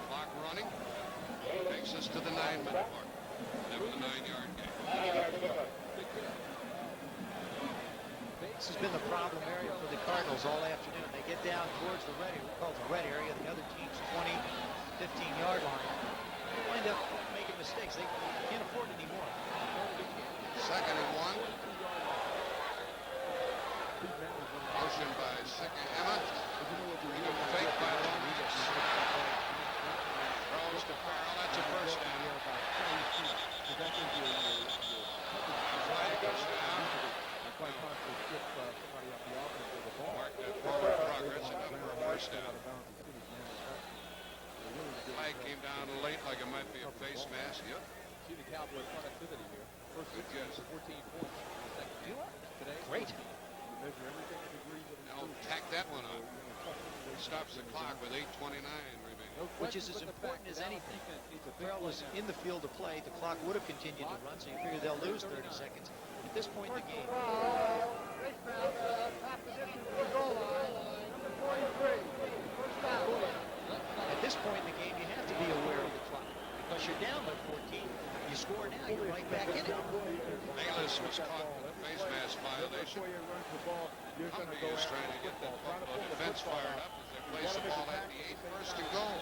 [SPEAKER 1] Clock running. Takes us to the 9-minute mark. That was a 9-yard gain.
[SPEAKER 2] This has been the problem area for the Cardinals all afternoon. They get down towards the red, we call it the red area, the other team's 20, 15-yard line. They wind up making mistakes. They can't afford it anymore.
[SPEAKER 1] Second and 1. Motion by Sikahema. Fake by Lomax. Throws to Farrell. That's a first down. Flag goes down. Mark that forward progress enough for a first down. Flag came down late like it might be a face mask. Yep.
[SPEAKER 16] See the Cowboy productivity here. First
[SPEAKER 1] Good guess.
[SPEAKER 16] 14 points. Today.
[SPEAKER 2] Great.
[SPEAKER 1] Now tack that one on. Stops the clock with 8:29 remaining.
[SPEAKER 2] Which is as important as anything. If Farrell was in the field to play, the clock would have continued to run, so you figure they'll lose 30 seconds. At this point in the game. At this point in the game, you have to be aware of the clock. Because you're down by 14. You score now, you're right back in it.
[SPEAKER 1] Bayless was caught with a face mask violation. Humby is trying to get that Buffalo defense fired up as they place the ball at the 8, first and goal.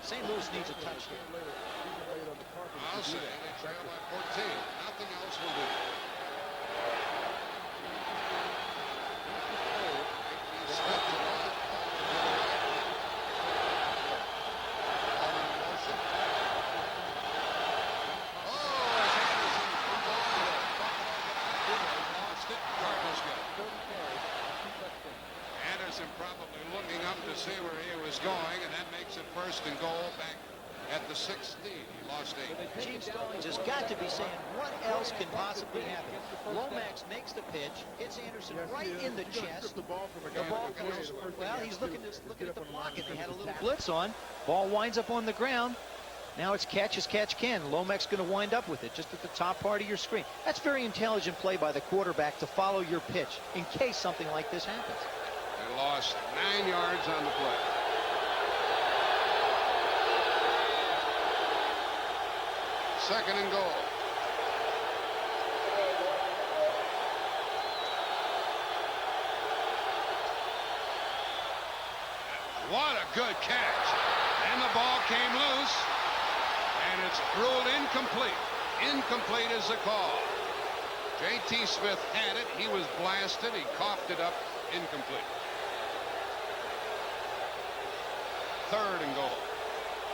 [SPEAKER 2] St. Louis needs a touchdown.
[SPEAKER 1] I'll say they trail by 14. Nothing else will do. Smith to run. Ball in motion. Anderson probably looking up to see where he was going, and that makes it first and goal back at the 16. He lost 8.
[SPEAKER 2] Gene Stallings has got to be saying, what else can possibly happen? Lomax makes the pitch, hits Anderson right in the chest. The ball goes, well, he's looking at the pocket. They had a little blitz on. Ball winds up on the ground. Now it's catch as catch can. Lomax going to wind up with it just at the top part of your screen. That's very intelligent play by the quarterback to follow your pitch in case something like this happens.
[SPEAKER 1] They lost 9 yards on the play. Second and goal. What a good catch. And the ball came loose. And it's ruled incomplete. Incomplete is the call. J.T. Smith had it. He was blasted. He coughed it up. Incomplete. Third and goal.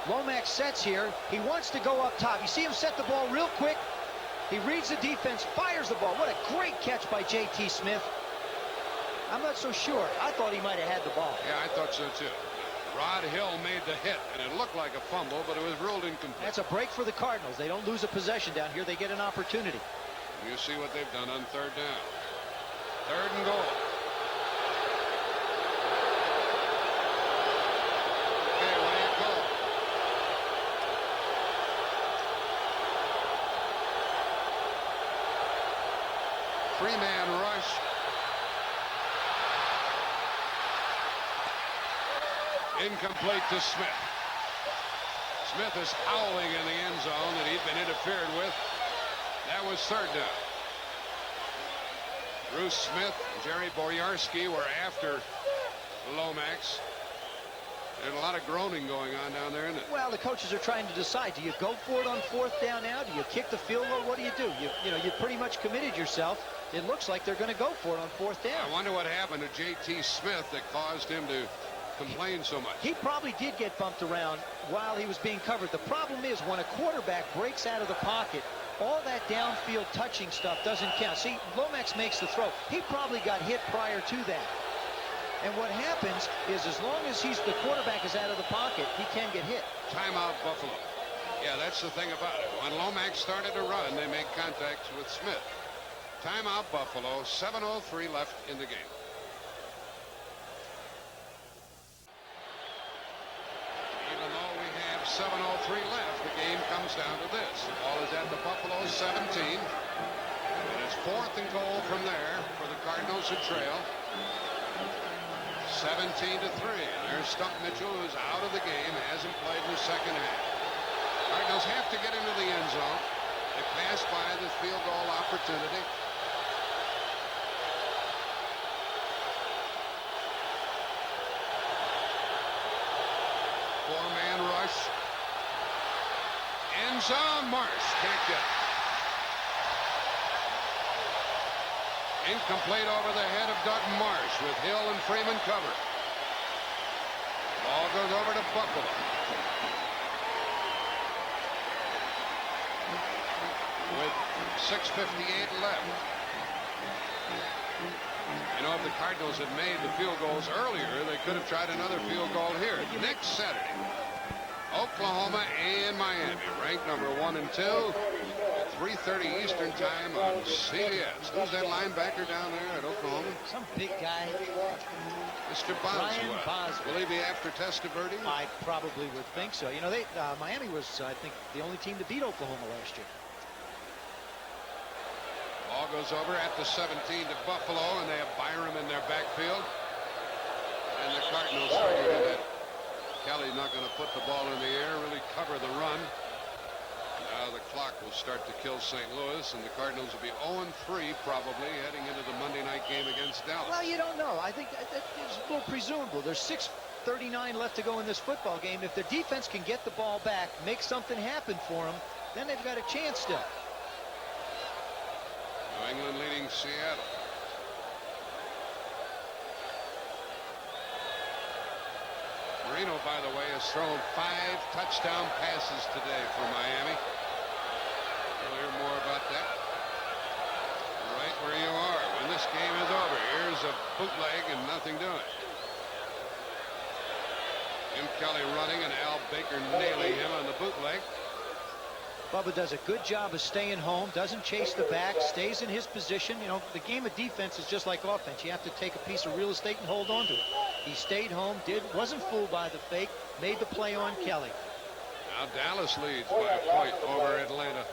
[SPEAKER 2] Lomax sets here. He wants to go up top. You see him set the ball real quick. He reads the defense, fires the ball. What a great catch by J.T. Smith. I'm not so sure. I thought he might have had the ball.
[SPEAKER 1] Yeah, I thought so too. Rod Hill made the hit, and it looked like a fumble, but it was ruled incomplete.
[SPEAKER 2] That's a break for the Cardinals. They don't lose a possession down here. They get an opportunity.
[SPEAKER 1] You see what they've done on third down. Third and goal. Okay, what do you call? Three-man rush. Incomplete to Smith. Smith is howling in the end zone that he'd been interfered with. That was third down. Bruce Smith and Jerry Boyarsky were after Lomax. There's a lot of groaning going on down there, isn't it?
[SPEAKER 2] Well, the coaches are trying to decide. Do you go for it on 4th down now? Do you kick the field goal? What do you do? You pretty much committed yourself. It looks like they're going to go for it on 4th down.
[SPEAKER 1] I wonder what happened to J.T. Smith that caused him to complain so much.
[SPEAKER 2] He probably did get bumped around while he was being covered. The problem is when a quarterback breaks out of the pocket, all that downfield touching stuff doesn't count. See, Lomax makes the throw. He probably got hit prior to that. And what happens is as long as the quarterback is out of the pocket, he can get hit.
[SPEAKER 1] Timeout, Buffalo. Yeah, that's the thing about it. When Lomax started to run, they made contact with Smith. Timeout, Buffalo. 7:03 left in the game. Even though we have 7:03 left, the game comes down to this. The ball is at the Buffalo 17. And it's 4th and goal from there for the Cardinals to trail. 17-3. There's Stump Mitchell, who's out of the game, hasn't played in the second half. Cardinals have to get into the end zone. They pass by the field goal opportunity. Four-man rush. End zone. Marsh can't get it. Incomplete over the head of Doug Marsh with Hill and Freeman covered. Ball goes over to Buffalo. With 6:58 left. You know, if the Cardinals had made the field goals earlier, they could have tried another field goal here. Next Saturday, Oklahoma and Miami, ranked number 1 and 2. 3:30 Eastern time on CBS. Who's that linebacker down there at Oklahoma?
[SPEAKER 2] Some big guy.
[SPEAKER 1] Mr.
[SPEAKER 2] Brian
[SPEAKER 1] Boswell.
[SPEAKER 2] Boswell.
[SPEAKER 1] Will he be after Testaverde?
[SPEAKER 2] I probably would think so. You know, Miami was, I think, the only team to beat Oklahoma last year.
[SPEAKER 1] Ball goes over at the 17 to Buffalo, and they have Byram in their backfield. And the Cardinals figured that Kelly's not going to put the ball in the air, really cover the run. Now the clock will start to kill St. Louis, and the Cardinals will be 0-3 probably heading into the Monday night game against Dallas.
[SPEAKER 2] Well, you don't know. I think that is a little presumable. There's 6:39 left to go in this football game. If the defense can get the ball back, make something happen for them, then they've got a chance still.
[SPEAKER 1] New England leading Seattle. Marino, by the way, has thrown 5 touchdown passes today for Miami. We'll hear more about that right where you are when this game is over. Here's a bootleg and nothing doing. Jim Kelly running and Al Baker nailing him on the bootleg.
[SPEAKER 2] Bubba does a good job of staying home, doesn't chase the back, stays in his position. You know, the game of defense is just like offense. You have to take a piece of real estate and hold on to it. He stayed home, wasn't fooled by the fake, made the play on Kelly.
[SPEAKER 1] Now Dallas leads by a point over Atlanta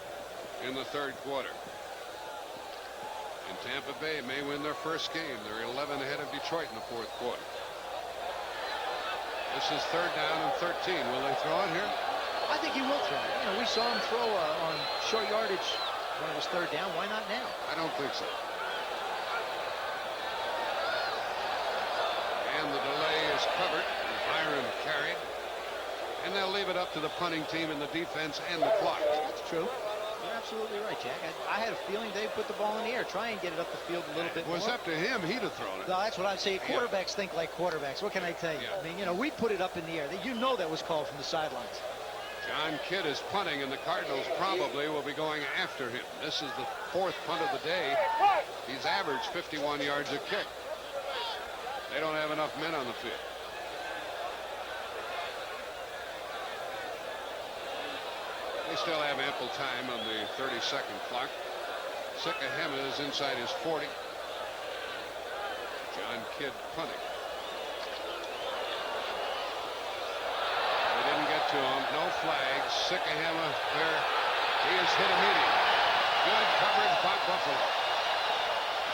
[SPEAKER 1] in the third quarter. And Tampa Bay may win their first game. They're 11 ahead of Detroit in the fourth quarter. This is 3rd down and 13. Will they throw it here?
[SPEAKER 2] I think he will throw it. You know, we saw him throw on short yardage when it was 3rd down. Why not now?
[SPEAKER 1] I don't think so. And the delay is covered. Byron carried. And they'll leave it up to the punting team and the defense and the clock.
[SPEAKER 2] That's true. You're absolutely right, Jack. I had a feeling they'd put the ball in the air, try and get it up the field a little bit more.
[SPEAKER 1] It was up to him. He'd have thrown it.
[SPEAKER 2] No, that's what I'd say. Quarterbacks think like quarterbacks. What can I tell you?
[SPEAKER 1] Yeah.
[SPEAKER 2] I mean, you know, we put it up in the air. You know that was called from the sidelines.
[SPEAKER 1] John Kidd is punting, and the Cardinals probably will be going after him. This is the 4th punt of the day. He's averaged 51 yards a kick. They don't have enough men on the field. They still have ample time on the 30-second clock. Sikahema is inside his 40. John Kidd punting. They didn't get to him. No flags. Sikahema there. He is hit immediately. Good coverage by Buffalo.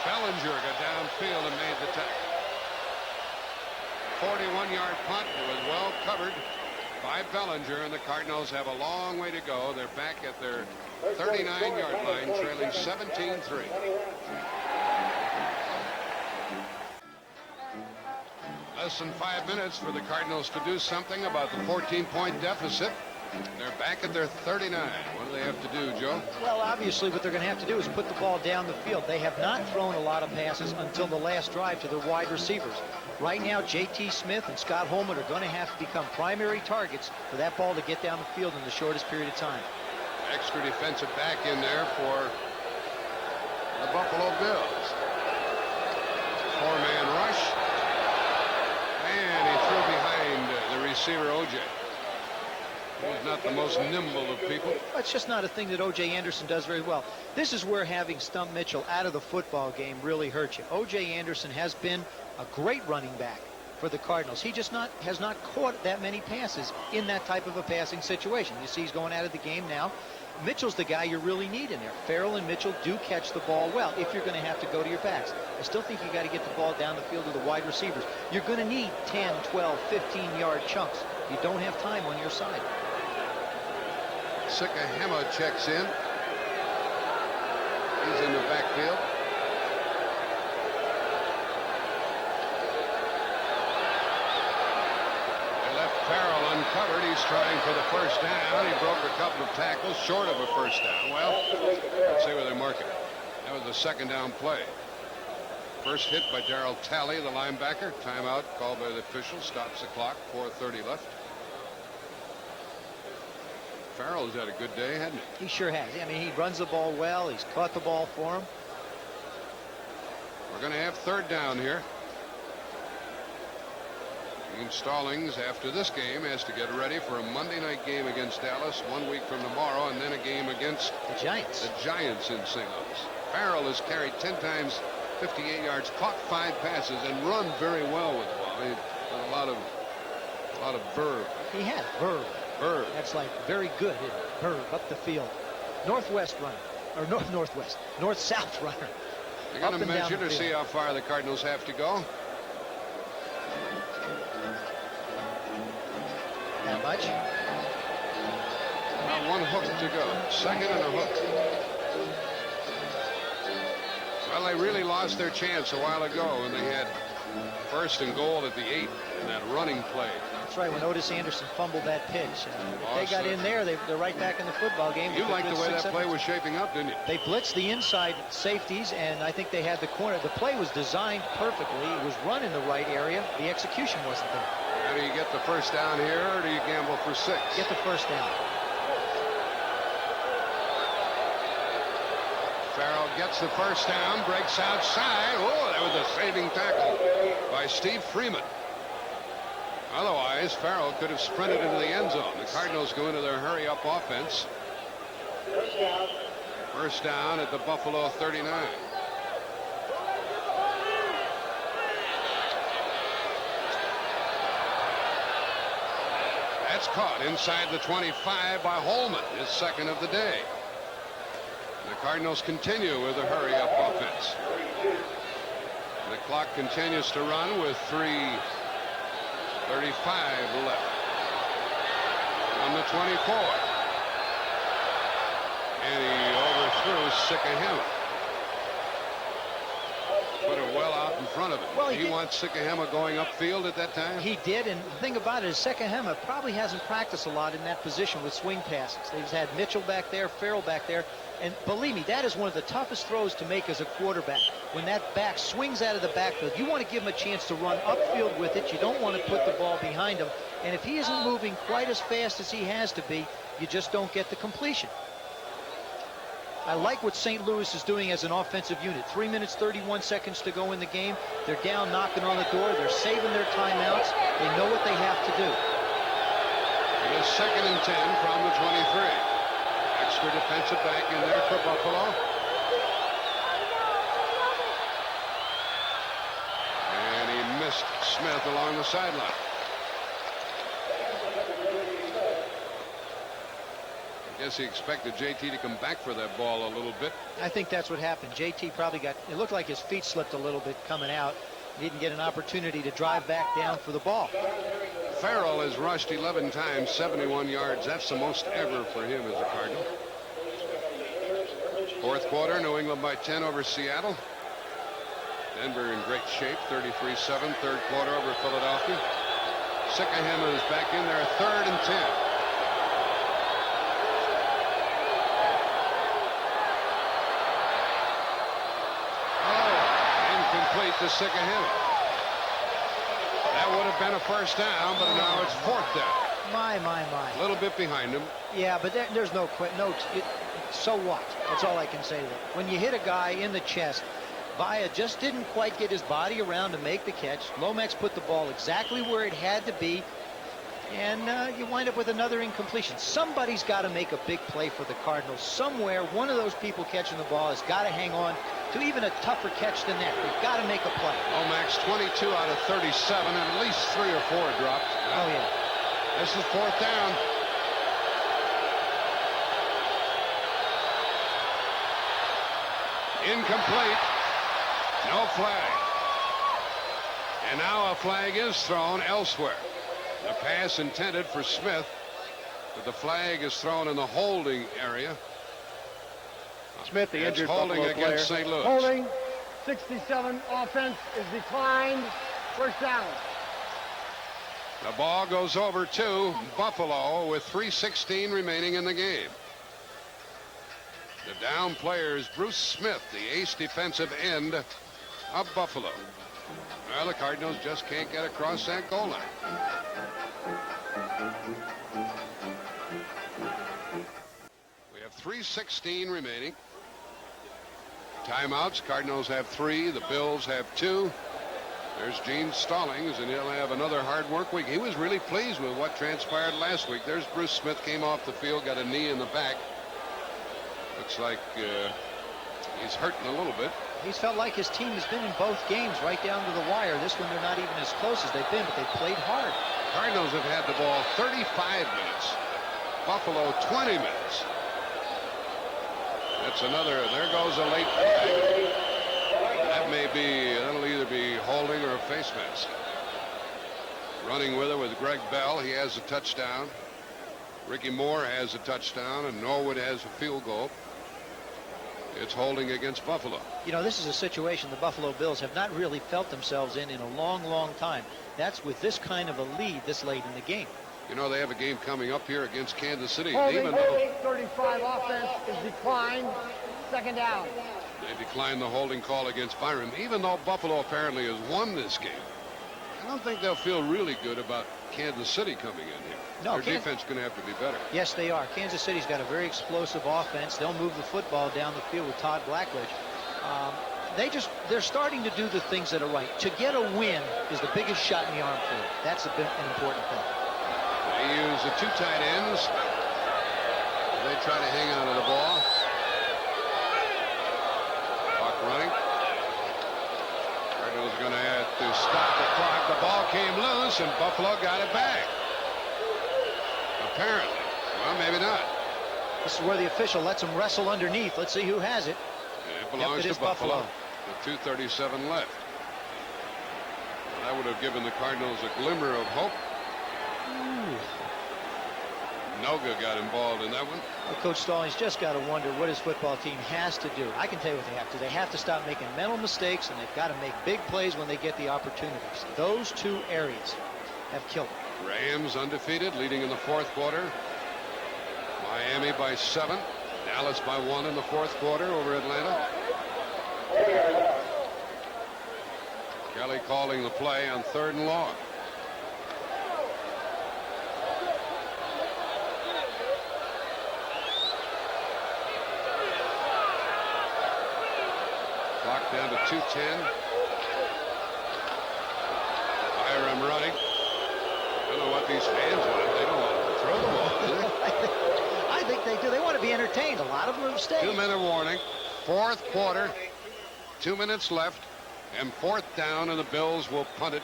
[SPEAKER 1] Bellinger got downfield and made the tackle. 41-yard punt. It was well covered by Bellinger, and the Cardinals have a long way to go. They're back at their 39-yard line, trailing 17-3. Less than 5 minutes for the Cardinals to do something about the 14-point deficit. They're back at their 39. What do they have to do, Joe?
[SPEAKER 2] Well, obviously what they're going to have to do is put the ball down the field. They have not thrown a lot of passes until the last drive to their wide receivers. Right now, J.T. Smith and Scott Holman are going to have to become primary targets for that ball to get down the field in the shortest period of time.
[SPEAKER 1] Extra defensive back in there for the Buffalo Bills. 4-man rush. And he threw behind the receiver, O.J. He's not the most nimble of people.
[SPEAKER 2] It's just not a thing that O.J. Anderson does very well. This is where having Stump Mitchell out of the football game really hurts you. O.J. Anderson has been a great running back for the Cardinals. He just has not caught that many passes in that type of a passing situation. You see he's going out of the game now. Mitchell's the guy you really need in there. Farrell and Mitchell do catch the ball well if you're going to have to go to your backs. I still think you got to get the ball down the field to the wide receivers. You're going to need 10, 12, 15-yard chunks. You don't have time on your side.
[SPEAKER 1] Sikahema checks in. He's in the backfield. They left Farrell uncovered. He's trying for the first down. He broke a couple of tackles short of a first down. Well, let's see where they mark it. That was the second down play. First hit by Darryl Talley, the linebacker. Timeout called by the official. Stops the clock. 4:30 left. Farrell's had a good day, hasn't he?
[SPEAKER 2] He sure has. I mean, he runs the ball well. He's caught the ball for him.
[SPEAKER 1] We're going to have third down here. Dean Stallings, after this game, has to get ready for a Monday night game against Dallas 1 week from tomorrow, and then a game against
[SPEAKER 2] the Giants.
[SPEAKER 1] The Giants in St. Louis. Farrell has carried 10 times 58 yards, caught 5 passes, and run very well with the ball. I mean, a lot of verve.
[SPEAKER 2] He has verve. That's like very good. Verve up the field. Northwest runner, or northwest, north-south runner.
[SPEAKER 1] They're going to measure to see how far the Cardinals have to go.
[SPEAKER 2] That much?
[SPEAKER 1] About 1 hook to go. Second and a hook. Well, they really lost their chance a while ago when they had first and goal at the 8 in that running play.
[SPEAKER 2] That's right, when Otis Anderson fumbled that pitch. If they got in there, they're right back in the football game.
[SPEAKER 1] You liked the way that play was shaping up, didn't you?
[SPEAKER 2] They blitzed the inside safeties, and I think they had the corner. The play was designed perfectly. It was run in the right area. The execution wasn't there.
[SPEAKER 1] Now, do you get the first down here, or do you gamble for 6?
[SPEAKER 2] Get the first down.
[SPEAKER 1] Farrell gets the first down, breaks outside. Oh, that was a saving tackle by Steve Freeman. Otherwise, Farrell could have sprinted into the end zone. The Cardinals go into their hurry-up offense. First down at the Buffalo 39. That's caught inside the 25 by Holman, his second of the day. The Cardinals continue with a hurry-up offense. The clock continues to run with 3:35 left on the 24. And he overthrew Sikahema. Put it well out in front of him. Well, he wants Sikahema going upfield at that time?
[SPEAKER 2] He did, and the thing about it is Sikahema probably hasn't practiced a lot in that position with swing passes. They've had Mitchell back there, Farrell back there, and believe me, that is one of the toughest throws to make as a quarterback. When that back swings out of the backfield, you want to give him a chance to run upfield with it. You don't want to put the ball behind him, and if he isn't moving quite as fast as he has to be, you just don't get the completion. I like what St. Louis is doing as an offensive unit. 3 minutes, 31 seconds to go in the game. They're down, knocking on the door. They're saving their timeouts. They know what they have to do.
[SPEAKER 1] It is 2nd and 10 from the 23. Extra defensive back in there for Buffalo. And he missed Smith along the sideline. I guess he expected JT to come back for that ball a little bit.
[SPEAKER 2] I think that's what happened. JT probably got, it looked like his feet slipped a little bit coming out. He didn't get an opportunity to drive back down for the ball.
[SPEAKER 1] Farrell has rushed 11 times, 71 yards. That's the most ever for him as a Cardinal. Fourth quarter, New England by 10 over Seattle. Denver in great shape, 33-7, third quarter over Philadelphia. Sikahema is back in there, 3rd and 10. Incomplete to Sikahema. That would have been a first down, but now it's 4th down.
[SPEAKER 2] My.
[SPEAKER 1] A little bit behind him.
[SPEAKER 2] Yeah, but there's no so what? That's all I can say. When you hit a guy in the chest, Vaya just didn't quite get his body around to make the catch. Lomax put the ball exactly where it had to be, and you wind up with another incompletion. Somebody's got to make a big play for the Cardinals. Somewhere, one of those people catching the ball has got to hang on to even a tougher catch than that. They've got to make a play.
[SPEAKER 1] Lomax 22 out of 37, and at least 3 or 4 dropped.
[SPEAKER 2] Oh, yeah.
[SPEAKER 1] This is 4th down. Incomplete. No flag. And now a flag is thrown elsewhere. The pass intended for Smith, but the flag is thrown in the holding area.
[SPEAKER 16] Smith, the injured
[SPEAKER 1] holding
[SPEAKER 16] Buffalo
[SPEAKER 1] against
[SPEAKER 16] player.
[SPEAKER 1] St. Louis.
[SPEAKER 16] Holding. 67 offense is declined. First down.
[SPEAKER 1] The ball goes over to Buffalo with 3:16 remaining in the game. The down player is Bruce Smith, the ace defensive end of Buffalo. Well, the Cardinals just can't get across that goal line. We have 3:16 remaining. Timeouts. Cardinals have 3. The Bills have 2. There's Gene Stallings, and he'll have another hard work week. He was really pleased with what transpired last week. There's Bruce Smith, came off the field, got a knee in the back. Looks like he's hurting a little bit.
[SPEAKER 2] He's felt like his team has been in both games right down to the wire. This one, they're not even as close as they've been, but they played hard.
[SPEAKER 1] Cardinals have had the ball 35 minutes. Buffalo 20 minutes. That's another. There goes a late flag. That may be. That'll either be holding or a face mask. Running with it with Greg Bell. He has a touchdown. Ricky Moore has a touchdown, and Norwood has a field goal. It's holding against Buffalo.
[SPEAKER 2] You know, this is a situation the Buffalo Bills have not really felt themselves in a long, long time. That's with this kind of a lead this late in the game.
[SPEAKER 1] You know, they have a game coming up here against Kansas City.
[SPEAKER 16] Holding, 35 offense is declined. Second down.
[SPEAKER 1] They declined the holding call against Byram, even though Buffalo apparently has won this game. I don't think they'll feel really good about Kansas City coming in here.
[SPEAKER 2] No,
[SPEAKER 1] their defense is going to have to be better.
[SPEAKER 2] Yes, they are. Kansas City's got a very explosive offense. They'll move the football down the field with Todd Blackledge. They're starting to do the things that are right. To get a win is the biggest shot in the arm for them. That's an important thing.
[SPEAKER 1] They use the 2 tight ends. They try to hang on to the ball. Clock running. Cardinals going to have to stop the clock. The ball came loose, and Buffalo got it back. Apparently. Well, maybe not.
[SPEAKER 2] This is where the official lets them wrestle underneath. Let's see who has it.
[SPEAKER 1] It belongs to Buffalo. With 2:37 left. That would have given the Cardinals a glimmer of hope. Noga got involved in that one.
[SPEAKER 2] Well, Coach Stallings just got to wonder what his football team has to do. I can tell you what they have to. They have to stop making mental mistakes, and they've got to make big plays when they get the opportunities. Those 2 areas have killed them.
[SPEAKER 1] Rams undefeated, leading in the 4th quarter. Miami by 7. Dallas by 1 in the 4th quarter over Atlanta. Kelly calling the play on 3rd and long. Clock down to 2:10. Byram running. I don't know what these fans want. They don't want to throw the ball, do they?
[SPEAKER 2] I think they do. They want to be entertained. A lot of them have stayed.
[SPEAKER 1] 2-minute warning. 4th quarter. 2 minutes left. And 4th down, and the Bills will punt it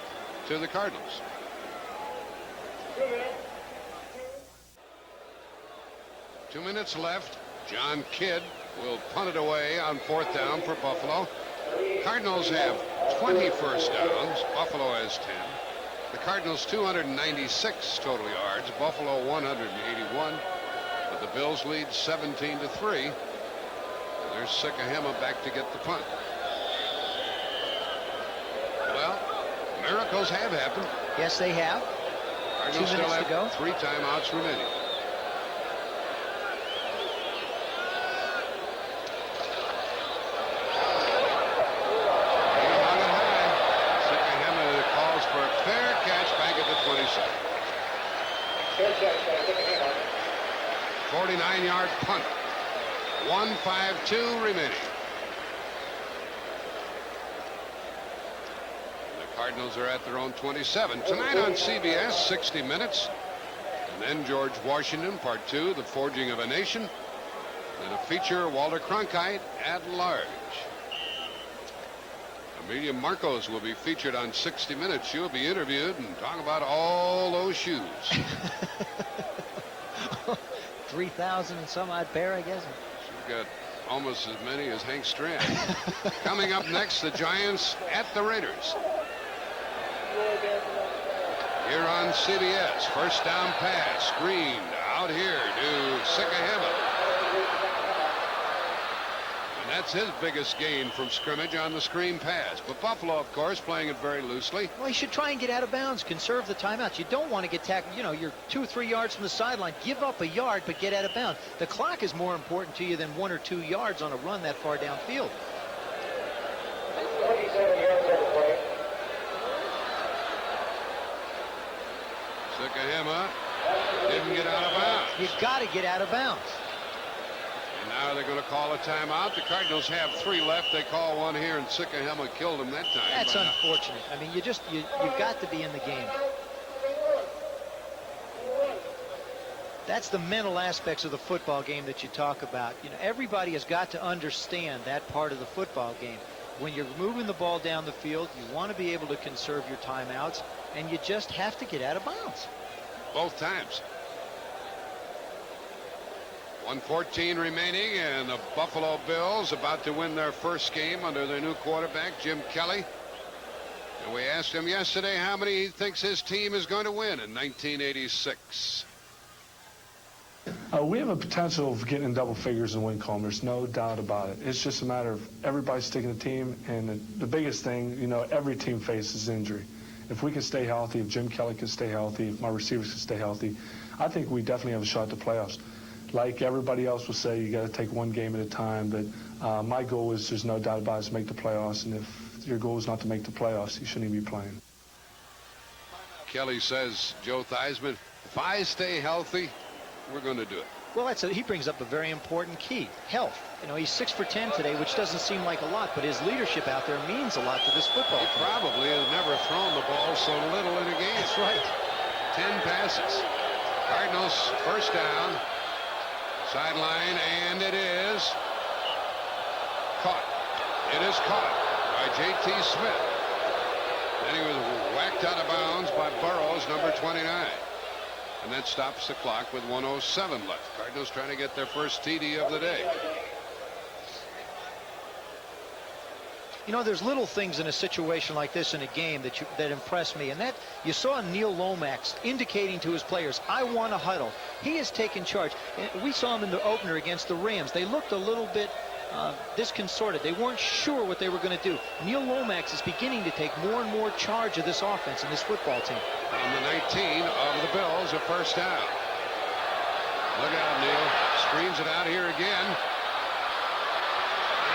[SPEAKER 1] to the Cardinals. Two minutes left. John Kidd will punt it away on 4th down for Buffalo. Cardinals have 20 first downs. Buffalo has 10. The Cardinals 296 total yards. Buffalo 181. But the Bills lead 17-3. There's Sikahema back to get the punt. Miracles have happened.
[SPEAKER 2] Yes, they have.
[SPEAKER 1] Cardinals
[SPEAKER 2] 2
[SPEAKER 1] still
[SPEAKER 2] minutes to go.
[SPEAKER 1] have 3 timeouts remaining. He hung it high. Sikahema calls for a fair catch back at the 27. 49-yard punt. 1:52 remaining. The Cardinals are at their own 27. Tonight on CBS, 60 Minutes. And then George Washington, Part 2, The Forging of a Nation. And a feature, Walter Cronkite at large. Amelia Marcos will be featured on 60 Minutes. She'll be interviewed and talk about all those shoes.
[SPEAKER 2] 3,000 and some odd pair, I guess.
[SPEAKER 1] She's got almost as many as Hank Strand. Coming up next, the Giants at the Raiders. Here on CBS, first down pass, screened out here to Sikahema. And that's his biggest gain from scrimmage on the screen pass. But Buffalo, of course, playing it very loosely.
[SPEAKER 2] Well, you should try and get out of bounds, conserve the timeouts. You don't want to get tackled. You know, you're 2 or 3 yards from the sideline. Give up a yard, but get out of bounds. The clock is more important to you than 1 or 2 yards on a run that far downfield.
[SPEAKER 16] 27 yards on the play.
[SPEAKER 1] Sikahema didn't get out of bounds.
[SPEAKER 2] You've got to get out of bounds.
[SPEAKER 1] And now they're going to call a timeout. The Cardinals have 3 left. They call one here, and Sikahema killed him that time.
[SPEAKER 2] That's unfortunate. I mean, you've got to be in the game. That's the mental aspects of the football game that you talk about. You know, everybody has got to understand that part of the football game. When you're moving the ball down the field, you want to be able to conserve your timeouts, and you just have to get out of bounds.
[SPEAKER 1] Both times. 1:14 remaining, and the Buffalo Bills about to win their first game under their new quarterback, Jim Kelly. And we asked him yesterday how many he thinks his team is going to win in 1986.
[SPEAKER 14] We have a potential of getting in double figures and win, Colm. There's no doubt about it. It's just a matter of everybody sticking the team, and the biggest thing, you know, every team faces injury. If we can stay healthy, if Jim Kelly can stay healthy, if my receivers can stay healthy, I think we definitely have a shot at the playoffs. Like everybody else will say, you got to take one game at a time, but my goal is, there's no doubt about it, is to make the playoffs, and if your goal is not to make the playoffs, you shouldn't even be playing.
[SPEAKER 1] Kelly says, Joe Theismann, if I stay healthy, we're going to do it.
[SPEAKER 2] Well, he brings up a very important key, health. You know, he's 6 for 10 today, which doesn't seem like a lot, but his leadership out there means a lot to this football team.
[SPEAKER 1] He probably has never thrown the ball so little in a game.
[SPEAKER 2] That's right.
[SPEAKER 1] 10 passes. Cardinals first down. Sideline, and it is caught. It is caught by J.T. Smith. Then he was whacked out of bounds by Burrows, number 29. And that stops the clock with 1:07 left. Cardinals trying to get their first TD of the day.
[SPEAKER 2] You know, there's little things in a situation like this in a game that impress me, and that you saw Neil Lomax indicating to his players, I want to huddle. He has taken charge. We saw him in the opener against the Rams. They looked a little bit disconcerted. They weren't sure what they were going to do. Neil Lomax is beginning to take more and more charge of this offense and this football team.
[SPEAKER 1] On the 19 of the Bills, a first down. Look out, Neil. Screens it out here again.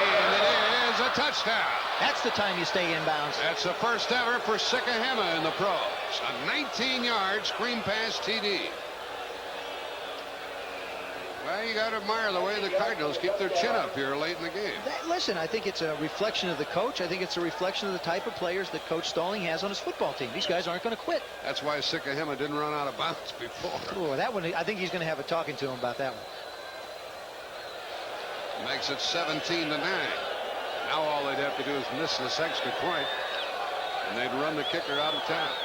[SPEAKER 1] And it is a touchdown.
[SPEAKER 2] That's the time you stay inbounds.
[SPEAKER 1] That's the first ever for Sikahema in the pros. A 19-yard screen pass TD. Well, you got to admire the way the Cardinals keep their chin up here late in the game.
[SPEAKER 2] Listen, I think it's a reflection of the coach. I think it's a reflection of the type of players that Coach Stalling has on his football team. These guys aren't going to quit.
[SPEAKER 1] That's why Sikahema didn't run out of bounds before.
[SPEAKER 2] Ooh, that one, I think he's going to have a talking to him about that one.
[SPEAKER 1] Makes it 17-9. Now all they'd have to do is miss this extra point, and they'd run the kicker out of town.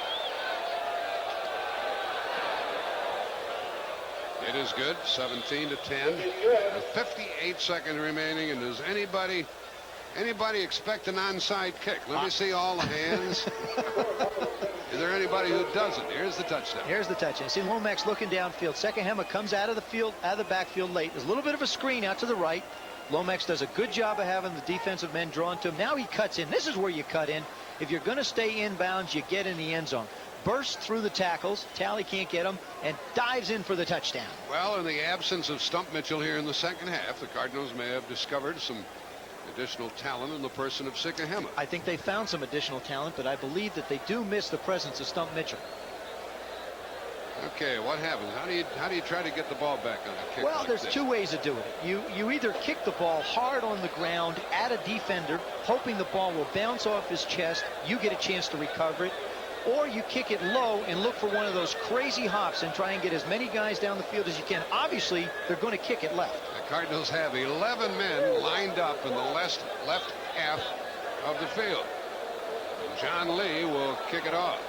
[SPEAKER 1] It is good, 17-10. With 58 seconds remaining, and does anybody expect an onside kick? Let me see all the hands. Is there anybody who doesn't? Here's the touchdown.
[SPEAKER 2] Here's the touchdown. See Lomax looking downfield. Sikahema comes out of the backfield late. There's a little bit of a screen out to the right. Lomax does a good job of having the defensive men drawn to him. Now he cuts in. This is where you cut in. If you're going to stay inbounds, you get in the end zone. Bursts through the tackles. Talley can't get him, and dives in for the touchdown.
[SPEAKER 1] Well, in the absence of Stump Mitchell here in the second half, the Cardinals may have discovered some additional talent in the person of Sikahema.
[SPEAKER 2] I think they found some additional talent, but I believe that they do miss the presence of Stump Mitchell.
[SPEAKER 1] Okay, what happens? How do you try to get the ball back on a kick?
[SPEAKER 2] Well,
[SPEAKER 1] like
[SPEAKER 2] there's
[SPEAKER 1] this?
[SPEAKER 2] two ways of doing it. You either kick the ball hard on the ground at a defender, hoping the ball will bounce off his chest, you get a chance to recover it, or you kick it low and look for one of those crazy hops and try and get as many guys down the field as you can. Obviously, they're going to kick it left.
[SPEAKER 1] The Cardinals have 11 men lined up in the left half of the field. And John Lee will kick it off.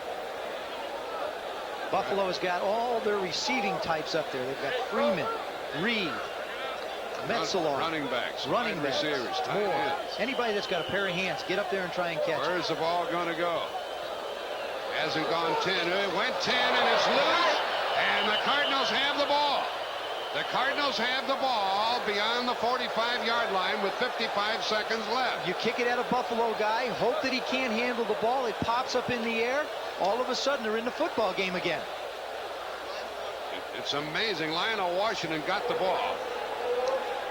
[SPEAKER 2] Buffalo has got all their receiving types up there. They've got Freeman, Reed, Metzeler,
[SPEAKER 1] running backs,
[SPEAKER 2] receivers,
[SPEAKER 1] tight ends.
[SPEAKER 2] Anybody that's got a pair of hands, get up there and try and catch it.
[SPEAKER 1] Where's the ball going to go? Hasn't gone 10. It went 10, and it's loose. And the Cardinals have the ball. The Cardinals have the ball beyond the 45-yard line with 55 seconds left.
[SPEAKER 2] You kick it at a Buffalo guy, hope that he can't handle the ball. It pops up in the air. All of a sudden, they're in the football game again.
[SPEAKER 1] It's amazing. Lionel Washington got the ball.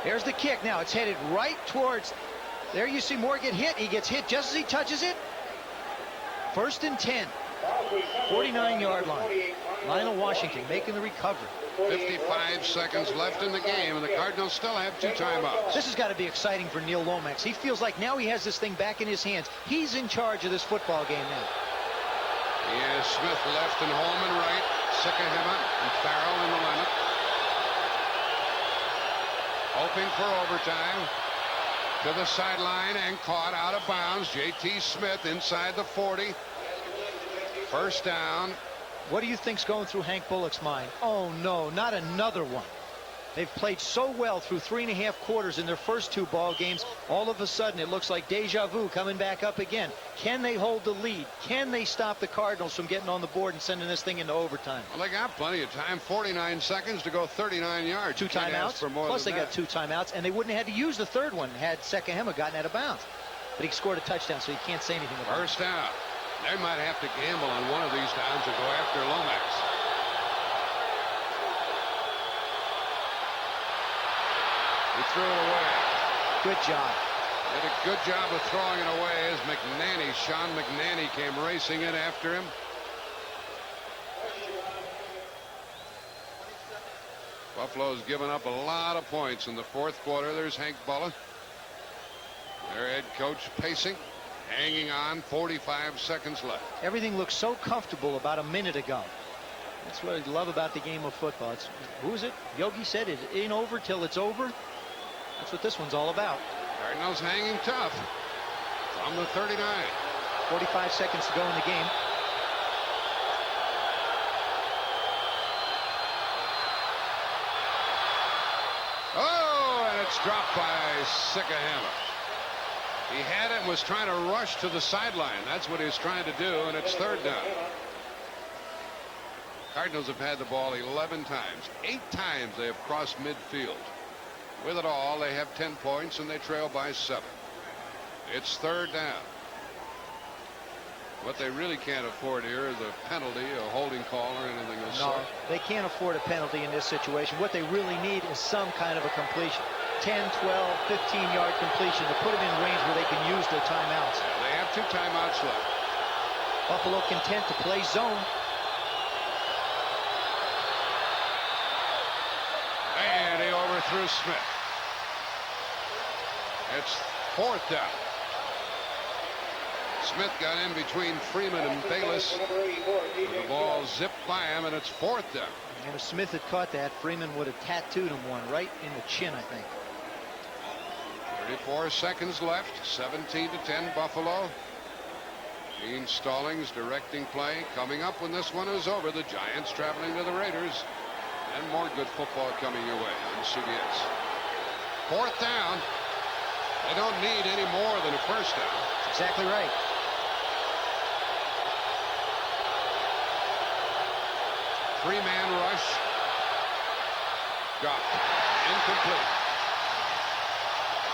[SPEAKER 2] There's the kick. Now it's headed right towards. There you see Moore get hit. He gets hit just as he touches it. 1st and 10. 49-yard line. Lionel Washington making the recovery.
[SPEAKER 1] 55 seconds left in the game, and the Cardinals still have 2 timeouts.
[SPEAKER 2] This has got to be exciting for Neil Lomax. He feels like now he has this thing back in his hands. He's in charge of this football game now.
[SPEAKER 1] He is Smith left and Holman right. Sikahema and Farrell in the lineup. Hoping for overtime. To the sideline and caught out of bounds. J.T. Smith inside the 40. 1st down.
[SPEAKER 2] What do you think's going through Hank Bullock's mind? Oh, no, not another one. They've played so well through 3.5 quarters in their first 2 ball games. All of a sudden, it looks like deja vu coming back up again. Can they hold the lead? Can they stop the Cardinals from getting on the board and sending this thing into overtime?
[SPEAKER 1] Well, they got plenty of time. 49 seconds to go 39 yards.
[SPEAKER 2] 2 timeouts. Plus, they got 2 timeouts, and they wouldn't have had to use the 3rd one had Sikahema gotten out of bounds. But he scored a touchdown, so you can't say anything about it.
[SPEAKER 1] 1st down. They might have to gamble on one of these downs and go after Lomax. He threw it away.
[SPEAKER 2] Good job.
[SPEAKER 1] Did a good job of throwing it away as Sean McNanny came racing in after him. Buffalo's given up a lot of points in the 4th quarter. There's Hank Bullock, their head coach, pacing. Hanging on, 45 seconds left.
[SPEAKER 2] Everything looked so comfortable about a minute ago. That's what I love about the game of football. Who is it? Yogi said it ain't over till it's over. That's what this one's all about.
[SPEAKER 1] Cardinals hanging tough from the 39.
[SPEAKER 2] 45 seconds to go in the game.
[SPEAKER 1] Oh, and it's dropped by Sikahema. He had it and was trying to rush to the sideline. That's what he was trying to do, and it's 3rd down. Cardinals have had the ball 11 times. 8 times they have crossed midfield. With it all, they have 10 points, and they trail by 7. It's 3rd down. What they really can't afford here is a penalty, a holding call, or anything of the sort.
[SPEAKER 2] No, they can't afford a penalty in this situation. What they really need is some kind of a completion. 10, 12, 15-yard completion to put them in range where they can use their timeouts.
[SPEAKER 1] They have 2 timeouts left.
[SPEAKER 2] Buffalo content to play zone.
[SPEAKER 1] And he overthrew Smith. It's 4th down. Smith got in between Freeman and Bayless. The ball zipped by him, and it's 4th down.
[SPEAKER 2] And if Smith had caught that, Freeman would have tattooed him one right in the chin, I think.
[SPEAKER 1] 34 seconds left. 17-10 Buffalo. Gene Stallings directing play. Coming up when this one is over, the Giants traveling to the Raiders. And more good football coming your way on CBS. 4th down. They don't need any more than a 1st down.
[SPEAKER 2] That's exactly right.
[SPEAKER 1] Three-man rush. Dropped. Incomplete.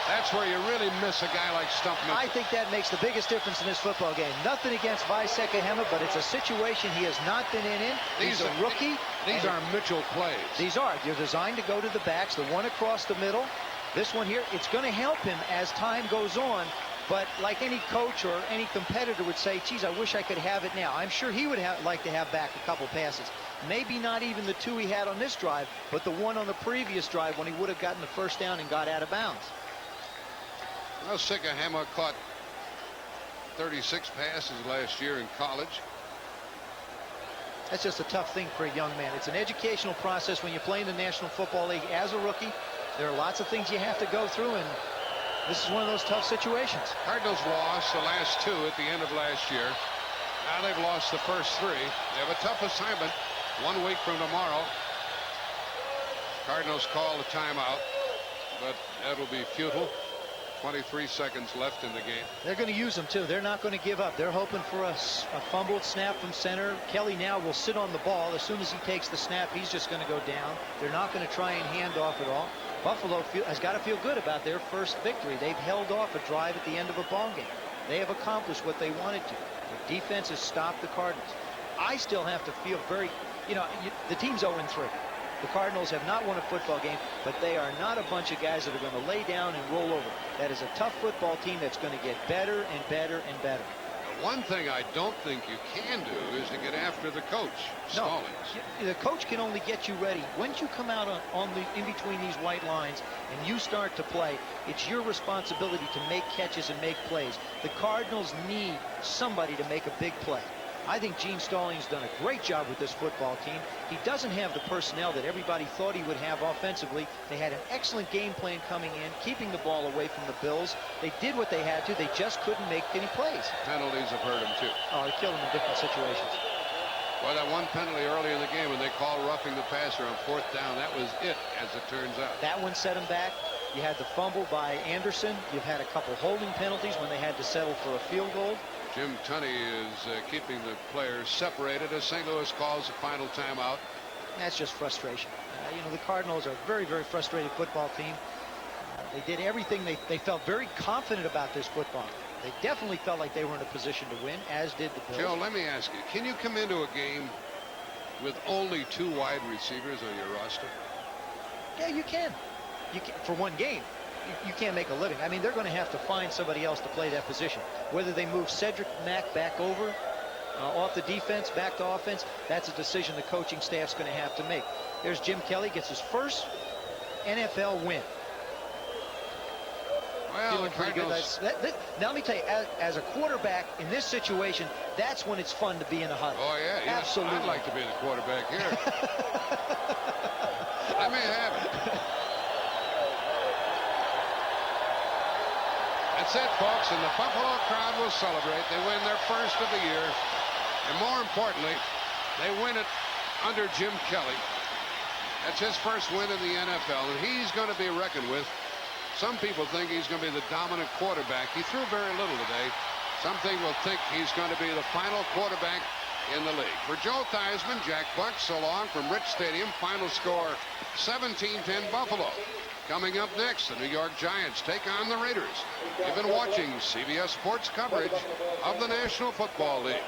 [SPEAKER 1] That's where you really miss a guy like Stump Mitchell.
[SPEAKER 2] I think that makes the biggest difference in this football game. Nothing against Visekahema, but it's a situation he has not been in. He's a rookie.
[SPEAKER 1] These are Mitchell plays.
[SPEAKER 2] These are. They're designed to go to the backs. The one across the middle. This one here, it's going to help him as time goes on. But like any coach or any competitor would say, geez, I wish I could have it now. I'm sure he would like to have back a couple passes. Maybe not even the 2 he had on this drive, but the one on the previous drive when he would have gotten the first down and got out of bounds.
[SPEAKER 1] Well, Sikahema caught 36 passes last year in college.
[SPEAKER 2] That's just a tough thing for a young man. It's an educational process when you play in the National Football League as a rookie. There are lots of things you have to go through, and this is one of those tough situations.
[SPEAKER 1] Cardinals lost the last 2 at the end of last year. Now they've lost the first 3. They have a tough assignment 1 week from tomorrow. Cardinals call a timeout, but that'll be futile. 23 seconds left in the game.
[SPEAKER 2] They're going to use them too. They're not going to give up. They're hoping for a fumbled snap from center. Kelly now will sit on the ball. As soon as he takes the snap, he's just going to go down. They're not going to try and hand off at all. Buffalo has got to feel good about their first victory. They've held off a drive at the end of a ball game. They have accomplished what they wanted to. The defense has stopped the Cardinals. I still have to feel very, the team's 0-3. The Cardinals have not won a football game, but they are not a bunch of guys that are going to lay down and roll over. That is a tough football team that's going to get better and better and better.
[SPEAKER 1] One thing I don't think you can do is to get after the coach, Stallings.
[SPEAKER 2] No, the coach can only get you ready. Once you come out in between these white lines and you start to play, it's your responsibility to make catches and make plays. The Cardinals need somebody to make a big play. I think Gene Stallings done a great job with this football team. He doesn't have the personnel that everybody thought he would have offensively. They had an excellent game plan coming in, keeping the ball away from the Bills. They did what they had to. They just couldn't make any plays.
[SPEAKER 1] Penalties have hurt him, too.
[SPEAKER 2] Oh, they killed him in different situations.
[SPEAKER 1] Well, that one penalty early in the game when they called roughing the passer on 4th down, that was it, as it turns out.
[SPEAKER 2] That one set him back. You had the fumble by Anderson. You've had a couple holding penalties when they had to settle for a field goal.
[SPEAKER 1] Jim Tunney is keeping the players separated as St. Louis calls the final timeout.
[SPEAKER 2] That's just frustration. The Cardinals are a very, very frustrated football team. They did everything. They felt very confident about this football. They definitely felt like they were in a position to win, as did the Bills.
[SPEAKER 1] Joe, let me ask you, can you come into a game with only 2 wide receivers on your roster?
[SPEAKER 2] Yeah, you can. For one game. You can't make a living. I mean, they're going to have to find somebody else to play that position. Whether they move Cedric Mack back over, off the defense, back to offense, that's a decision the coaching staff's going to have to make. There's Jim Kelly, gets his first NFL win.
[SPEAKER 1] Well, the Cardinals...
[SPEAKER 2] Now, let me tell you, as a quarterback in this situation, that's when it's fun to be in a huddle.
[SPEAKER 1] Oh, yeah.
[SPEAKER 2] Absolutely.
[SPEAKER 1] I'd like to be the quarterback here. Let me have it. That's it, folks, and the Buffalo crowd will celebrate. They win their first of the year, and more importantly, they win it under Jim Kelly. That's his first win in the NFL, and he's going to be reckoned with. Some people think he's going to be the dominant quarterback. He threw very little today. Some people think he's going to be the final quarterback in the league. For Joe Theismann, Jack Buck, so long from Rich Stadium. Final score 17-10 Buffalo. Coming up next, the New York Giants take on the Raiders. You've been watching CBS Sports coverage of the National Football League.